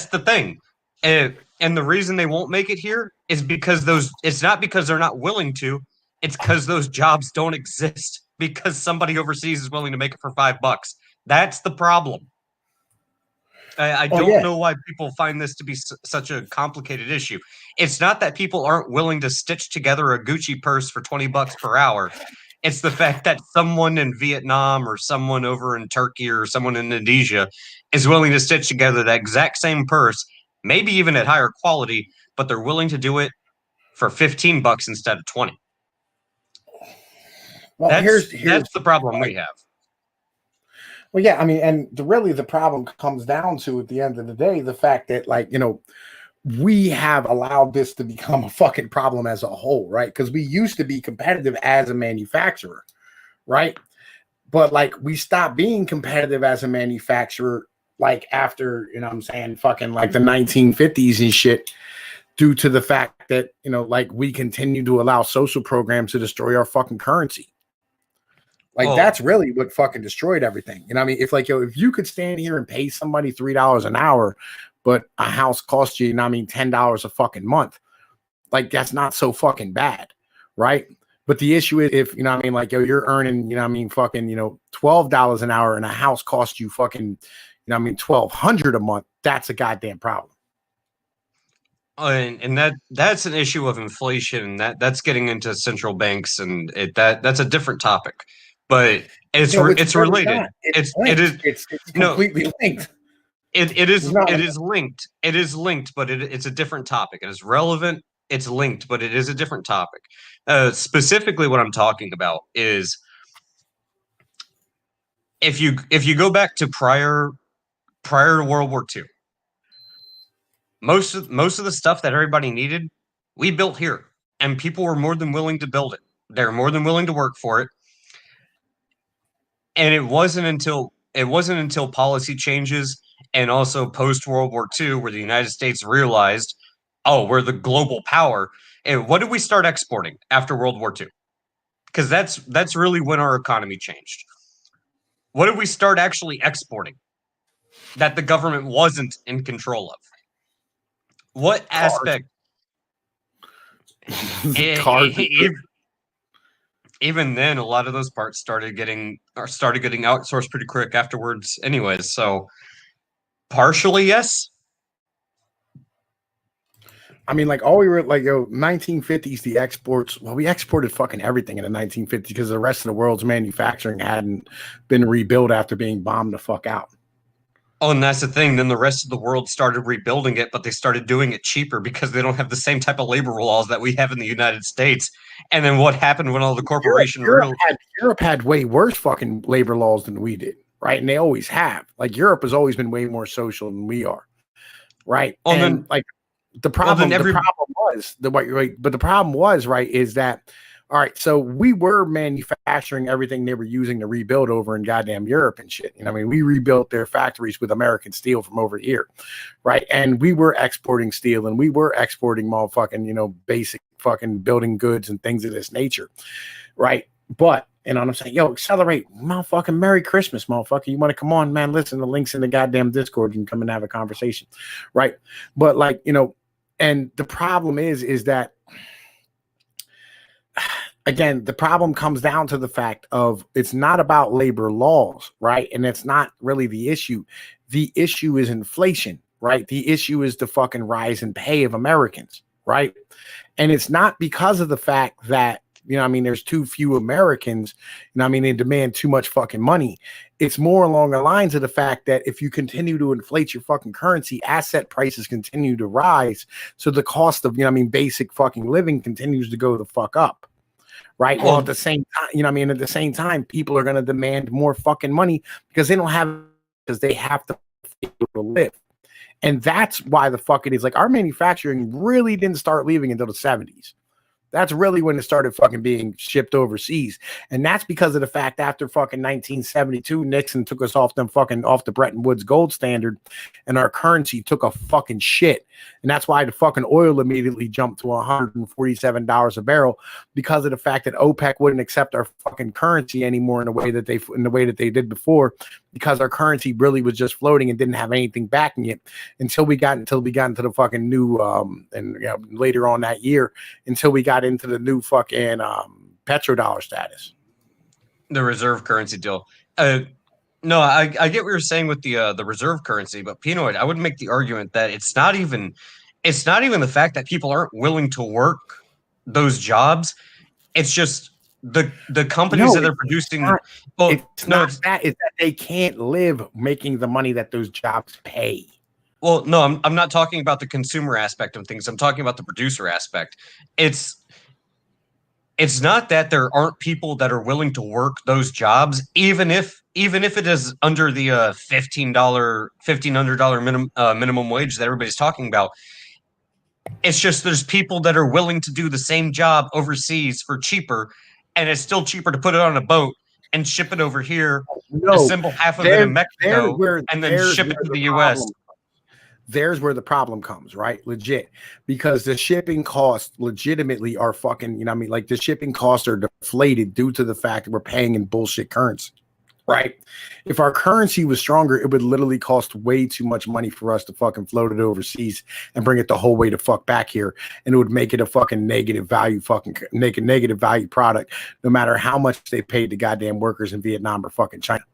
the thing. And the reason they won't make it here is because it's not because they're not willing to, it's because those jobs don't exist because somebody overseas is willing to make it for $5. That's the problem. I don't know why people find this to be such a complicated issue. It's not that people aren't willing to stitch together a Gucci purse for $20 per hour. It's the fact that someone in Vietnam or someone over in Turkey or someone in Indonesia is willing to stitch together that exact same purse, maybe even at higher quality, but they're willing to do it for $15 instead of 20.
Well,
that's the problem we have.
Well, yeah, I mean, and really the problem comes down to, at the end of the day, the fact that, like, you know, we have allowed this to become a fucking problem as a whole, right? Because we used to be competitive as a manufacturer, right? But, like, we stopped being competitive as a manufacturer, like, after, you know what I'm saying, fucking, like, the 1950s and shit, due to the fact that, you know, like, we continue to allow social programs to destroy our fucking currency. Like, that's really what fucking destroyed everything. You know what I mean? If, like, yo, if you could stand here and pay somebody $3 an hour, but a house costs you, you know what I mean, $10 a fucking month, like, that's not so fucking bad, right? But the issue is, if, you know what I mean, like, yo, you're earning, you know what I mean, fucking, you know, $12 an hour and a house costs you fucking, you know what I mean, $1,200 a month, that's a goddamn problem.
And that's an issue of inflation. That's getting into central banks, and that's a different topic. But it's related. It's
completely linked.
It is linked. It is linked, but it's a different topic. It is relevant. It's linked, but it is a different topic. Specifically, what I'm talking about is if you go back to prior to World War II, most of the stuff that everybody needed, we built here, and people were more than willing to build it. They're more than willing to work for it. And it wasn't until policy changes and also post World War II, where the United States realized, oh, we're the global power. And what did we start exporting after World War II? Because that's really when our economy changed. What did we start actually exporting that the government wasn't in control of? What aspect? Even then, a lot of those parts started getting outsourced pretty quick afterwards anyways. So partially, yes.
I mean, like, all we were, like, yo, 1950s, the exports, well, we exported fucking everything in the 1950s because the rest of the world's manufacturing hadn't been rebuilt after being bombed the fuck out.
Oh, and that's the thing. Then the rest of the world started rebuilding it, but they started doing it cheaper because they don't have the same type of labor laws that we have in the United States. And then what happened when all the corporations
Europe had way worse fucking labor laws than we did, right? And they always have. Like, Europe has always been way more social than we are, right?
Well,
and then, like, the problem was, right, is that, all right, so we were manufacturing everything they were using to rebuild over in goddamn Europe and shit. You know, I mean, we rebuilt their factories with American steel from over here, right? And we were exporting steel, and we were exporting motherfucking, you know, basic fucking building goods and things of this nature, right? But, you know what I'm saying? Yo, accelerate, motherfucking Merry Christmas, motherfucker. You want to come on, man? Listen, the link's in the goddamn Discord. You can come and have a conversation, right? But, like, you know, and the problem is that, again, the problem comes down to the fact of it's not about labor laws, right? And it's not really the issue. The issue is inflation, right? The issue is the fucking rise in pay of Americans, right? And it's not because of the fact that, you know, I mean, there's too few Americans, you know, I mean, they demand too much fucking money. It's more along the lines of the fact that if you continue to inflate your fucking currency, asset prices continue to rise. So the cost of, you know, I mean, basic fucking living continues to go the fuck up. right? Well, at the same time, you know what I mean? At the same time, people are going to demand more fucking money because they don't have, because they have to live. And that's why the fuck it is. Like, our manufacturing really didn't start leaving until the 70s. That's really when it started fucking being shipped overseas. And that's because of the fact after fucking 1972, Nixon took us off the Bretton Woods gold standard, and our currency took a fucking shit. And that's why the fucking oil immediately jumped to $147 a barrel, because of the fact that OPEC wouldn't accept our fucking currency anymore in the way that they did before, because our currency really was just floating and didn't have anything backing it until we got into the fucking new and you know, later on that year, until we got into the new fucking petrodollar status,
the reserve currency deal. No, I get what you're saying with the reserve currency, but Pinoid, I would make the argument that it's not even the fact that people aren't willing to work those jobs. It's just the companies that are producing.
It's that they can't live making the money that those jobs pay.
Well, no, I'm not talking about the consumer aspect of things. I'm talking about the producer aspect. It's not that there aren't people that are willing to work those jobs, even if it is under the $1,500 minimum wage that everybody's talking about. It's just there's people that are willing to do the same job overseas for cheaper, and it's still cheaper to put it on a boat and ship it over here, assemble half of it in Mexico, and then ship it to the U.S.
There's where the problem comes, right? Legit. Because the shipping costs legitimately are fucking, you know what I mean? Like, the shipping costs are deflated due to the fact that we're paying in bullshit currency, right? If our currency was stronger, it would literally cost way too much money for us to fucking float it overseas and bring it the whole way to fuck back here. And it would make it a fucking negative value product, no matter how much they paid the goddamn workers in Vietnam or fucking China.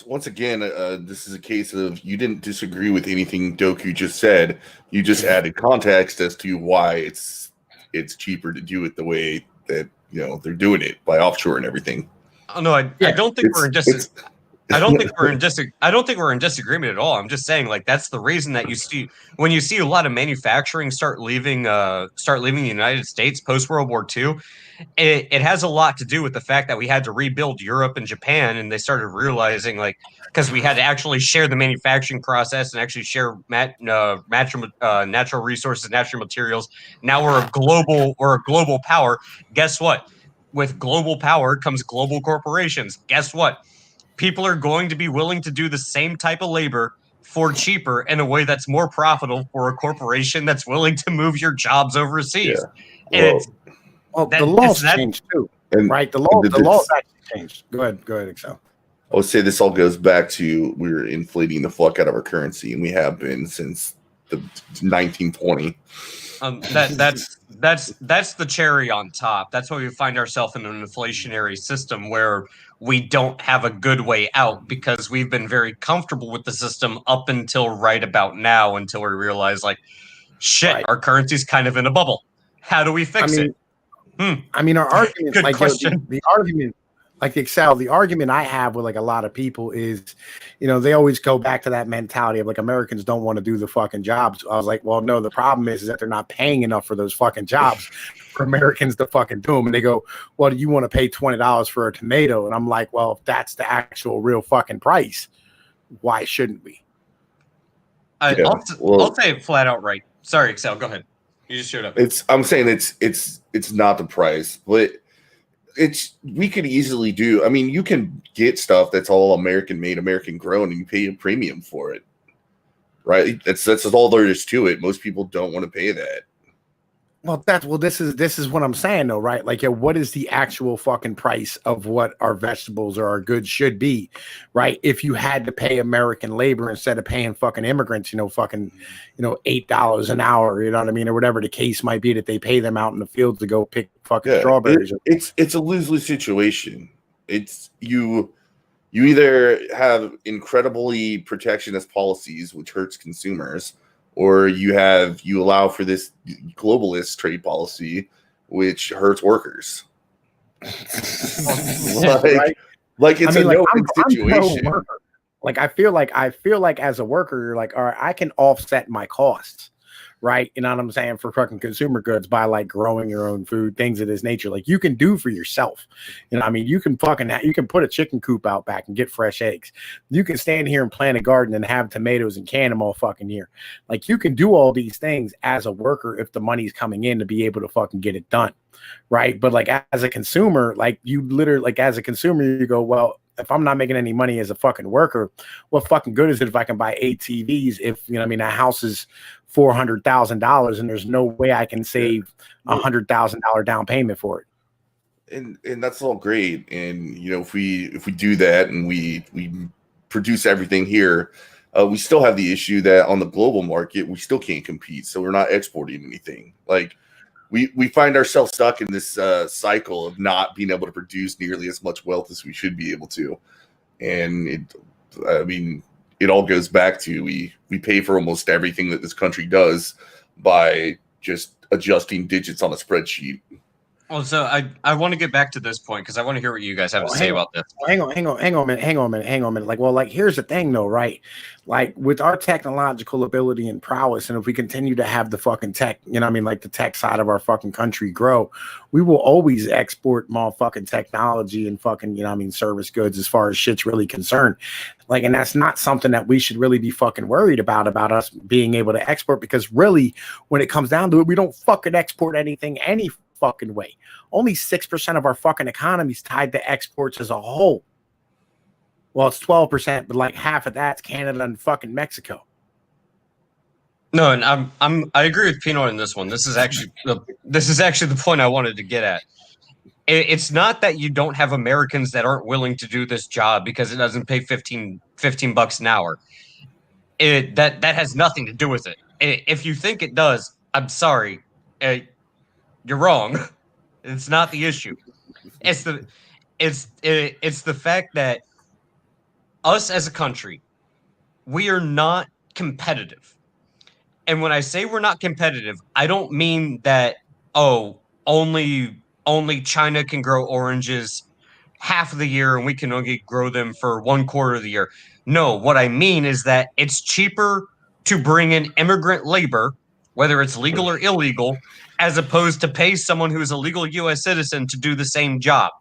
Once again, this is a case of you didn't disagree with anything Doku just said. You just added context as to why it's cheaper to do it the way that, you know, they're doing it by offshore and everything.
Oh no, I don't think we're in I don't think we're in disagreement at all. I'm just saying, like, that's the reason that you see when you see a lot of manufacturing start leaving the United States post World War II. It has a lot to do with the fact that we had to rebuild Europe and Japan, and they started realizing, like, because we had to actually share the manufacturing process and actually share natural resources, natural materials. Now we're a global power. Guess what? With global power comes global corporations. Guess what? People are going to be willing to do the same type of labor for cheaper in a way that's more profitable for a corporation that's willing to move your jobs overseas.
Yeah.
The laws changed too, right? The laws actually changed. Go ahead, Excel.
I would say this all goes back to we're inflating the fuck out of our currency, and we have been since the 1920.
That's the cherry on top. That's why we find ourselves in an inflationary system where we don't have a good way out, because we've been very comfortable with the system up until right about now, until we realize, like, shit, right, our currency's kind of in a bubble. How do we fix it?
I mean, our argument,
Good
like
question.
The argument, like Excel, the argument I have with like a lot of people is, you know, they always go back to that mentality of like Americans don't want to do the fucking jobs. I was like, well, no, the problem is that they're not paying enough for those fucking jobs for Americans to fucking do them. And they go, well, do you want to pay $20 for a tomato? And I'm like, well, if that's the actual real fucking price, why shouldn't we?
I'll say it flat out right. Sorry, Excel, go ahead. You just showed up.
I'm saying it's not the price, but we could easily do. I mean, you can get stuff that's all American made, American grown, and you pay a premium for it, right? That's all there is to it. Most people don't want to pay that.
Well, this is what I'm saying though, right? Like, what is the actual fucking price of what our vegetables or our goods should be, right? If you had to pay American labor instead of paying fucking immigrants, $8 an hour, you know what I mean, or whatever the case might be, that they pay them out in the fields to go pick fucking strawberries.
It's a lose-lose situation. It's you either have incredibly protectionist policies, which hurts consumers, or you allow for this globalist trade policy, which hurts workers. Like it's a no-win situation.
Like I feel like as a worker, you're like, all right, I can offset my costs. right? You know what I'm saying? For fucking consumer goods by like growing your own food, things of this nature. Like you can do for yourself. You know, I mean, you can put a chicken coop out back and get fresh eggs. You can stand here and plant a garden and have tomatoes and can them all fucking year. Like you can do all these things as a worker if the money's coming in to be able to fucking get it done. Right. But like as a consumer, like you literally, like as a consumer, you go, well, if I'm not making any money as a fucking worker, what fucking good is it if I can buy 8 TVs? If, you know what I mean, a house is $400,000 and there's no way I can save $100,000 down payment for it.
And that's all great. And, you know, if we do that and we produce everything here, we still have the issue that on the global market, we still can't compete. So we're not exporting anything. Like we find ourselves stuck in this cycle of not being able to produce nearly as much wealth as we should be able to. And it all goes back to we pay for almost everything that this country does by just adjusting digits on a spreadsheet.
Well, so I want to get back to this point because I want to hear what you guys have to say about this.
Hang on a minute. Like, here's the thing though, right? Like with our technological ability and prowess, and if we continue to have the fucking tech, you know what I mean, like the tech side of our fucking country grow, we will always export motherfucking technology and fucking, you know what I mean, service goods as far as shit's really concerned. Like, and that's not something that we should really be fucking worried about us being able to export, because really when it comes down to it, we don't fucking export anything any fucking way. Only 6% of our fucking economy is tied to exports as a whole. Well, it's 12%, but like half of that's Canada and fucking Mexico.
No, and I agree with Pino in this one. This is actually the point I wanted to get at. It's not that you don't have Americans that aren't willing to do this job because it doesn't pay $15 an hour. That has nothing to do with it. If you think it does, I'm sorry. You're wrong. It's not the issue. It's the fact that us as a country, we are not competitive. And when I say we're not competitive, I don't mean that only China can grow oranges half of the year and we can only grow them for 1/4 of the year. No, what I mean is that it's cheaper to bring in immigrant labor, whether it's legal or illegal, as opposed to pay someone who's a legal U.S. citizen to do the same job.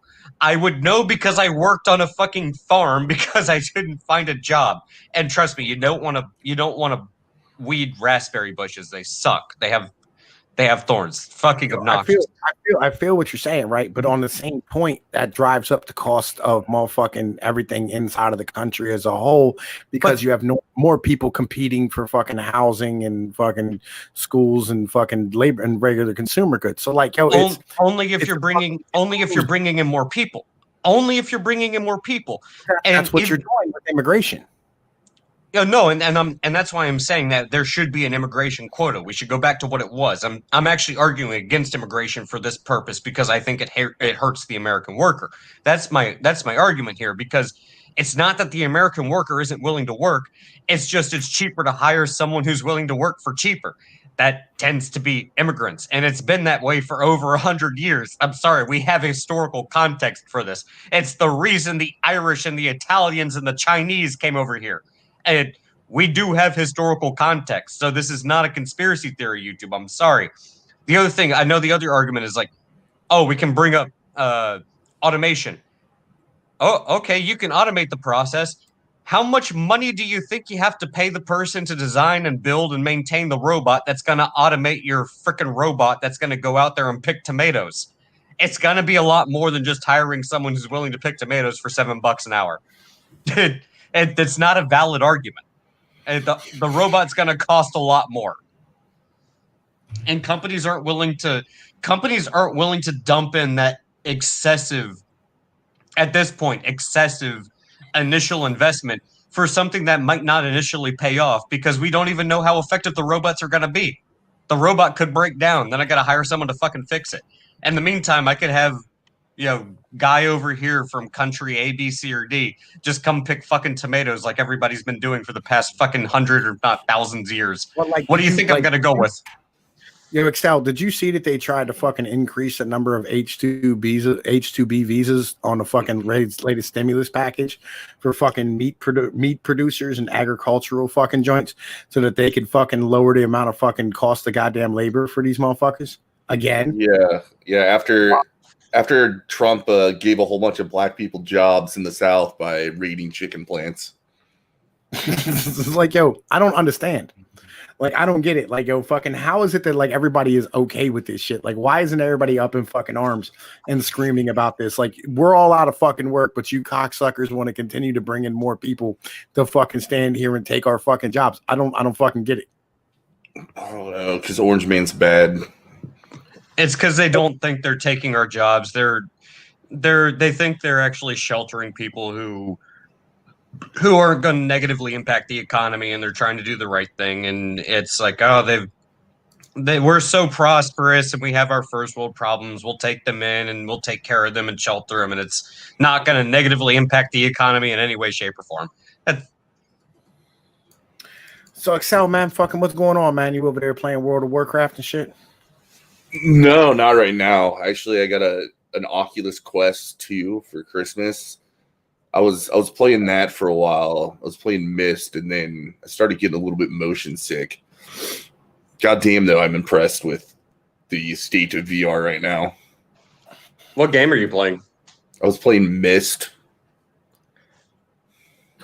I would know because I worked on a fucking farm because I couldn't find a job. And trust me, you don't want to weed raspberry bushes. They suck. They have thorns. Fucking obnoxious.
I feel what you're saying, right? But on the same point, that drives up the cost of motherfucking everything inside of the country as a whole, because you have more people competing for fucking housing and fucking schools and fucking labor and regular consumer goods. So like,
only if you're bringing in more people. Only if you're bringing in more people.
That's what you're doing with immigration.
Yeah, no, and that's why I'm saying that there should be an immigration quota. We should go back to what it was. I'm actually arguing against immigration for this purpose because I think it hurts the American worker. That's my argument here, because it's not that the American worker isn't willing to work. It's just it's cheaper to hire someone who's willing to work for cheaper. That tends to be immigrants, and it's been that way for over 100 years. I'm sorry, we have historical context for this. It's the reason the Irish and the Italians and the Chinese came over here. And we do have historical context. So this is not a conspiracy theory, YouTube. I'm sorry. The other thing, I know the other argument is like, we can bring up automation. Oh, okay, you can automate the process. How much money do you think you have to pay the person to design and build and maintain the robot that's going to automate your freaking robot that's going to go out there and pick tomatoes? It's going to be a lot more than just hiring someone who's willing to pick tomatoes for $7 an hour. And that's not a valid argument. And the robot's going to cost a lot more. And companies aren't willing to dump in that excessive initial investment for something that might not initially pay off, because we don't even know how effective the robots are going to be. The robot could break down. Then I got to hire someone to fucking fix it. In the meantime, I could have, guy over here from country A, B, C, or D just come pick fucking tomatoes like everybody's been doing for the past fucking 100 or not thousands of years.
Well, like,
what do you think I'm going to go with?
Yo, Excel, did you see that they tried to fucking increase the number of H2B visas on the fucking latest stimulus package for fucking meat producers and agricultural fucking joints so that they could fucking lower the amount of fucking cost of goddamn labor for these motherfuckers again?
Yeah. After Trump gave a whole bunch of black people jobs in the South by raiding chicken plants.
It's like, yo, I don't understand. Like, I don't get it. Like, yo, fucking, how is it that like everybody is okay with this shit? Like, why isn't everybody up in fucking arms and screaming about this? Like, we're all out of fucking work, but you cocksuckers want to continue to bring in more people to fucking stand here and take our fucking jobs. I don't fucking get it.
I don't know, because Orange Man's bad.
It's because they don't think they're taking our jobs. They think they're actually sheltering people who aren't going to negatively impact the economy, and they're trying to do the right thing. And it's like, oh, we're so prosperous and we have our first world problems. We'll take them in and we'll take care of them and shelter them, and it's not going to negatively impact the economy in any way, shape, or form.
So, Excel, man, fucking what's going on, man? You over there playing World of Warcraft and shit?
No, not right now. Actually, I got an Oculus Quest 2 for Christmas. I was playing that for a while. I was playing Myst, and then I started getting a little bit motion sick. God damn, though, I'm impressed with the state of VR right now.
What game are you playing?
I was playing Myst.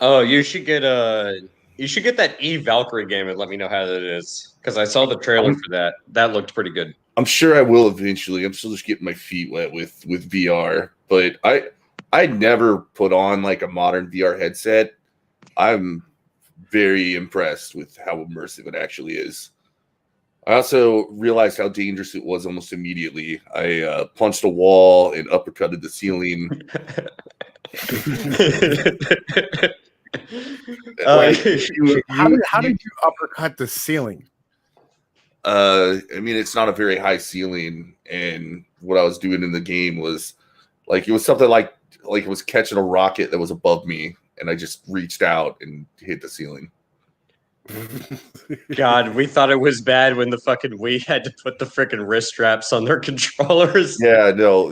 Oh, you should get that Valkyrie game and let me know how that is, because I saw the trailer for that. That looked pretty good.
I'm sure I will eventually. I'm still just getting my feet wet with VR, but I never put on like a modern VR headset. I'm very impressed with how immersive it actually is. I also realized how dangerous it was almost immediately. I punched a wall and uppercutted the ceiling.
How did you uppercut the ceiling?
I mean, it's not a very high ceiling, and what I was doing in the game was like, it was something like it was catching a rocket that was above me, and I just reached out and hit the ceiling.
God, we thought it was bad when the fucking Wii had to put the freaking wrist straps on their controllers.
Yeah, no,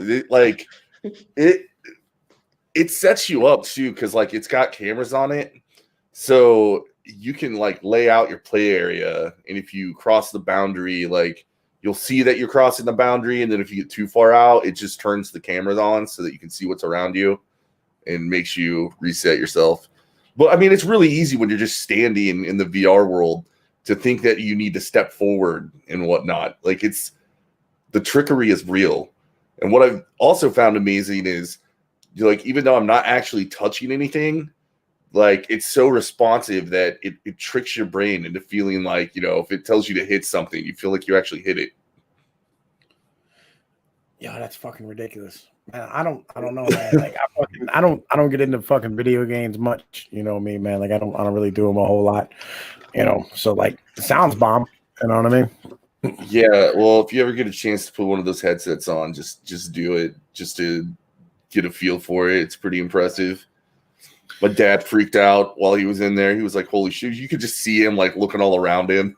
it sets you up too, because like it's got cameras on it, so you can like lay out your play area, and if you cross the boundary, like you'll see that you're crossing the boundary, and then if you get too far out, it just turns the cameras on so that you can see what's around you and makes you reset yourself. But I mean, it's really easy when you're just standing in the VR world to think that you need to step forward and whatnot. Like, it's the trickery is real. And what I've also found amazing is, like, even though I'm not actually touching anything, like, it's so responsive that it tricks your brain into feeling like, you know, if it tells you to hit something, you feel like you actually hit it.
Yeah, that's fucking ridiculous. Man, I don't know, man. Like, I don't get into fucking video games much, you know me, man. Like, I don't really do them a whole lot, you know. So like, it sounds bomb, you know what I mean?
Yeah, well, if you ever get a chance to put one of those headsets on, just do it, just to get a feel for it. It's pretty impressive. My dad freaked out while he was in there. He was like, "Holy shit!" You could just see him like looking all around him.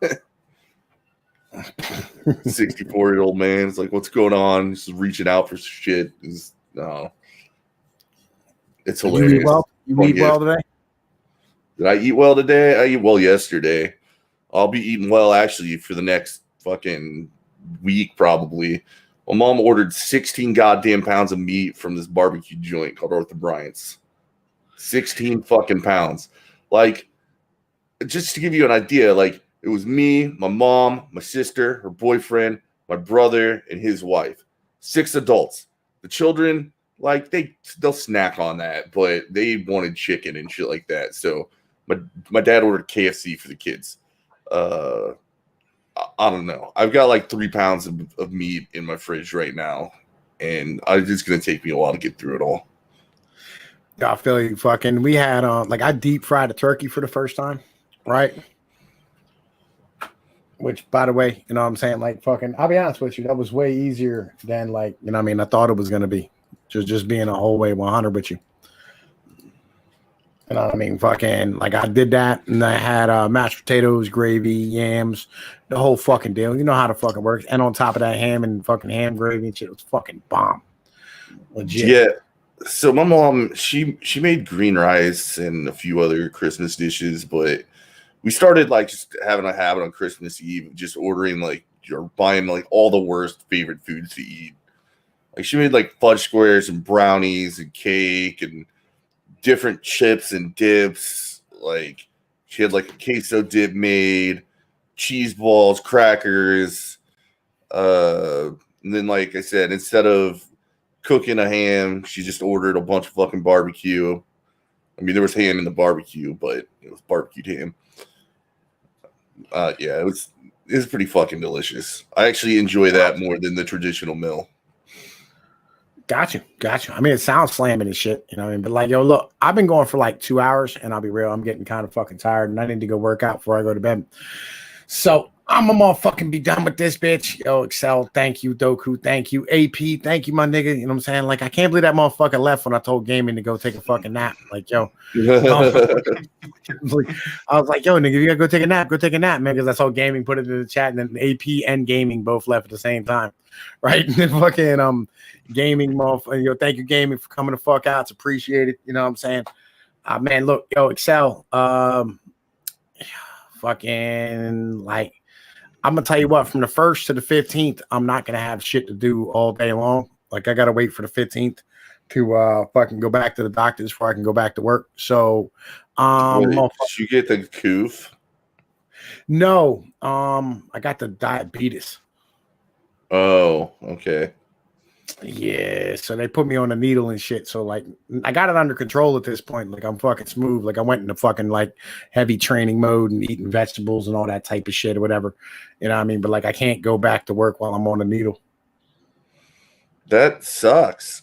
64-year-old man. It's like, what's going on? Just reaching out for shit. It's hilarious.
You eat well today?
Did I eat well today? I ate well yesterday. I'll be eating well actually for the next fucking week probably. My mom ordered 16 goddamn pounds of meat from this barbecue joint called Arthur Bryant's. 16 fucking pounds. Like, just to give you an idea, like, it was me, my mom, my sister, her boyfriend, my brother, and his wife. 6 adults. The children, like, they'll snack on that, but they wanted chicken and shit like that. So my dad ordered KFC for the kids. I don't know. I've got like 3 pounds of meat in my fridge right now, and it's just gonna take me a while to get through it all.
I feel you. Fucking, we had like, I deep fried a turkey for the first time, right? Which, by the way, you know what I'm saying? Like, fucking, I'll be honest with you, that was way easier than, like, you know what I mean? I thought it was going to be. Just being a whole way 100 with you. You know what I mean? Fucking, like, I did that, and I had mashed potatoes, gravy, yams, the whole fucking deal. You know how the fucking works. And on top of that, ham and fucking ham gravy and shit was fucking bomb. Legit.
Yeah. So my mom, she made green rice and a few other Christmas dishes, but we started like just having a habit on Christmas Eve, of just ordering like or buying like all the worst favorite foods to eat. Like she made like fudge squares and brownies and cake and different chips and dips. Like she had like a queso dip made, cheese balls, crackers. And then, like I said, instead of cooking a ham, she just ordered a bunch of fucking barbecue. I mean, there was ham in the barbecue, but it was barbecued ham. Yeah, it was pretty fucking delicious. I actually enjoy that more than the traditional meal.
Gotcha. I mean, it sounds slamming and shit, you know what I mean? But like, yo, look, I've been going for like 2 hours, and I'll be real, I'm getting kind of fucking tired, and I need to go work out before I go to bed. So I'm gonna motherfucking be done with this bitch. Yo, Excel, thank you. Doku, thank you. AP, thank you, my nigga. You know what I'm saying? Like, I can't believe that motherfucker left when I told Gaming to go take a fucking nap. Like, yo, I was like, yo, nigga, you gotta go take a nap, man. Because I saw Gaming put it in the chat, and then AP and Gaming both left at the same time, right? And then fucking Gaming, motherfucker, yo, thank you, Gaming, for coming the fuck out. It's appreciated. You know what I'm saying? Man, look, yo, Excel, fucking, like, I'm gonna tell you what, from the 1st to the 15th, I'm not gonna have shit to do all day long. Like, I gotta wait for the 15th to fucking go back to the doctors before I can go back to work. So
did you get the coof?
No, I got the diabetes.
Oh, okay.
Yeah, so they put me on a needle and shit. So like, I got it under control at this point. Like, I'm fucking smooth. Like, I went into fucking like heavy training mode and eating vegetables and all that type of shit or whatever. You know what I mean? But like, I can't go back to work while I'm on a needle.
That sucks.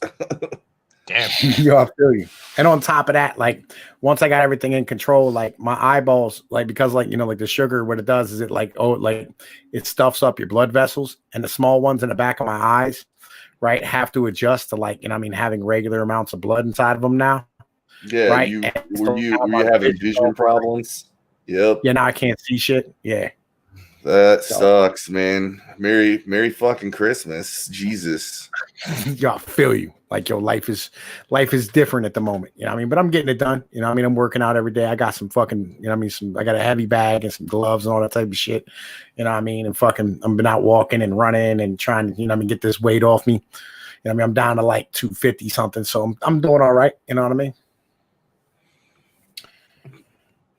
Damn.
Yo, I feel you. And on top of that, like, once I got everything in control, like my eyeballs, like, because like, you know, like the sugar, what it does is it like, it stuffs up your blood vessels, and the small ones in the back of my eyes, right, have to adjust to, like, you know what I mean, having regular amounts of blood inside of them now.
Yeah,
right.
Were you having vision problems? Yep.
Yeah, now I can't see shit. Yeah.
That sucks, man. Merry fucking Christmas. Jesus.
Yo, I feel you. Like, yo, life is different at the moment. You know what I mean? But I'm getting it done. You know what I mean? I'm working out every day. I got some fucking, you know what I mean? I got a heavy bag and some gloves and all that type of shit. You know what I mean? And fucking, I've been out walking and running and trying to, you know what I mean, get this weight off me. You know what I mean? I'm down to like 250 something. So I'm doing all right. You know what I mean?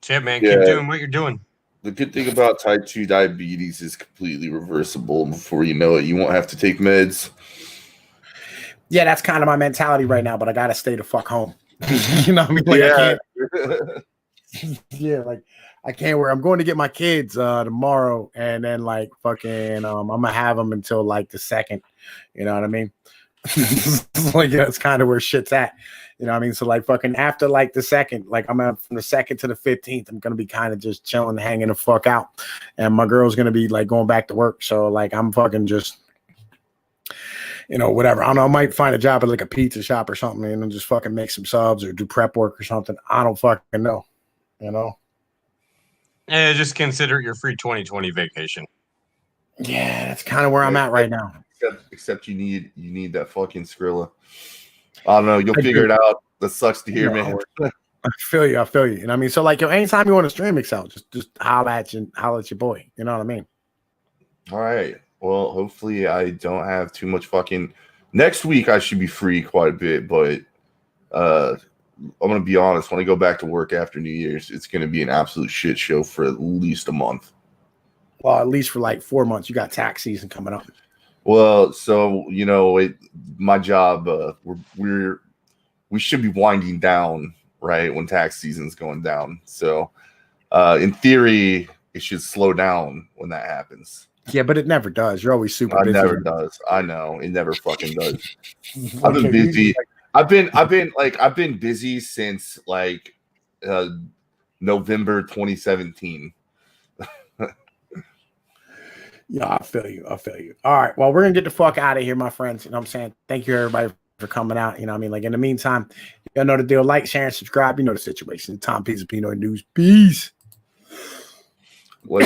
Shit, man. Keep doing what you're doing.
The good thing about type 2 diabetes is completely reversible. Before you know it, you won't have to take meds.
Yeah, that's kind of my mentality right now, but I got to stay the fuck home. You know what I mean? Like,
yeah.
I can't, yeah, like, I can't I'm going to get my kids tomorrow, and then like fucking I'm gonna have them until like the 2nd. You know what I mean? Like, yeah, that's kind of where shit's at. You know what I mean? So like fucking after like the 2nd, like I'm out from the 2nd to the 15th, I'm gonna be kind of just chilling, hanging the fuck out. And my girl's gonna be like going back to work. So like I'm fucking just, you know, whatever. I don't know, I might find a job at like a pizza shop or something, and just fucking make some subs or do prep work or something. I don't fucking know. You know?
Yeah, just consider it your free 2020 vacation.
Yeah, that's kind of where I'm at right now.
Except you need that fucking Skrilla. I don't know. You'll figure it out. That sucks to hear, man.
I feel you. You know what I mean? So like, yo, anytime you want to stream Excel, just holler at your boy. You know what I mean?
All right. Well, hopefully I don't have too much fucking. Next week I should be free quite a bit, but I'm gonna be honest. When I go back to work after New Year's, it's gonna be an absolute shit show for at least a month.
Well, at least for like 4 months. You got tax season coming up.
Well, so you know, my job, we should be winding down right when tax season's going down. So, in theory, it should slow down when that happens.
Yeah, but it never does. You're always super busy.
It never does. I know it never fucking does. I've been busy. I've been busy since like November 2017.
Yeah, I feel you. All right. Well, we're going to get the fuck out of here, my friends. You know what I'm saying? Thank you, everybody, for coming out. You know what I mean? Like, in the meantime, Y'all know the deal. Like, share, and subscribe. You know the situation. Tom Pizza Pino News. Peace.
What?